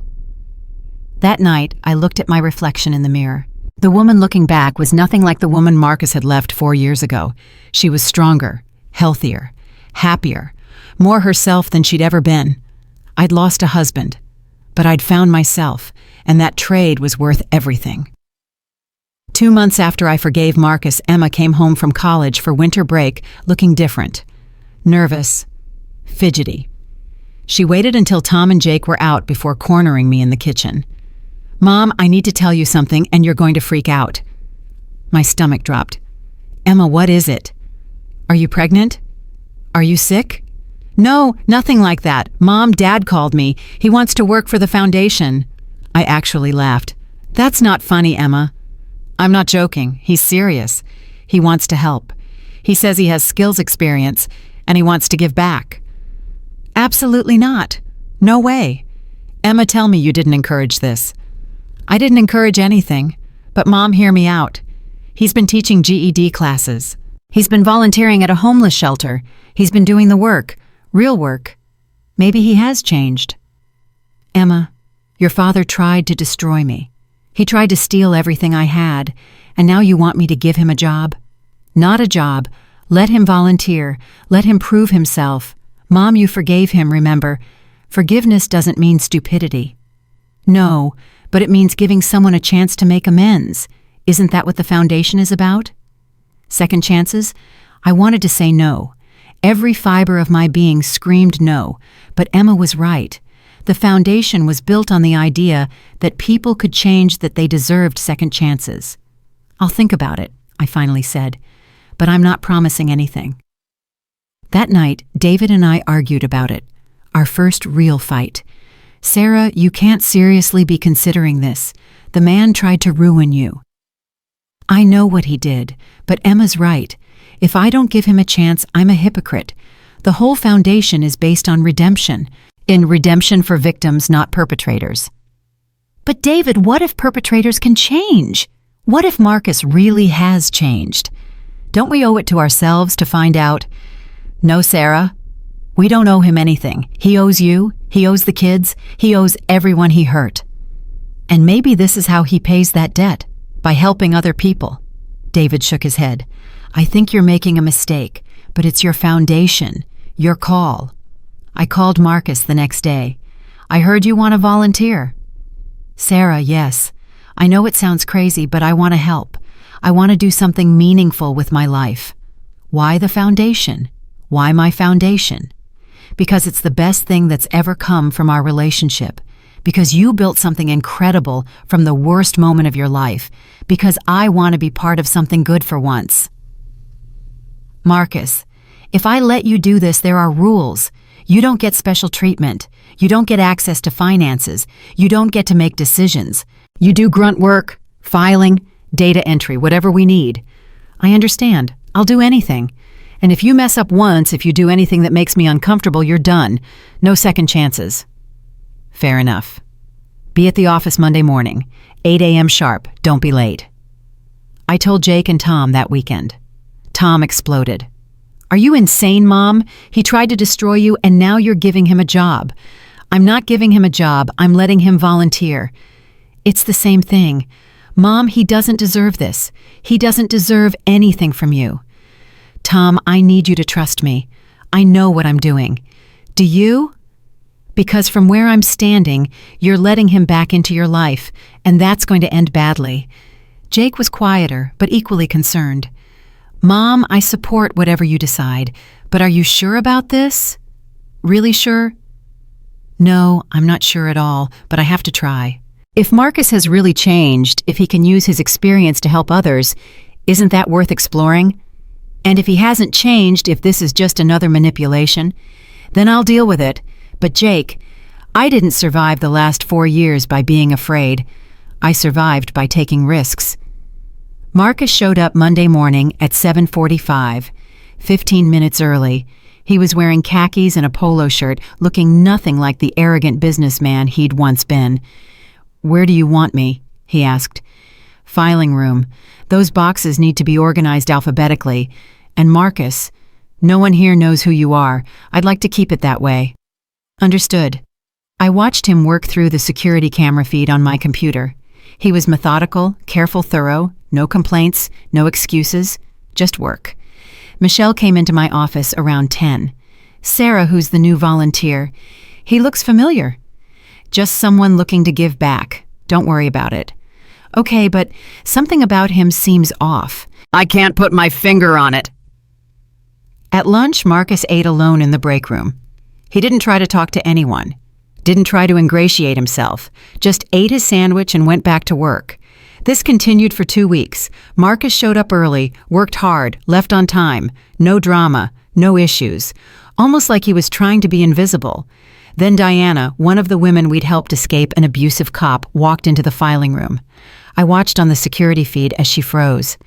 That night, I looked at my reflection in the mirror. The woman looking back was nothing like the woman Marcus had left 4 years ago. She was stronger, healthier, happier, more herself than she'd ever been. I'd lost a husband, but I'd found myself, and that trade was worth everything. 2 months after I forgave Marcus, Emma came home from college for winter break looking different. Nervous, fidgety. She waited until Tom and Jake were out before cornering me in the kitchen. "Mom, I need to tell you something, and you're going to freak out." My stomach dropped. "Emma, what is it? Are you pregnant? Are you sick?" "No, nothing like that. Mom, Dad called me. He wants to work for the foundation." I actually laughed. "That's not funny, Emma." "I'm not joking. He's serious. He wants to help. He says he has skills experience, and he wants to give back." "Absolutely not. No way. Emma, tell me you didn't encourage this." "I didn't encourage anything. But Mom, hear me out. He's been teaching GED classes. He's been volunteering at a homeless shelter. He's been doing the work. Real work. Maybe he has changed." "Emma, your father tried to destroy me. He tried to steal everything I had, and now you want me to give him a job? Not a job. Let him volunteer. Let him prove himself. Mom, you forgave him, remember. Forgiveness doesn't mean stupidity." "No, but it means giving someone a chance to make amends. Isn't that what the foundation is about?" Second chances? I wanted to say no. Every fiber of my being screamed no, but Emma was right. The foundation was built on the idea that people could change, that they deserved second chances. I'll think about it, I finally said, but I'm not promising anything. That night, David and I argued about it. Our first real fight. Sarah, you can't seriously be considering this. The man tried to ruin you. I know what he did, but Emma's right. If I don't give him a chance, I'm a hypocrite. The whole foundation is based on redemption. In redemption for victims, not perpetrators. But David, what if perpetrators can change? What if Marcus really has changed? Don't we owe it to ourselves to find out? No, Sarah. We don't owe him anything. He owes you, he owes the kids, he owes everyone he hurt. And maybe this is how he pays that debt, by helping other people. David shook his head. I think you're making a mistake, but it's your foundation, your call. I called Marcus the next day. I heard you want to volunteer. Sarah, yes. I know it sounds crazy, but I want to help. I want to do something meaningful with my life. Why the foundation? Why my foundation? Because it's the best thing that's ever come from our relationship. Because you built something incredible from the worst moment of your life. Because I want to be part of something good for once. Marcus, if I let you do this, there are rules. You don't get special treatment. You don't get access to finances. You don't get to make decisions. You do grunt work, filing, data entry, whatever we need. I understand. I'll do anything. And if you mess up once, if you do anything that makes me uncomfortable, you're done. No second chances. Fair enough. Be at the office Monday morning, 8 a.m. sharp. Don't be late. I told Jake and Tom that weekend. Tom exploded. Are you insane, Mom? He tried to destroy you, and now you're giving him a job. I'm not giving him a job. I'm letting him volunteer. It's the same thing. Mom, he doesn't deserve this. He doesn't deserve anything from you. Tom, I need you to trust me. I know what I'm doing. Do you? Because from where I'm standing, you're letting him back into your life, and that's going to end badly. Jake was quieter, but equally concerned. Mom, I support whatever you decide, but are you sure about this? Really sure? No, I'm not sure at all, but I have to try. If Marcus has really changed, if he can use his experience to help others, isn't that worth exploring? And if he hasn't changed, if this is just another manipulation, then I'll deal with it. But Jake, I didn't survive the last 4 years by being afraid. I survived by taking risks. Marcus showed up Monday morning at 7:45, 15 minutes early. He was wearing khakis and a polo shirt, looking nothing like the arrogant businessman he'd once been. Where do you want me? He asked. Filing room. Those boxes need to be organized alphabetically. And Marcus, no one here knows who you are. I'd like to keep it that way. Understood. I watched him work through the security camera feed on my computer. He was methodical, careful, thorough, no complaints, no excuses, just work. Michelle came into my office around 10. Sarah, who's the new volunteer. He looks familiar. Just someone looking to give back. Don't worry about it. Okay, but something about him seems off. I can't put my finger on it. At lunch, Marcus ate alone in the break room. He didn't try to talk to anyone. Didn't try to ingratiate himself. Just ate his sandwich and went back to work. This continued for 2 weeks. Marcus showed up early, worked hard, left on time. No drama, no issues. Almost like he was trying to be invisible. Then Diana, one of the women we'd helped escape an abusive cop, walked into the filing room. I watched on the security feed as she froze.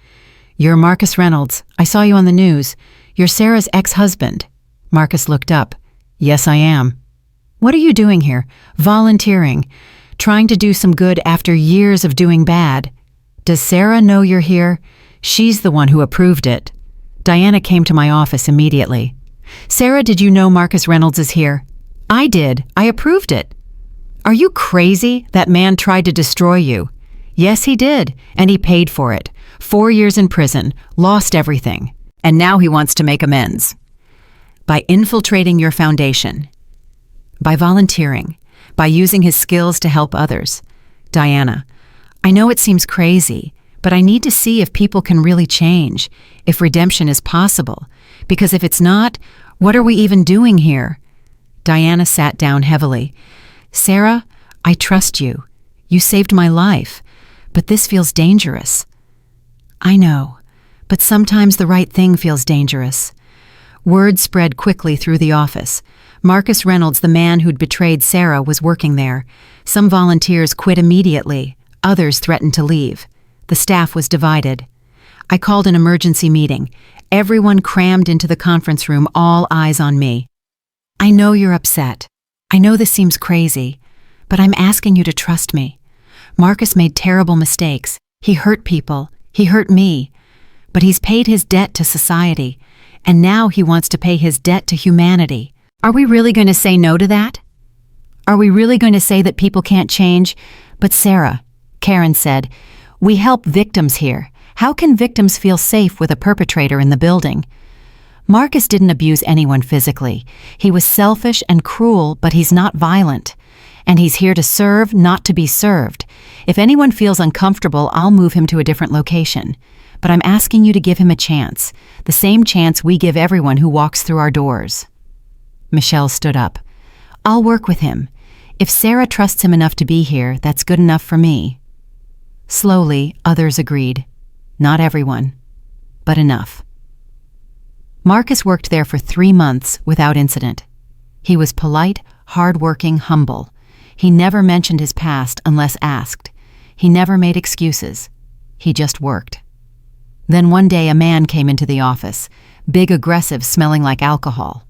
You're Marcus Reynolds. I saw you on the news. You're Sarah's ex-husband. Marcus looked up. Yes, I am. What are you doing here? Volunteering. Trying to do some good after years of doing bad. Does Sarah know you're here? She's the one who approved it. Diana came to my office immediately. Sarah, did you know Marcus Reynolds is here? I did. I approved it. Are you crazy? That man tried to destroy you. Yes, he did, and he paid for it. 4 years in prison, lost everything. And now he wants to make amends. By infiltrating your foundation. By volunteering. By using his skills to help others. Diana, I know it seems crazy, But I need to see if people can really change, if redemption is possible. Because if it's not, what are we even doing here? Diana sat down heavily. Sarah, I trust you. You saved my life. But this feels dangerous. I know, but sometimes the right thing feels dangerous. Word spread quickly through the office. Marcus Reynolds, the man who'd betrayed Sarah, was working there. Some volunteers quit immediately. Others threatened to leave. The staff was divided. I called an emergency meeting. Everyone crammed into the conference room, all eyes on me. I know you're upset. I know this seems crazy, but I'm asking you to trust me. Marcus made terrible mistakes. He hurt people. He hurt me. But he's paid his debt to society, and now he wants to pay his debt to humanity. Are we really going to say no to that? Are we really going to say that people can't change? But Sarah, Karen said, we help victims here. How can victims feel safe with a perpetrator in the building? Marcus didn't abuse anyone physically. He was selfish and cruel, but he's not violent. And he's here to serve, not to be served. If anyone feels uncomfortable, I'll move him to a different location. But I'm asking you to give him a chance, the same chance we give everyone who walks through our doors. Michelle stood up. I'll work with him. If Sarah trusts him enough to be here, that's good enough for me. Slowly, others agreed. Not everyone, but enough. Marcus worked there for 3 months without incident. He was polite, hard-working, humble. He never mentioned his past unless asked. He never made excuses. He just worked. Then one day a man came into the office, big, aggressive, smelling like alcohol.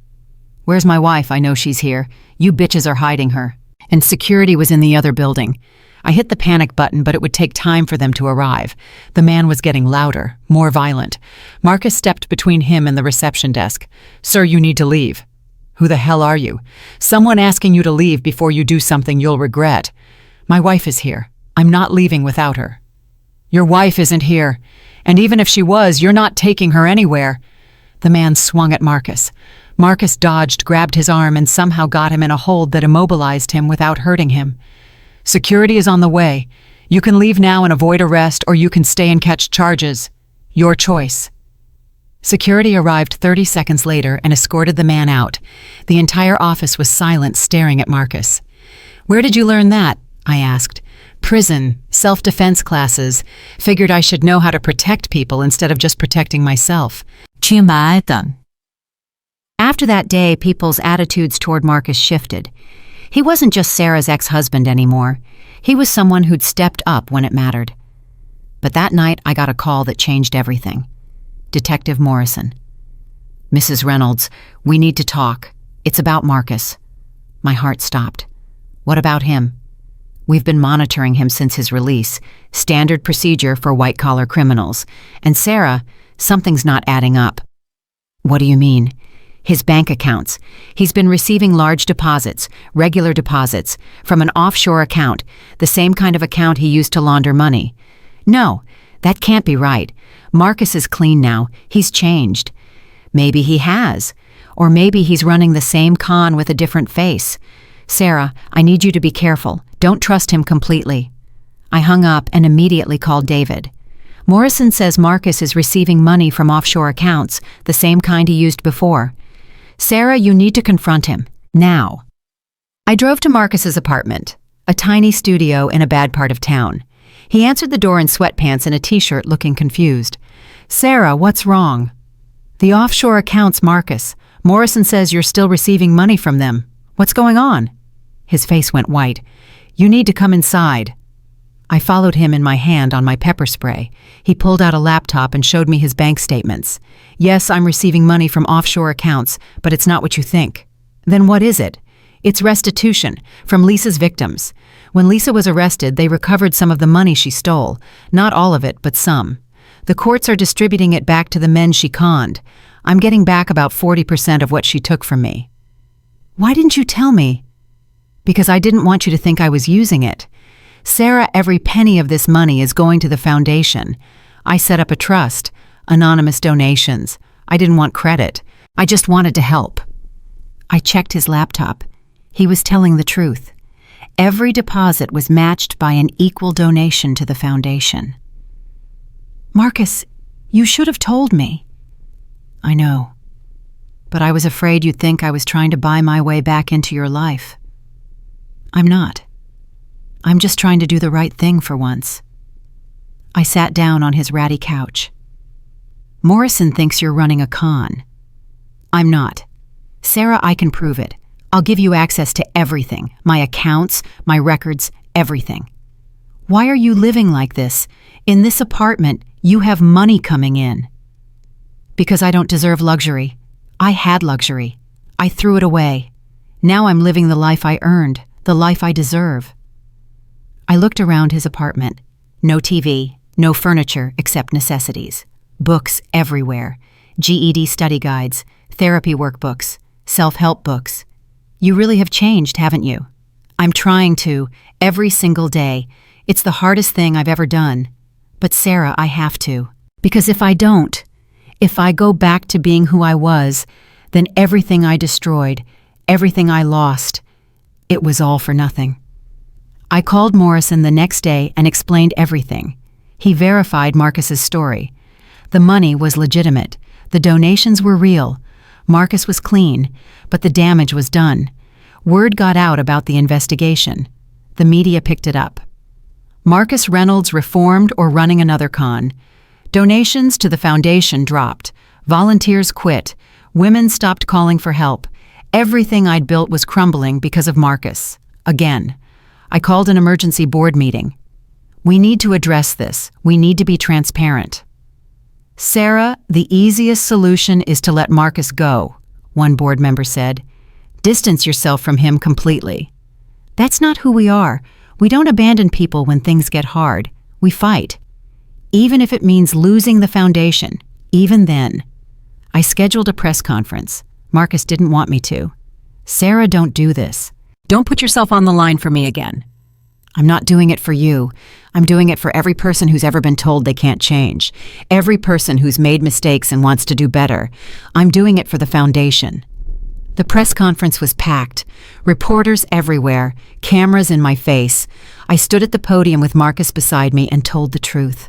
Where's my wife? I know she's here. You bitches are hiding her. And security was in the other building. I hit the panic button, but it would take time for them to arrive. The man was getting louder, more violent. Marcus stepped between him and the reception desk. Sir, you need to leave. Who the hell are you? Someone asking you to leave before you do something you'll regret. My wife is here. I'm not leaving without her. Your wife isn't here. And even if she was, you're not taking her anywhere. The man swung at Marcus. Marcus dodged, grabbed his arm, and somehow got him in a hold that immobilized him without hurting him. Security is on the way. You can leave now and avoid arrest, or you can stay and catch charges. Your choice. Security arrived 30 seconds later and escorted the man out. The entire office was silent, staring at Marcus. Where did you learn that? I asked. Prison, self-defense classes. Figured I should know how to protect people instead of just protecting myself. After that day, people's attitudes toward Marcus shifted. He wasn't just Sarah's ex-husband anymore. He was someone who'd stepped up when it mattered. But that night, I got a call that changed everything. Detective Morrison. Mrs. Reynolds, we need to talk. It's about Marcus. My heart stopped. What about him? We've been monitoring him since his release. Standard procedure for white-collar criminals. And Sarah, something's not adding up. What do you mean? His bank accounts. He's been receiving large deposits, regular deposits, from an offshore account, the same kind of account he used to launder money. No, that can't be right. Marcus is clean now. He's changed. Maybe he has. Or maybe he's running the same con with a different face. Sarah, I need you to be careful. Don't trust him completely. I hung up and immediately called David. Morrison says Marcus is receiving money from offshore accounts, the same kind he used before. Sarah, you need to confront him. Now. I drove to Marcus's apartment, a tiny studio in a bad part of town. He answered the door in sweatpants and a t-shirt, looking confused. Sarah, what's wrong? The offshore accounts, Marcus. Morrison says you're still receiving money from them. What's going on? His face went white. You need to come inside. I followed him in my hand on my pepper spray. He pulled out a laptop and showed me his bank statements. Yes, I'm receiving money from offshore accounts, but it's not what you think. Then what is it? It's restitution from Lisa's victims. When Lisa was arrested, they recovered some of the money she stole. Not all of it, but some. The courts are distributing it back to the men she conned. I'm getting back about 40% of what she took from me. Why didn't you tell me? Because I didn't want you to think I was using it. Sarah, every penny of this money is going to the foundation. I set up a trust, anonymous donations. I didn't want credit. I just wanted to help. I checked his laptop. He was telling the truth. Every deposit was matched by an equal donation to the foundation. Marcus, you should have told me. I know, but I was afraid you'd think I was trying to buy my way back into your life. I'm not. I'm just trying to do the right thing for once. I sat down on his ratty couch. Morrison thinks you're running a con. I'm not. Sarah, I can prove it. I'll give you access to everything, my accounts, my records, everything. Why are you living like this? In this apartment, you have money coming in. Because I don't deserve luxury. I had luxury. I threw it away. Now I'm living the life I earned, the life I deserve. I looked around his apartment. No TV, no furniture except necessities. Books everywhere. GED study guides, therapy workbooks, self-help books. You really have changed, haven't you? I'm trying to, every single day. It's the hardest thing I've ever done. But Sarah, I have to. Because if I don't, if I go back to being who I was, then everything I destroyed, everything I lost, it was all for nothing. I called Morrison the next day and explained everything. He verified Marcus's story. The money was legitimate. The donations were real. Marcus was clean, but the damage was done. Word got out about the investigation. The media picked it up. Marcus Reynolds reformed or running another con. Donations to the foundation dropped. Volunteers quit. Women stopped calling for help. Everything I'd built was crumbling because of Marcus. Again. I called an emergency board meeting. We need to address this. We need to be transparent. Sarah, the easiest solution is to let Marcus go, one board member said. Distance yourself from him completely. That's not who we are. We don't abandon people when things get hard. We fight. Even if it means losing the foundation, even then. I scheduled a press conference. Marcus didn't want me to. Sarah, don't do this. Don't put yourself on the line for me again. I'm not doing it for you. I'm doing it for every person who's ever been told they can't change. Every person who's made mistakes and wants to do better. I'm doing it for the foundation. The press conference was packed. Reporters everywhere. Cameras in my face. I stood at the podium with Marcus beside me and told the truth.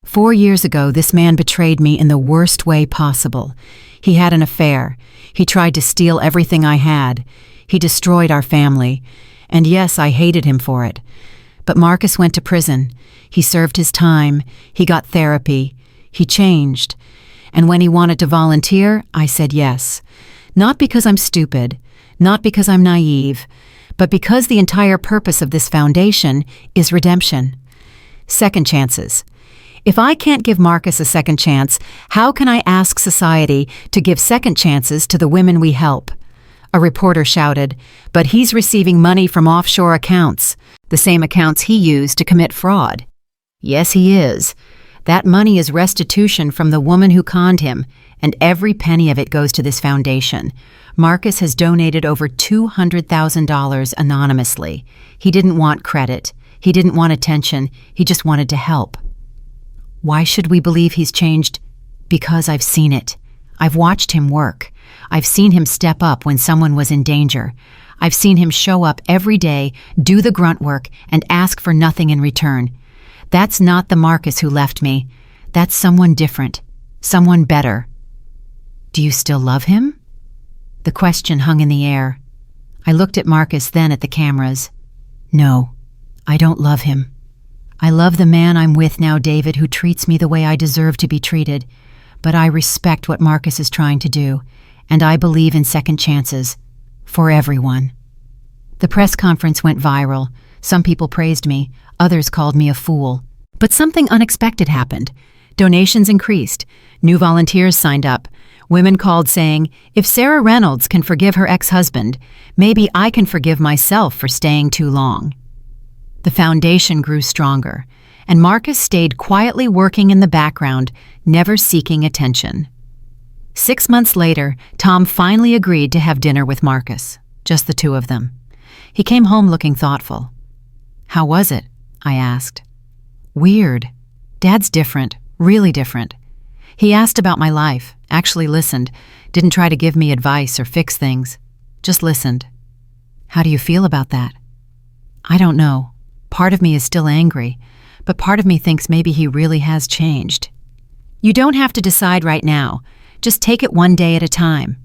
4 years ago, this man betrayed me in the worst way possible. He had an affair. He tried to steal everything I had. He destroyed our family. And yes, I hated him for it. But Marcus went to prison. He served his time. He got therapy. He changed. And when he wanted to volunteer, I said yes. Not because I'm stupid, not because I'm naive, but because the entire purpose of this foundation is redemption. Second chances. If I can't give Marcus a second chance, how can I ask society to give second chances to the women we help? A reporter shouted, but he's receiving money from offshore accounts, the same accounts he used to commit fraud. Yes, he is. That money is restitution from the woman who conned him, and every penny of it goes to this foundation. Marcus has donated over $200,000 anonymously. He didn't want credit. He didn't want attention. He just wanted to help. Why should we believe he's changed? Because I've seen it. I've watched him work. I've seen him step up when someone was in danger. I've seen him show up every day, do the grunt work, and ask for nothing in return. That's not the Marcus who left me. That's someone different. Someone better. Do you still love him? The question hung in the air. I looked at Marcus, then at the cameras. No, I don't love him. I love the man I'm with now, David, who treats me the way I deserve to be treated. But I respect what Marcus is trying to do, and I believe in second chances. For everyone. The press conference went viral. Some people praised me, others called me a fool. But something unexpected happened. Donations increased. New volunteers signed up. Women called saying, if Sarah Reynolds can forgive her ex-husband, maybe I can forgive myself for staying too long. The foundation grew stronger, and Marcus stayed quietly working in the background, never seeking attention. 6 months later, Tom finally agreed to have dinner with Marcus, just the two of them. He came home looking thoughtful. How was it? I asked. Weird. Dad's different, really different. He asked about my life, actually listened, didn't try to give me advice or fix things, just listened. How do you feel about that? I don't know. Part of me is still angry, but part of me thinks maybe he really has changed. You don't have to decide right now. Just take it one day at a time.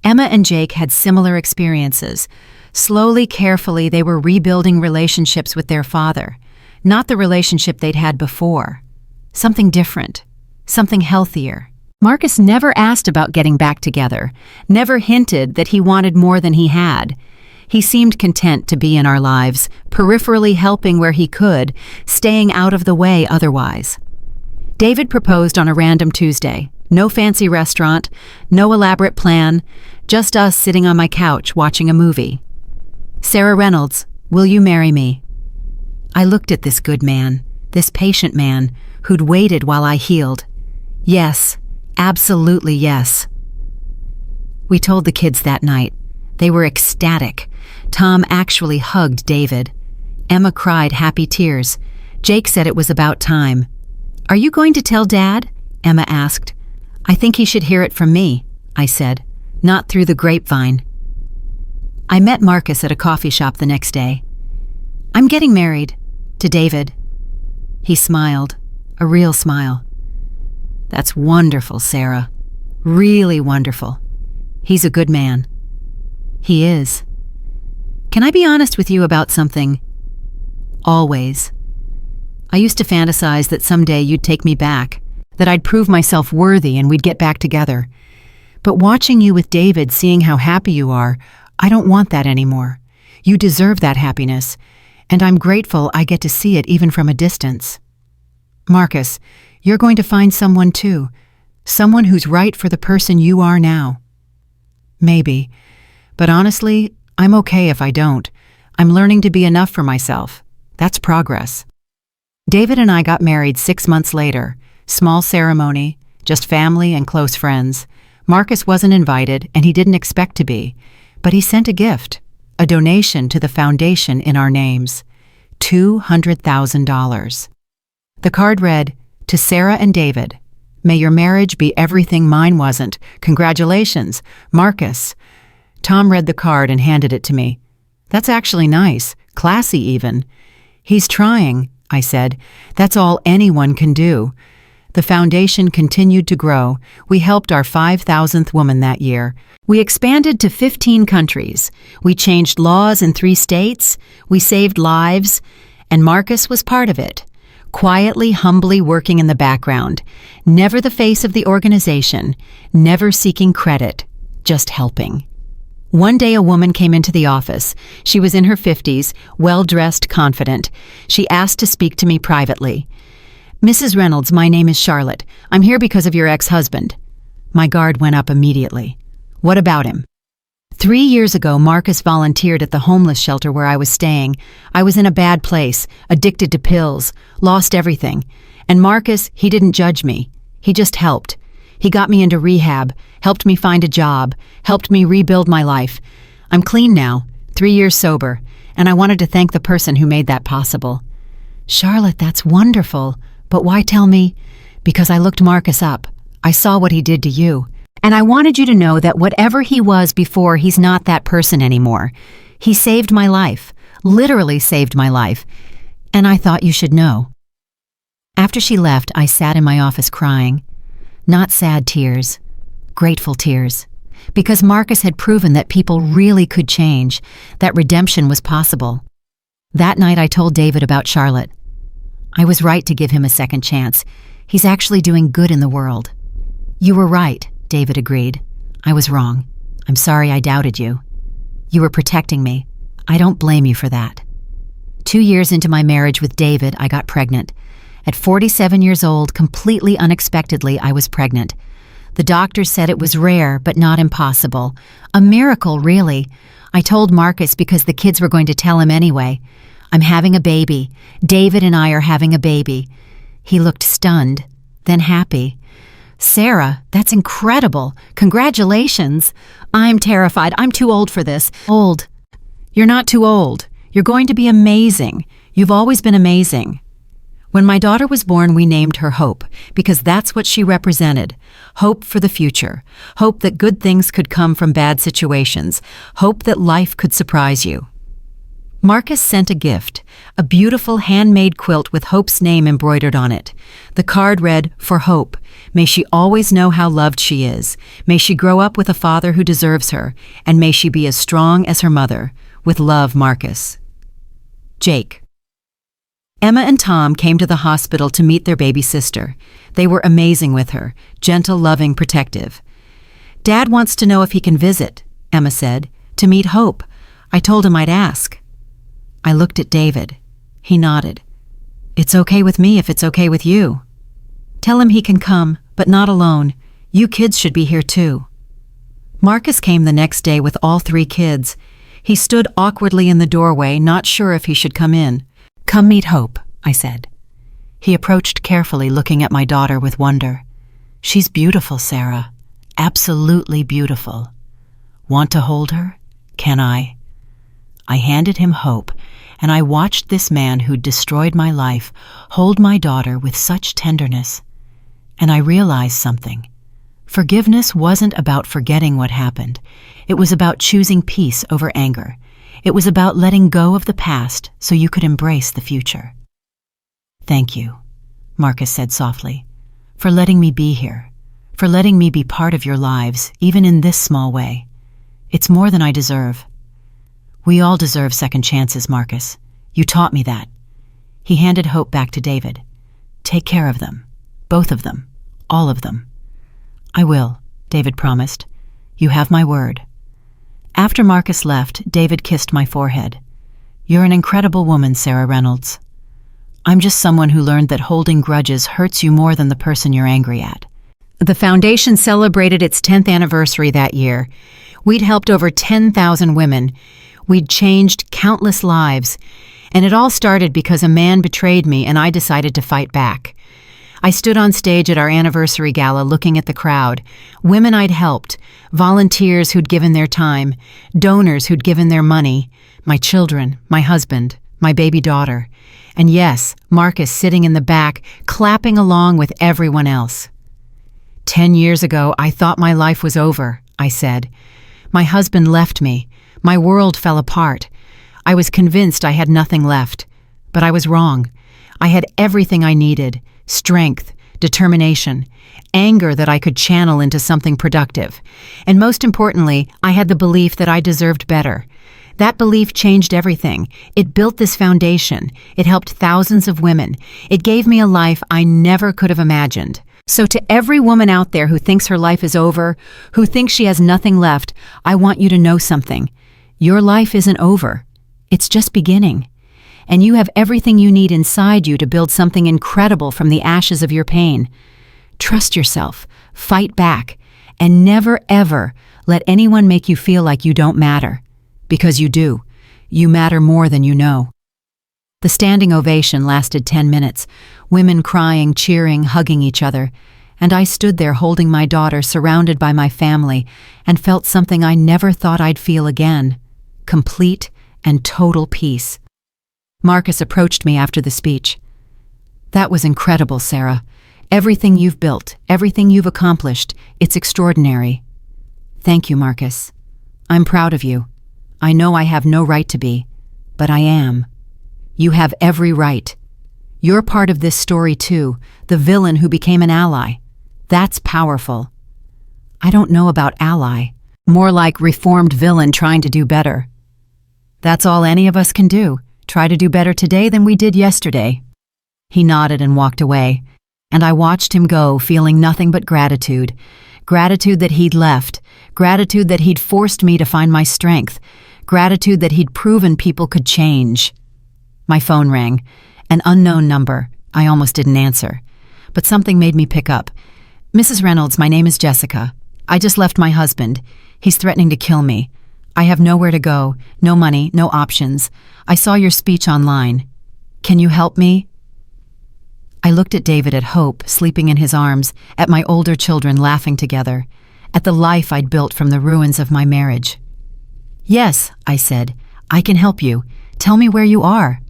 Emma and Jake had similar experiences. Slowly, carefully, they were rebuilding relationships with their father. Not the relationship they'd had before. Something different. Something healthier. Marcus never asked about getting back together, never hinted that he wanted more than he had. He seemed content to be in our lives, peripherally helping where he could, staying out of the way otherwise. David proposed on a random Tuesday. No fancy restaurant, no elaborate plan, just us sitting on my couch watching a movie. Sarah Reynolds, will you marry me? I looked at this good man, this patient man, who'd waited while I healed. Yes, absolutely yes. We told the kids that night. They were ecstatic. Tom actually hugged David. Emma cried happy tears. Jake said it was about time. Are you going to tell Dad? Emma asked. I think he should hear it from me, I said, not through the grapevine. I met Marcus at a coffee shop the next day. I'm getting married, to David. He smiled, a real smile. That's wonderful, Sarah. Really wonderful. He's a good man. He is. Can I be honest with you about something? Always. I used to fantasize that someday you'd take me back, that I'd prove myself worthy and we'd get back together. But watching you with David, seeing how happy you are, I don't want that anymore. You deserve that happiness, and I'm grateful I get to see it even from a distance. Marcus, you're going to find someone too, someone who's right for the person you are now. Maybe, but honestly, I'm okay if I don't. I'm learning to be enough for myself. That's progress. David and I got married 6 months later. Small ceremony, just family and close friends. Marcus wasn't invited, and he didn't expect to be. But he sent a gift, a donation to the foundation in our names. $200,000. The card read, To Sarah and David, may your marriage be everything mine wasn't. Congratulations, Marcus. Tom read the card and handed it to me. That's actually nice, classy even. He's trying, I said. That's all anyone can do. The foundation continued to grow. We helped our 5,000th woman that year. We expanded to 15 countries. We changed laws in 3 states. We saved lives. And Marcus was part of it. Quietly, humbly working in the background. Never the face of the organization. Never seeking credit. Just helping. One day a woman came into the office. She was in her 50s, well-dressed, confident. She asked to speak to me privately. Mrs. Reynolds, my name is Charlotte. I'm here because of your ex-husband. My guard went up immediately. What about him? 3 years ago, Marcus volunteered at the homeless shelter where I was staying. I was in a bad place, addicted to pills, lost everything. And Marcus, he didn't judge me. He just helped. He got me into rehab, helped me find a job, helped me rebuild my life. I'm clean now, 3 years sober, and I wanted to thank the person who made that possible. Charlotte, that's wonderful. But why tell me? Because I looked Marcus up. I saw what he did to you. And I wanted you to know that whatever he was before, he's not that person anymore. He saved my life, literally saved my life. And I thought you should know. After she left, I sat in my office crying. Not sad tears, grateful tears. Because Marcus had proven that people really could change, that redemption was possible. That night I told David about Charlotte. I was right to give him a second chance. He's actually doing good in the world. You were right, David agreed. I was wrong. I'm sorry I doubted you. You were protecting me. I don't blame you for that. 2 years into my marriage with David, I got pregnant. At 47 years old, completely unexpectedly, I was pregnant. The doctors said it was rare, but not impossible. A miracle, really. I told Marcus because the kids were going to tell him anyway. I'm having a baby. David and I are having a baby. He looked stunned, then happy. Sarah, that's incredible. Congratulations. I'm terrified. I'm too old for this. Old. You're not too old. You're going to be amazing. You've always been amazing. When my daughter was born, we named her Hope, because that's what she represented. Hope for the future. Hope that good things could come from bad situations. Hope that life could surprise you. Marcus sent a gift, a beautiful handmade quilt with Hope's name embroidered on it. The card read, "For Hope. May she always know how loved she is. May she grow up with a father who deserves her, and may she be as strong as her mother. With love, Marcus." Jake. Emma and Tom came to the hospital to meet their baby sister. They were amazing with her, gentle, loving, protective. "Dad wants to know if he can visit," Emma said, "to meet Hope. I told him I'd ask." I looked at David. He nodded. "It's okay with me if it's okay with you." "Tell him he can come, but not alone. You kids should be here too." Marcus came the next day with all 3 kids. He stood awkwardly in the doorway, not sure if he should come in. "Come meet Hope," I said. He approached carefully, looking at my daughter with wonder. "She's beautiful, Sarah. Absolutely beautiful. Want to hold her? Can I?" I handed him Hope, and I watched this man who'd destroyed my life hold my daughter with such tenderness. And I realized something. Forgiveness wasn't about forgetting what happened. It was about choosing peace over anger. It was about letting go of the past so you could embrace the future. "Thank you," Marcus said softly, "for letting me be here, for letting me be part of your lives, even in this small way. It's more than I deserve." "We all deserve second chances, Marcus. You taught me that." He handed Hope back to David. "Take care of them. Both of them. All of them." "I will," David promised. "You have my word." After Marcus left, David kissed my forehead. "You're an incredible woman, Sarah Reynolds." "I'm just someone who learned that holding grudges hurts you more than the person you're angry at." The foundation celebrated its 10th anniversary that year. We'd helped over 10,000 women. We'd changed countless lives. And it all started because a man betrayed me and I decided to fight back. I stood on stage at our anniversary gala looking at the crowd. Women I'd helped, volunteers who'd given their time, donors who'd given their money, my children, my husband, my baby daughter. And yes, Marcus sitting in the back, clapping along with everyone else. 10 years ago, I thought my life was over, I said. My husband left me. My world fell apart. I was convinced I had nothing left. But I was wrong. I had everything I needed. Strength, determination, anger that I could channel into something productive. And most importantly, I had the belief that I deserved better. That belief changed everything. It built this foundation. It helped thousands of women. It gave me a life I never could have imagined. So to every woman out there who thinks her life is over, who thinks she has nothing left, I want you to know something. Your life isn't over. It's just beginning. And you have everything you need inside you to build something incredible from the ashes of your pain. Trust yourself, fight back, and never ever let anyone make you feel like you don't matter. Because you do. You matter more than you know. The standing ovation lasted 10 minutes, women crying, cheering, hugging each other, and I stood there holding my daughter surrounded by my family and felt something I never thought I'd feel again. Complete and total peace. Marcus approached me after the speech. "That was incredible, Sarah. Everything you've built, everything you've accomplished, it's extraordinary." "Thank you, Marcus. I'm proud of you. I know I have no right to be, but I am. You have every right. You're part of this story too, the villain who became an ally. That's powerful." "I don't know about ally. More like reformed villain trying to do better." "That's all any of us can do. Try to do better today than we did yesterday." He nodded and walked away, and I watched him go, feeling nothing but gratitude. Gratitude that he'd left, gratitude that he'd forced me to find my strength, gratitude that he'd proven people could change. My phone rang, an unknown number. I almost didn't answer, but something made me pick up. "Mrs. Reynolds, my name is Jessica. I just left my husband. He's threatening to kill me. I have nowhere to go, no money, no options. I saw your speech online. Can you help me?" I looked at David, at Hope, sleeping in his arms, at my older children laughing together, at the life I'd built from the ruins of my marriage. "Yes," I said, "I can help you. Tell me where you are."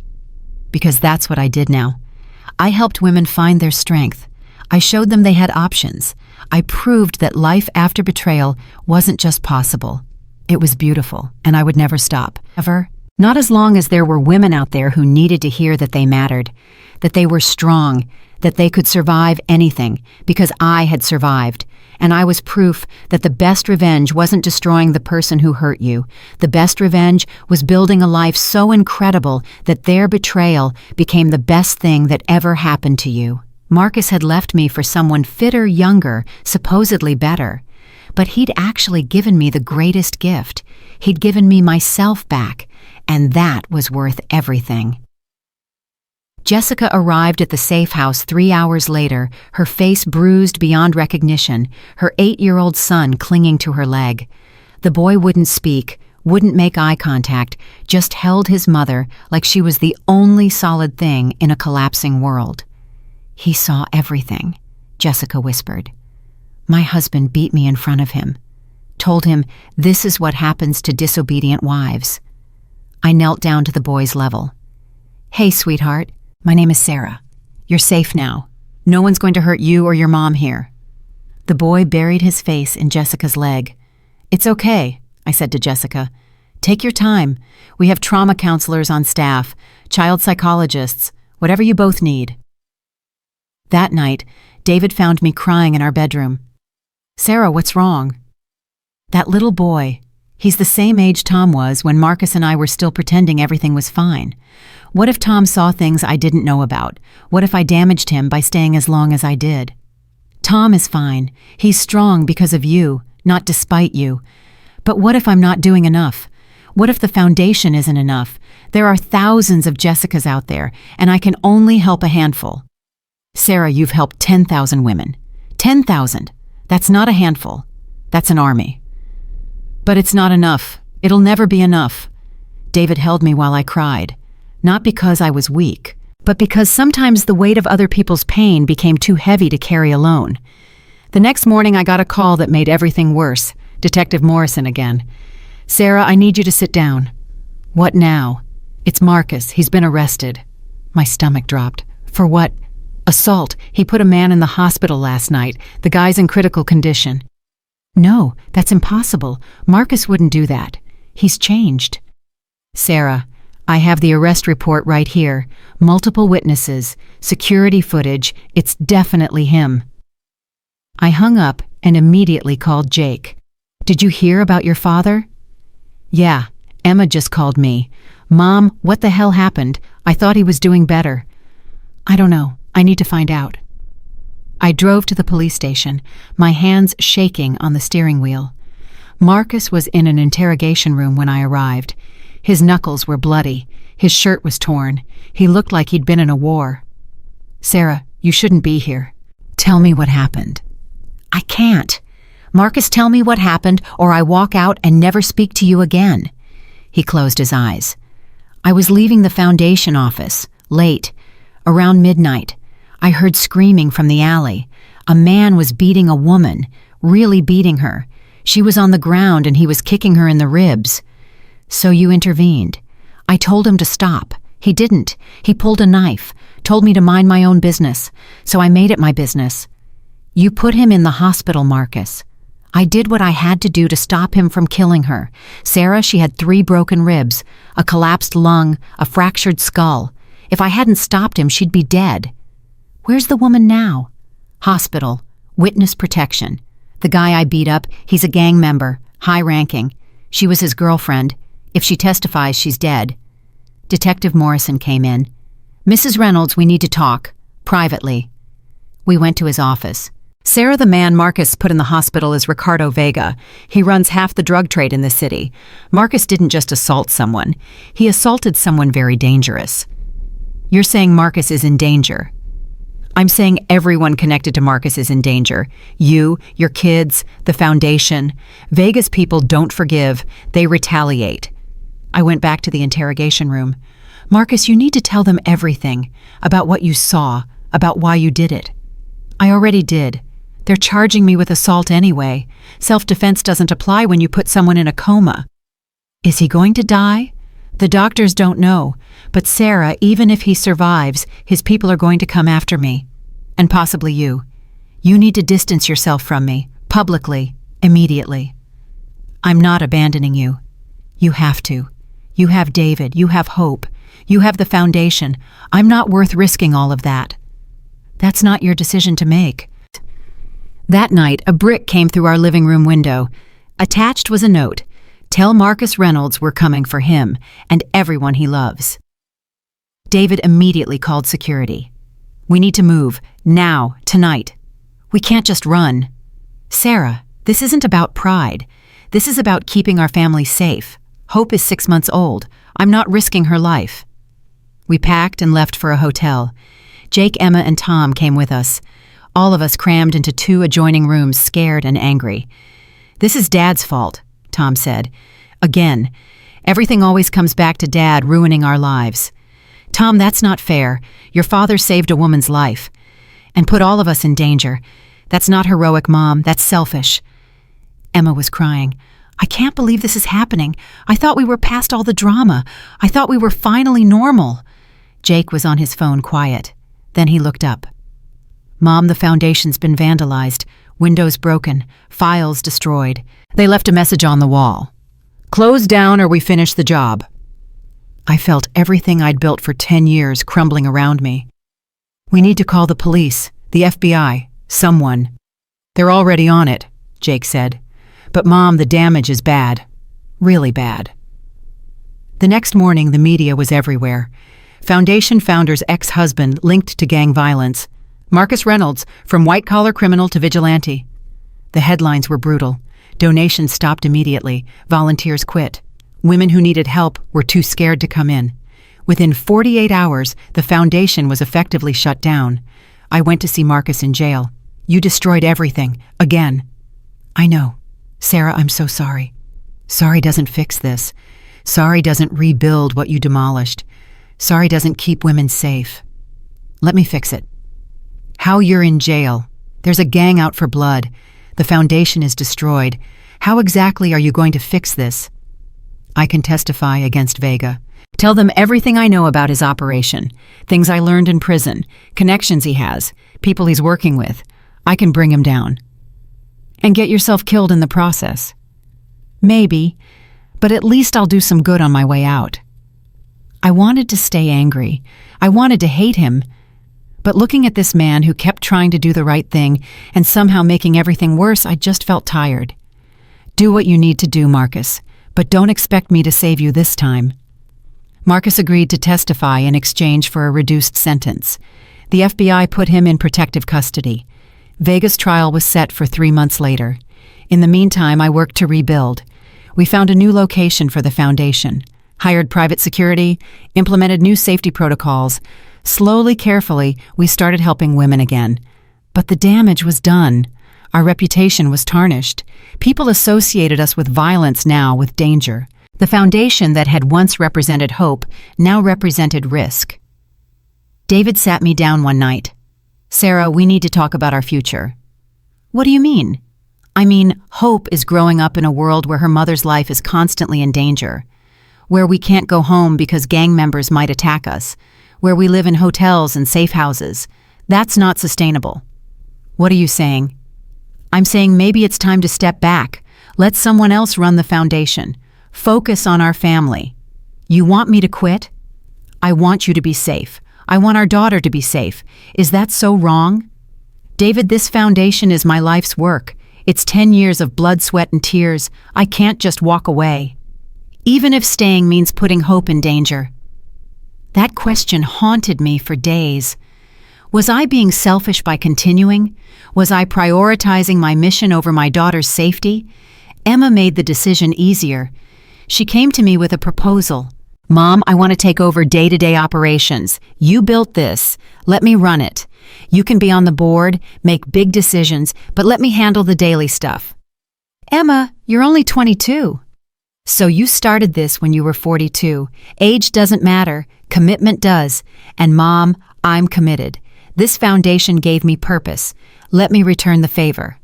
Because that's what I did now. I helped women find their strength. I showed them they had options. I proved that life after betrayal wasn't just possible. It was beautiful, and I would never stop. Ever. Not as long as there were women out there who needed to hear that they mattered, that they were strong, that they could survive anything, because I had survived, and I was proof that the best revenge wasn't destroying the person who hurt you. The best revenge was building a life so incredible that their betrayal became the best thing that ever happened to you. Marcus had left me for someone fitter, younger, supposedly better. But he'd actually given me the greatest gift. He'd given me myself back, and that was worth everything. Jessica arrived at the safe house 3 hours later, her face bruised beyond recognition, her 8-year-old son clinging to her leg. The boy wouldn't speak, wouldn't make eye contact, just held his mother like she was the only solid thing in a collapsing world. "He saw everything," Jessica whispered. "My husband beat me in front of him, told him this is what happens to disobedient wives." I knelt down to the boy's level. "Hey, sweetheart. My name is Sarah. You're safe now. No one's going to hurt you or your mom here." The boy buried his face in Jessica's leg. "It's okay," I said to Jessica. "Take your time. We have trauma counselors on staff, child psychologists, whatever you both need." That night, David found me crying in our bedroom. "Sarah, what's wrong?" "That little boy. He's the same age Tom was when Marcus and I were still pretending everything was fine. What if Tom saw things I didn't know about? What if I damaged him by staying as long as I did? Tom is fine. He's strong because of you, not despite you. But what if I'm not doing enough? What if the foundation isn't enough? There are thousands of Jessicas out there, and I can only help a handful." "Sarah, you've helped 10,000 women. 10,000. That's not a handful. That's an army." "But it's not enough. It'll never be enough." David held me while I cried. Not because I was weak, but because sometimes the weight of other people's pain became too heavy to carry alone. The next morning I got a call that made everything worse. Detective Morrison again. "Sarah, I need you to sit down." "What now?" "It's Marcus. He's been arrested." My stomach dropped. "For what?" "Assault. He put a man in the hospital last night. The guy's in critical condition." "No, that's impossible. Marcus wouldn't do that. He's changed." "Sarah, I have the arrest report right here. Multiple witnesses, security footage. It's definitely him." I hung up and immediately called Jake. "Did you hear about your father?" "Yeah, Emma just called me. Mom, what the hell happened? I thought he was doing better." "I don't know. I need to find out." I drove to the police station, my hands shaking on the steering wheel. Marcus was in an interrogation room when I arrived. His knuckles were bloody. His shirt was torn. He looked like he'd been in a war. "Sarah, you shouldn't be here." "Tell me what happened." "I can't. Marcus, tell me what happened, or I walk out and never speak to you again." He closed his eyes. "I was leaving the foundation office, late, around midnight. I heard screaming from the alley. A man was beating a woman, really beating her. She was on the ground and he was kicking her in the ribs. So you intervened. I told him to stop. He didn't. He pulled a knife, told me to mind my own business, so I made it my business. You put him in the hospital, Marcus. I did what I had to do to stop him from killing her. Sarah, she had 3 broken ribs, a collapsed lung, a fractured skull. If I hadn't stopped him, she'd be dead. Where's the woman now?" "Hospital. Witness protection. The guy I beat up, he's a gang member, high-ranking. She was his girlfriend. If she testifies, she's dead." Detective Morrison came in. "Mrs. Reynolds, we need to talk. Privately." We went to his office. "Sarah, the man Marcus put in the hospital is Ricardo Vega. He runs half the drug trade in the city. Marcus didn't just assault someone. He assaulted someone very dangerous." "You're saying Marcus is in danger?" "I'm saying everyone connected to Marcus is in danger. You, your kids, the foundation. Vega's people don't forgive. They retaliate." I went back to the interrogation room. "Marcus, you need to tell them everything. About what you saw, about why you did it." "I already did. They're charging me with assault anyway. Self-defense doesn't apply when you put someone in a coma." "Is he going to die?" "The doctors don't know. But Sarah, even if he survives, his people are going to come after me. And possibly you. You need to distance yourself from me, publicly, immediately." "I'm not abandoning you. You have to. You have David, you have hope, you have the foundation. I'm not worth risking all of that. That's not your decision to make. That night, a brick came through our living room window. Attached was a note. Tell Marcus Reynolds we're coming for him and everyone he loves. David immediately called security. We need to move, now, tonight. We can't just run. Sarah, this isn't about pride. This is about keeping our family safe. Hope is 6 months old. I'm not risking her life. We packed and left for a hotel. Jake, Emma, and Tom came with us. All of us crammed into 2 adjoining rooms, scared and angry. This is Dad's fault, Tom said. Again, everything always comes back to Dad ruining our lives. Tom, that's not fair. Your father saved a woman's life and put all of us in danger. That's not heroic, Mom. That's selfish. Emma was crying. I can't believe this is happening. I thought we were past all the drama. I thought we were finally normal. Jake was on his phone, quiet. Then he looked up. Mom, the foundation's been vandalized. Windows broken. Files destroyed. They left a message on the wall. Close down or we finish the job. I felt everything I'd built for 10 years crumbling around me. We need to call the police, the FBI, someone. They're already on it, Jake said. But Mom, the damage is bad. Really bad. The next morning, the media was everywhere. Foundation founder's ex-husband linked to gang violence. Marcus Reynolds, from white-collar criminal to vigilante. The headlines were brutal. Donations stopped immediately. Volunteers quit. Women who needed help were too scared to come in. Within 48 hours, the foundation was effectively shut down. I went to see Marcus in jail. You destroyed everything. Again. I know. Sarah, I'm so sorry. Sorry doesn't fix this. Sorry doesn't rebuild what you demolished. Sorry doesn't keep women safe. Let me fix it. How you're in jail. There's a gang out for blood. The foundation is destroyed. How exactly are you going to fix this? I can testify against Vega. Tell them everything I know about his operation, things I learned in prison, connections he has, people he's working with. I can bring him down. And get yourself killed in the process. Maybe, but at least I'll do some good on my way out. I wanted to stay angry. I wanted to hate him. But looking at this man who kept trying to do the right thing and somehow making everything worse, I just felt tired. Do what you need to do, Marcus, but don't expect me to save you this time. Marcus agreed to testify in exchange for a reduced sentence. The FBI put him in protective custody. Vega's trial was set for 3 months later. In the meantime, I worked to rebuild. We found a new location for the foundation, hired private security, implemented new safety protocols. Slowly, carefully, we started helping women again. But the damage was done. Our reputation was tarnished. People associated us with violence, now with danger. The foundation that had once represented hope now represented risk. David sat me down one night. Sarah, we need to talk about our future. What do you mean? I mean, Hope is growing up in a world where her mother's life is constantly in danger, where we can't go home because gang members might attack us, where we live in hotels and safe houses. That's not sustainable. What are you saying? I'm saying maybe it's time to step back. Let someone else run the foundation. Focus on our family. You want me to quit? I want you to be safe. I want our daughter to be safe. Is that so wrong? David, this foundation is my life's work. It's 10 years of blood, sweat, and tears. I can't just walk away. Even if staying means putting Hope in danger. That question haunted me for days. Was I being selfish by continuing? Was I prioritizing my mission over my daughter's safety? Emma made the decision easier. She came to me with a proposal. Mom, I want to take over day-to-day operations. You built this. Let me run it. You can be on the board, make big decisions, but let me handle the daily stuff. Emma, you're only 22. So you started this when you were 42. Age doesn't matter. Commitment does. And Mom, I'm committed. This foundation gave me purpose. Let me return the favor.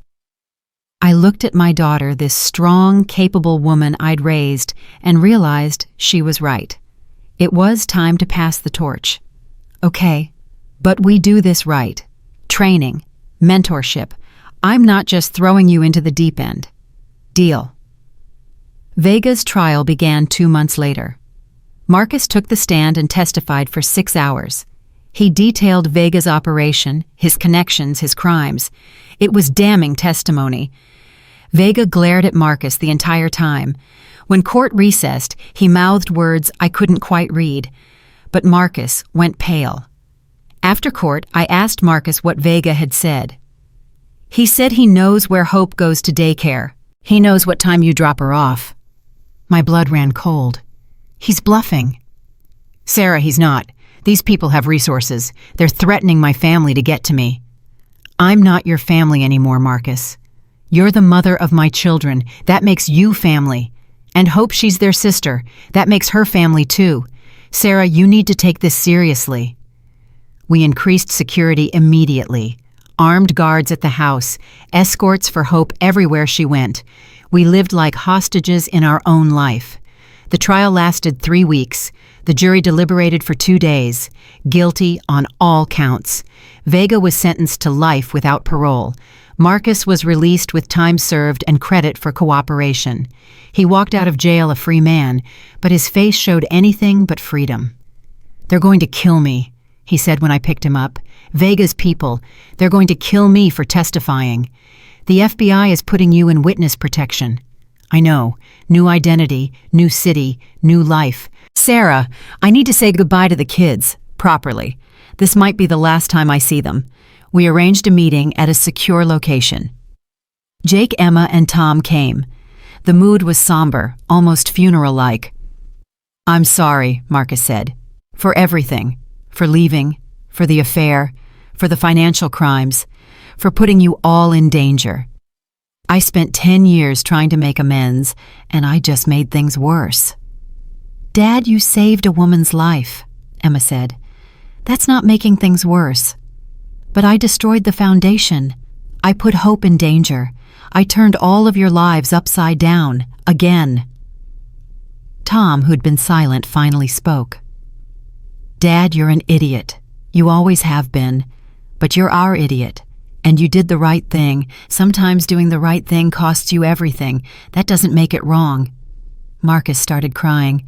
I looked at my daughter, this strong, capable woman I'd raised, and realized she was right. It was time to pass the torch. Okay, but we do this right. Training, mentorship. I'm not just throwing you into the deep end. Deal. Vega's trial began 2 months later. Marcus took the stand and testified for 6 hours. He detailed Vega's operation, his connections, his crimes. It was damning testimony. Vega glared at Marcus the entire time. When court recessed, he mouthed words I couldn't quite read. But Marcus went pale. After court, I asked Marcus what Vega had said. He said he knows where Hope goes to daycare. He knows what time you drop her off. My blood ran cold. He's bluffing. Sarah, he's not. These people have resources. They're threatening my family to get to me. I'm not your family anymore, Marcus. You're the mother of my children. That makes you family. And Hope, she's their sister. That makes her family too. Sarah, you need to take this seriously. We increased security immediately. Armed guards at the house, escorts for Hope everywhere she went. We lived like hostages in our own life. The trial lasted 3 weeks. The jury deliberated for 2 days. Guilty on all counts. Vega was sentenced to life without parole. Marcus was released with time served and credit for cooperation. He walked out of jail a free man, but his face showed anything but freedom. They're going to kill me, he said when I picked him up. Vega's people, they're going to kill me for testifying. The FBI is putting you in witness protection. I know. New identity, new city, new life. Sarah, I need to say goodbye to the kids, properly. This might be the last time I see them. We arranged a meeting at a secure location. Jake, Emma, and Tom came. The mood was somber, almost funeral-like. I'm sorry, Marcus said. For everything. For leaving. For the affair. For the financial crimes. For putting you all in danger. I spent 10 years trying to make amends, and I just made things worse. Dad, you saved a woman's life, Emma said. That's not making things worse. But I destroyed the foundation. I put Hope in danger. I turned all of your lives upside down, again. Tom, who'd been silent, finally spoke. Dad, you're an idiot. You always have been. But you're our idiot. And you did the right thing. Sometimes doing the right thing costs you everything. That doesn't make it wrong. Marcus started crying.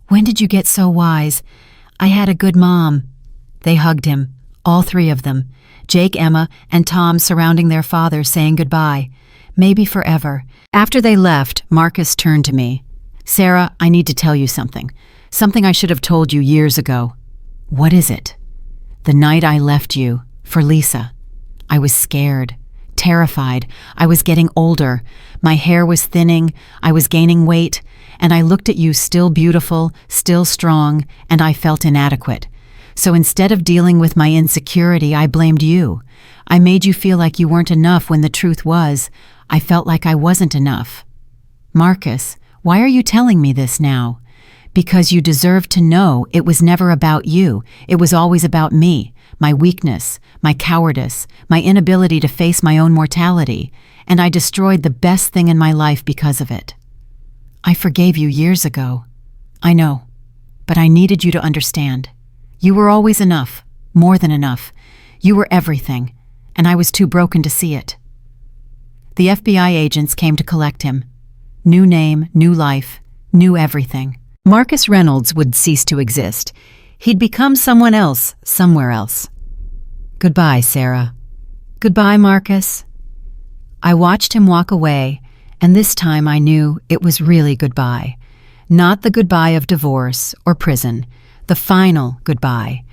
When did you get so wise? I had a good mom. They hugged him, all 3 of them. Jake, Emma, and Tom surrounding their father, saying goodbye. Maybe forever. After they left, Marcus turned to me. Sarah, I need to tell you something. Something I should have told you years ago. What is it? The night I left you, for Lisa. I was scared, terrified. I was getting older. My hair was thinning. I was gaining weight. And I looked at you still beautiful, still strong, and I felt inadequate. So instead of dealing with my insecurity, I blamed you. I made you feel like you weren't enough when the truth was, I felt like I wasn't enough. Marcus, why are you telling me this now? Because you deserve to know it was never about you. It was always about me, my weakness, my cowardice, my inability to face my own mortality, and I destroyed the best thing in my life because of it. I forgave you years ago. I know, but I needed you to understand. You were always enough, more than enough. You were everything, and I was too broken to see it. The FBI agents came to collect him. New name, new life, new everything. Marcus Reynolds would cease to exist. He'd become someone else, somewhere else. Goodbye, Sarah. Goodbye, Marcus. I watched him walk away, and this time I knew it was really goodbye. Not the goodbye of divorce or prison, the final goodbye.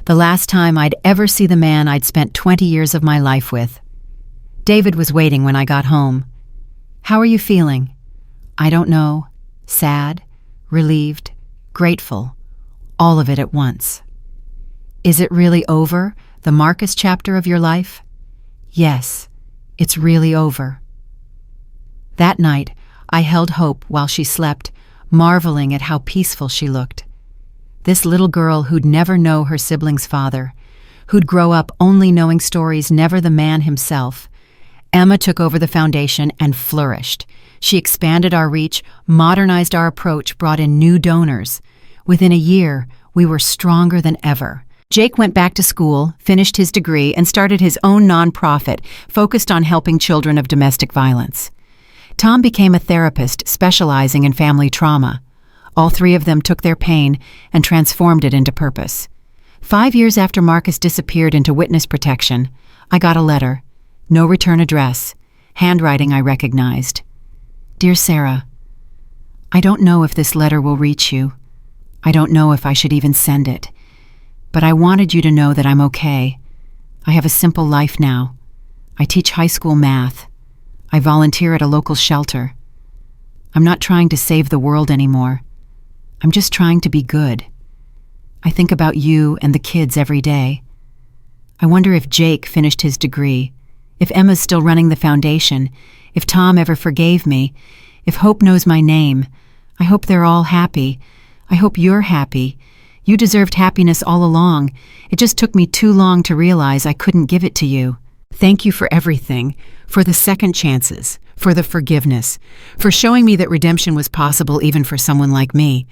The last time I'd ever see the man I'd spent 20 years of my life with. David was waiting when I got home. How are you feeling? I don't know. Sad, relieved, grateful, all of it at once. Is it really over, the Marcus chapter of your life? Yes, it's really over. That night, I held Hope while she slept, marveling at how peaceful she looked. This little girl who'd never know her sibling's father, who'd grow up only knowing stories, never the man himself. Emma took over the foundation and flourished. She expanded our reach, modernized our approach, brought in new donors. Within a year, we were stronger than ever. Jake went back to school, finished his degree, and started his own nonprofit focused on helping children of domestic violence. Tom became a therapist specializing in family trauma. All three of them took their pain and transformed it into purpose. 5 years after Marcus disappeared into witness protection, I got a letter. No return address. Handwriting I recognized. Dear Sarah, I don't know if this letter will reach you. I don't know if I should even send it. But I wanted you to know that I'm okay. I have a simple life now. I teach high school math. I volunteer at a local shelter. I'm not trying to save the world anymore. I'm just trying to be good. I think about you and the kids every day. I wonder if Jake finished his degree, if Emma's still running the foundation, if Tom ever forgave me, if Hope knows my name. I hope they're all happy. I hope you're happy. You deserved happiness all along. It just took me too long to realize I couldn't give it to you. Thank you for everything, for the second chances, for the forgiveness, for showing me that redemption was possible even for someone like me.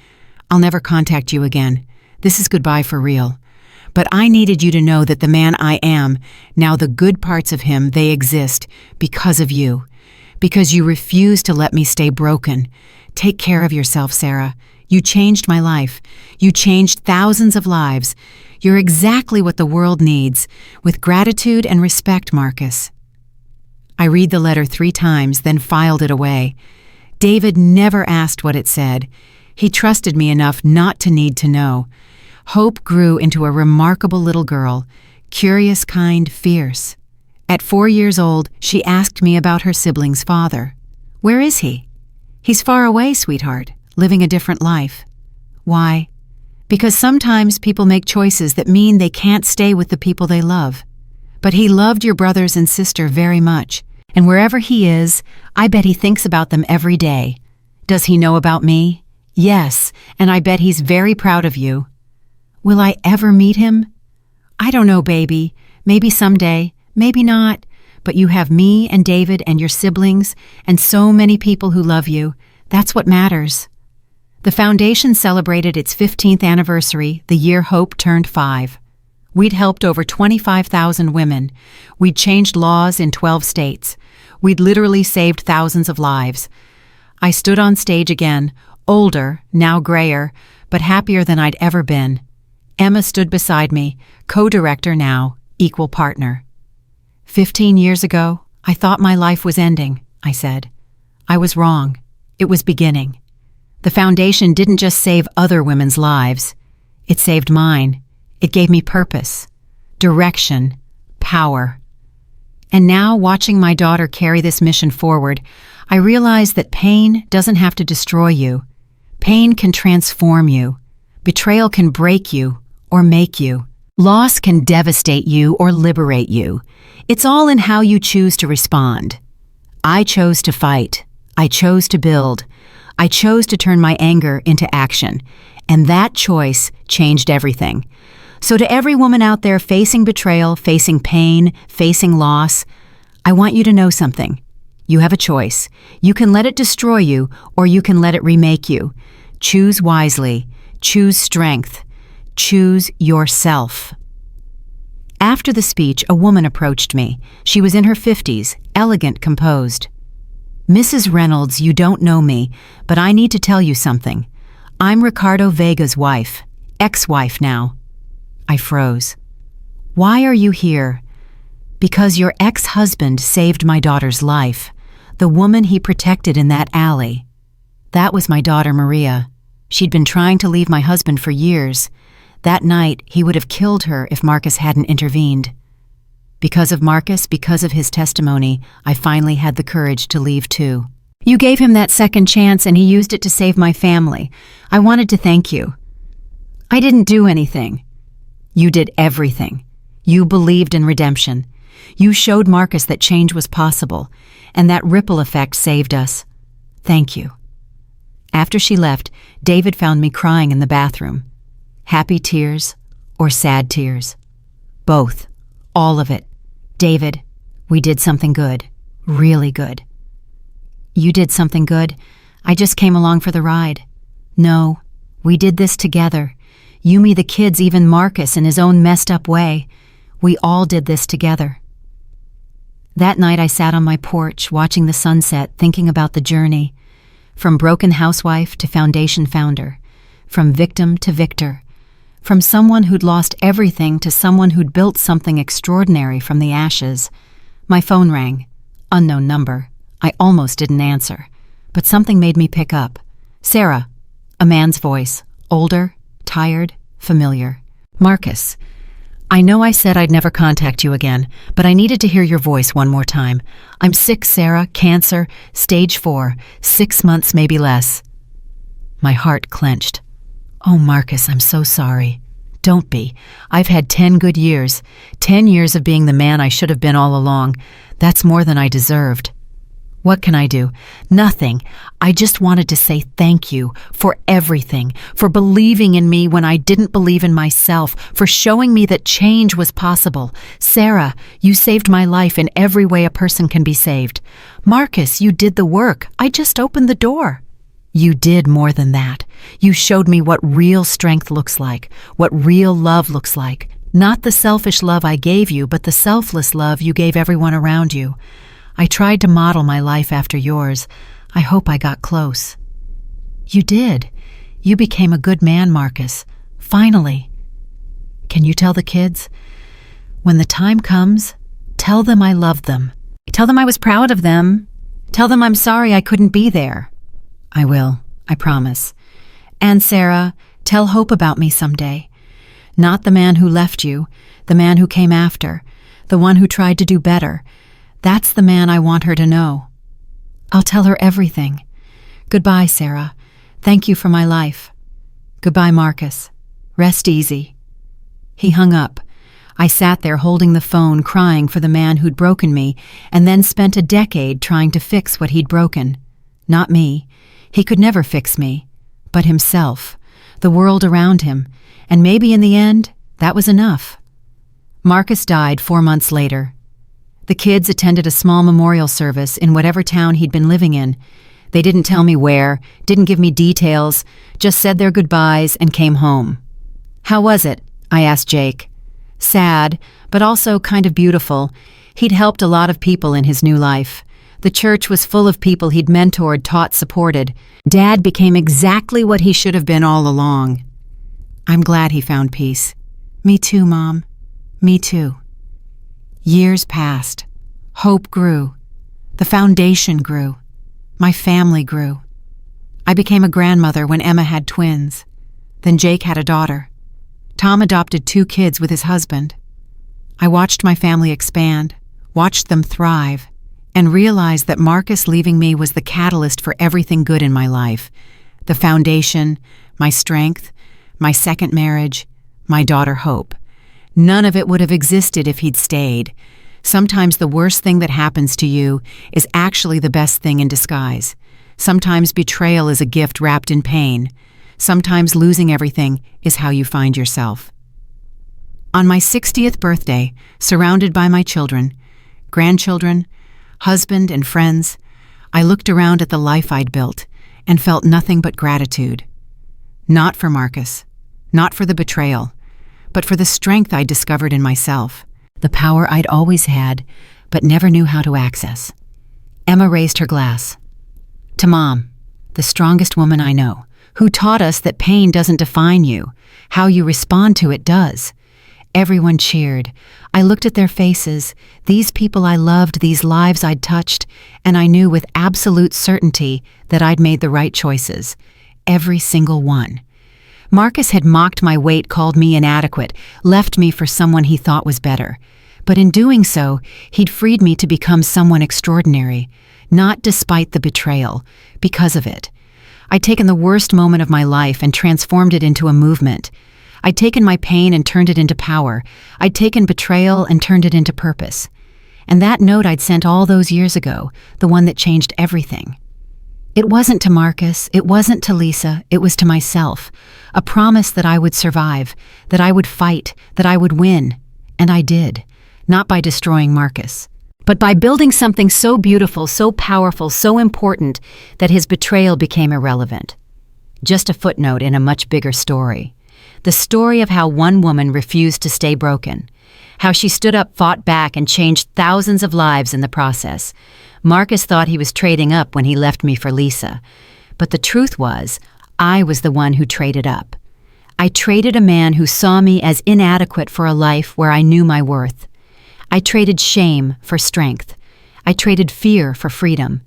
I'll never contact you again. This is goodbye for real. But I needed you to know that the man I am, now the good parts of him, they exist because of you. Because you refuse to let me stay broken. Take care of yourself, Sarah. You changed my life. You changed thousands of lives. You're exactly what the world needs. With gratitude and respect, Marcus. I read the letter 3 times, then filed it away. David never asked what it said. He trusted me enough not to need to know. Hope grew into a remarkable little girl, curious, kind, fierce. At 4 years old, she asked me about her sibling's father. Where is he? He's far away, sweetheart, living a different life. Why? Because sometimes people make choices that mean they can't stay with the people they love. But he loved your brothers and sister very much, and wherever he is, I bet he thinks about them every day. Does he know about me? Yes, and I bet he's very proud of you. Will I ever meet him? I don't know, baby. Maybe someday, maybe not. But you have me and David and your siblings and so many people who love you. That's what matters. The foundation celebrated its 15th anniversary the year Hope turned 5. We'd helped over 25,000 women. We'd changed laws in 12 states. We'd literally saved thousands of lives. I stood on stage again, older, now grayer, but happier than I'd ever been. Emma stood beside me, co-director now, equal partner. 15 years ago, I thought my life was ending, I said. I was wrong. It was beginning. The foundation didn't just save other women's lives. It saved mine. It gave me purpose, direction, power. And now, watching my daughter carry this mission forward, I realize that pain doesn't have to destroy you. Pain can transform you. Betrayal can break you or make you. Loss can devastate you or liberate you. It's all in how you choose to respond. I chose to fight. I chose to build. I chose to turn my anger into action. And that choice changed everything. So to every woman out there facing betrayal, facing pain, facing loss, I want you to know something. You have a choice. You can let it destroy you, or you can let it remake you. Choose wisely. Choose strength. Choose yourself. After the speech, a woman approached me. She was in her 50s, elegant, composed. Mrs. Reynolds, you don't know me, but I need to tell you something. I'm Ricardo Vega's wife, ex-wife now. I froze. Why are you here? Because your ex-husband saved my daughter's life, the woman he protected in that alley. That was my daughter Maria. She'd been trying to leave my husband for years. That night, he would have killed her if Marcus hadn't intervened. Because of Marcus, because of his testimony, I finally had the courage to leave too. You gave him that second chance and he used it to save my family. I wanted to thank you. I didn't do anything. You did everything. You believed in redemption. You showed Marcus that change was possible, and that ripple effect saved us. Thank you. After she left, David found me crying in the bathroom. Happy tears or sad tears? Both. All of it. David, we did something good. Really good. You did something good? I just came along for the ride. No, we did this together. You, me, the kids, even Marcus in his own messed up way. We all did this together. That night I sat on my porch watching the sunset, thinking about the journey. From broken housewife to foundation founder. From victim to victor. From someone who'd lost everything to someone who'd built something extraordinary from the ashes. My phone rang. Unknown number. I almost didn't answer. But something made me pick up. Sarah. A man's voice. Older, tired, familiar. Marcus. I know I said I'd never contact you again, but I needed to hear your voice one more time. I'm sick, Sarah. Cancer. Stage 4. 6 months, maybe less. My heart clenched. Oh, Marcus, I'm so sorry. Don't be. I've had 10 good years. 10 years of being the man I should have been all along. That's more than I deserved. What can I do? Nothing. I just wanted to say thank you for everything, for believing in me when I didn't believe in myself, for showing me that change was possible. Sarah, you saved my life in every way a person can be saved. Marcus, you did the work. I just opened the door. You did more than that. You showed me what real strength looks like, what real love looks like. Not the selfish love I gave you, but the selfless love you gave everyone around you. I tried to model my life after yours. I hope I got close. You did. You became a good man, Marcus. Finally. Can you tell the kids? When the time comes, tell them I love them. Tell them I was proud of them. Tell them I'm sorry I couldn't be there. I will, I promise. And Sarah, tell Hope about me someday. Not the man who left you, the man who came after, the one who tried to do better. That's the man I want her to know. I'll tell her everything. Goodbye, Sarah. Thank you for my life. Goodbye, Marcus. Rest easy. He hung up. I sat there holding the phone, crying for the man who'd broken me, and then spent a decade trying to fix what he'd broken. Not me. He could never fix me. But himself. The world around him. And maybe in the end, that was enough. Marcus died 4 months later. The kids attended a small memorial service in whatever town he'd been living in. They didn't tell me where, didn't give me details, just said their goodbyes and came home. How was it? I asked Jake. Sad, but also kind of beautiful. He'd helped a lot of people in his new life. The church was full of people he'd mentored, taught, supported. Dad became exactly what he should have been all along. I'm glad he found peace. Me too, Mom. Me too. Years passed. Hope grew. The foundation grew. My family grew. I became a grandmother when Emma had twins. Then Jake had a daughter. Tom adopted 2 kids with his husband. I watched my family expand, watched them thrive, and realized that Marcus leaving me was the catalyst for everything good in my life. The foundation, my strength, my second marriage, my daughter Hope. None of it would have existed if he'd stayed. Sometimes the worst thing that happens to you is actually the best thing in disguise. Sometimes betrayal is a gift wrapped in pain. Sometimes losing everything is how you find yourself. On my 60th birthday, surrounded by my children, grandchildren, husband, and friends, I looked around at the life I'd built and felt nothing but gratitude. Not for Marcus, not for the betrayal, but for the strength I discovered in myself, the power I'd always had, but never knew how to access. Emma raised her glass. To Mom, the strongest woman I know, who taught us that pain doesn't define you, how you respond to it does. Everyone cheered. I looked at their faces, these people I loved, these lives I'd touched, and I knew with absolute certainty that I'd made the right choices. Every single one. Marcus had mocked my weight, called me inadequate, left me for someone he thought was better. But in doing so, he'd freed me to become someone extraordinary, not despite the betrayal, because of it. I'd taken the worst moment of my life and transformed it into a movement. I'd taken my pain and turned it into power. I'd taken betrayal and turned it into purpose. And that note I'd sent all those years ago, the one that changed everything. It wasn't to Marcus, it wasn't to Lisa, it was to myself. A promise that I would survive, that I would fight, that I would win. And I did. Not by destroying Marcus, but by building something so beautiful, so powerful, so important that his betrayal became irrelevant. Just a footnote in a much bigger story. The story of how one woman refused to stay broken. How she stood up, fought back, and changed thousands of lives in the process. Marcus thought he was trading up when he left me for Lisa. But the truth was, I was the one who traded up. I traded a man who saw me as inadequate for a life where I knew my worth. I traded shame for strength. I traded fear for freedom.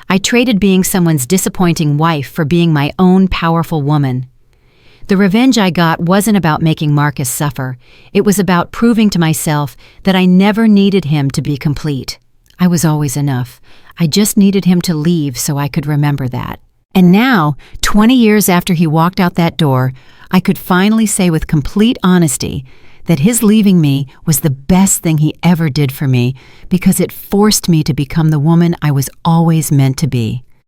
I traded being someone's disappointing wife for being my own powerful woman. The revenge I got wasn't about making Marcus suffer. It was about proving to myself that I never needed him to be complete. I was always enough. I just needed him to leave so I could remember that. And now, 20 years after he walked out that door, I could finally say with complete honesty that his leaving me was the best thing he ever did for me because it forced me to become the woman I was always meant to be.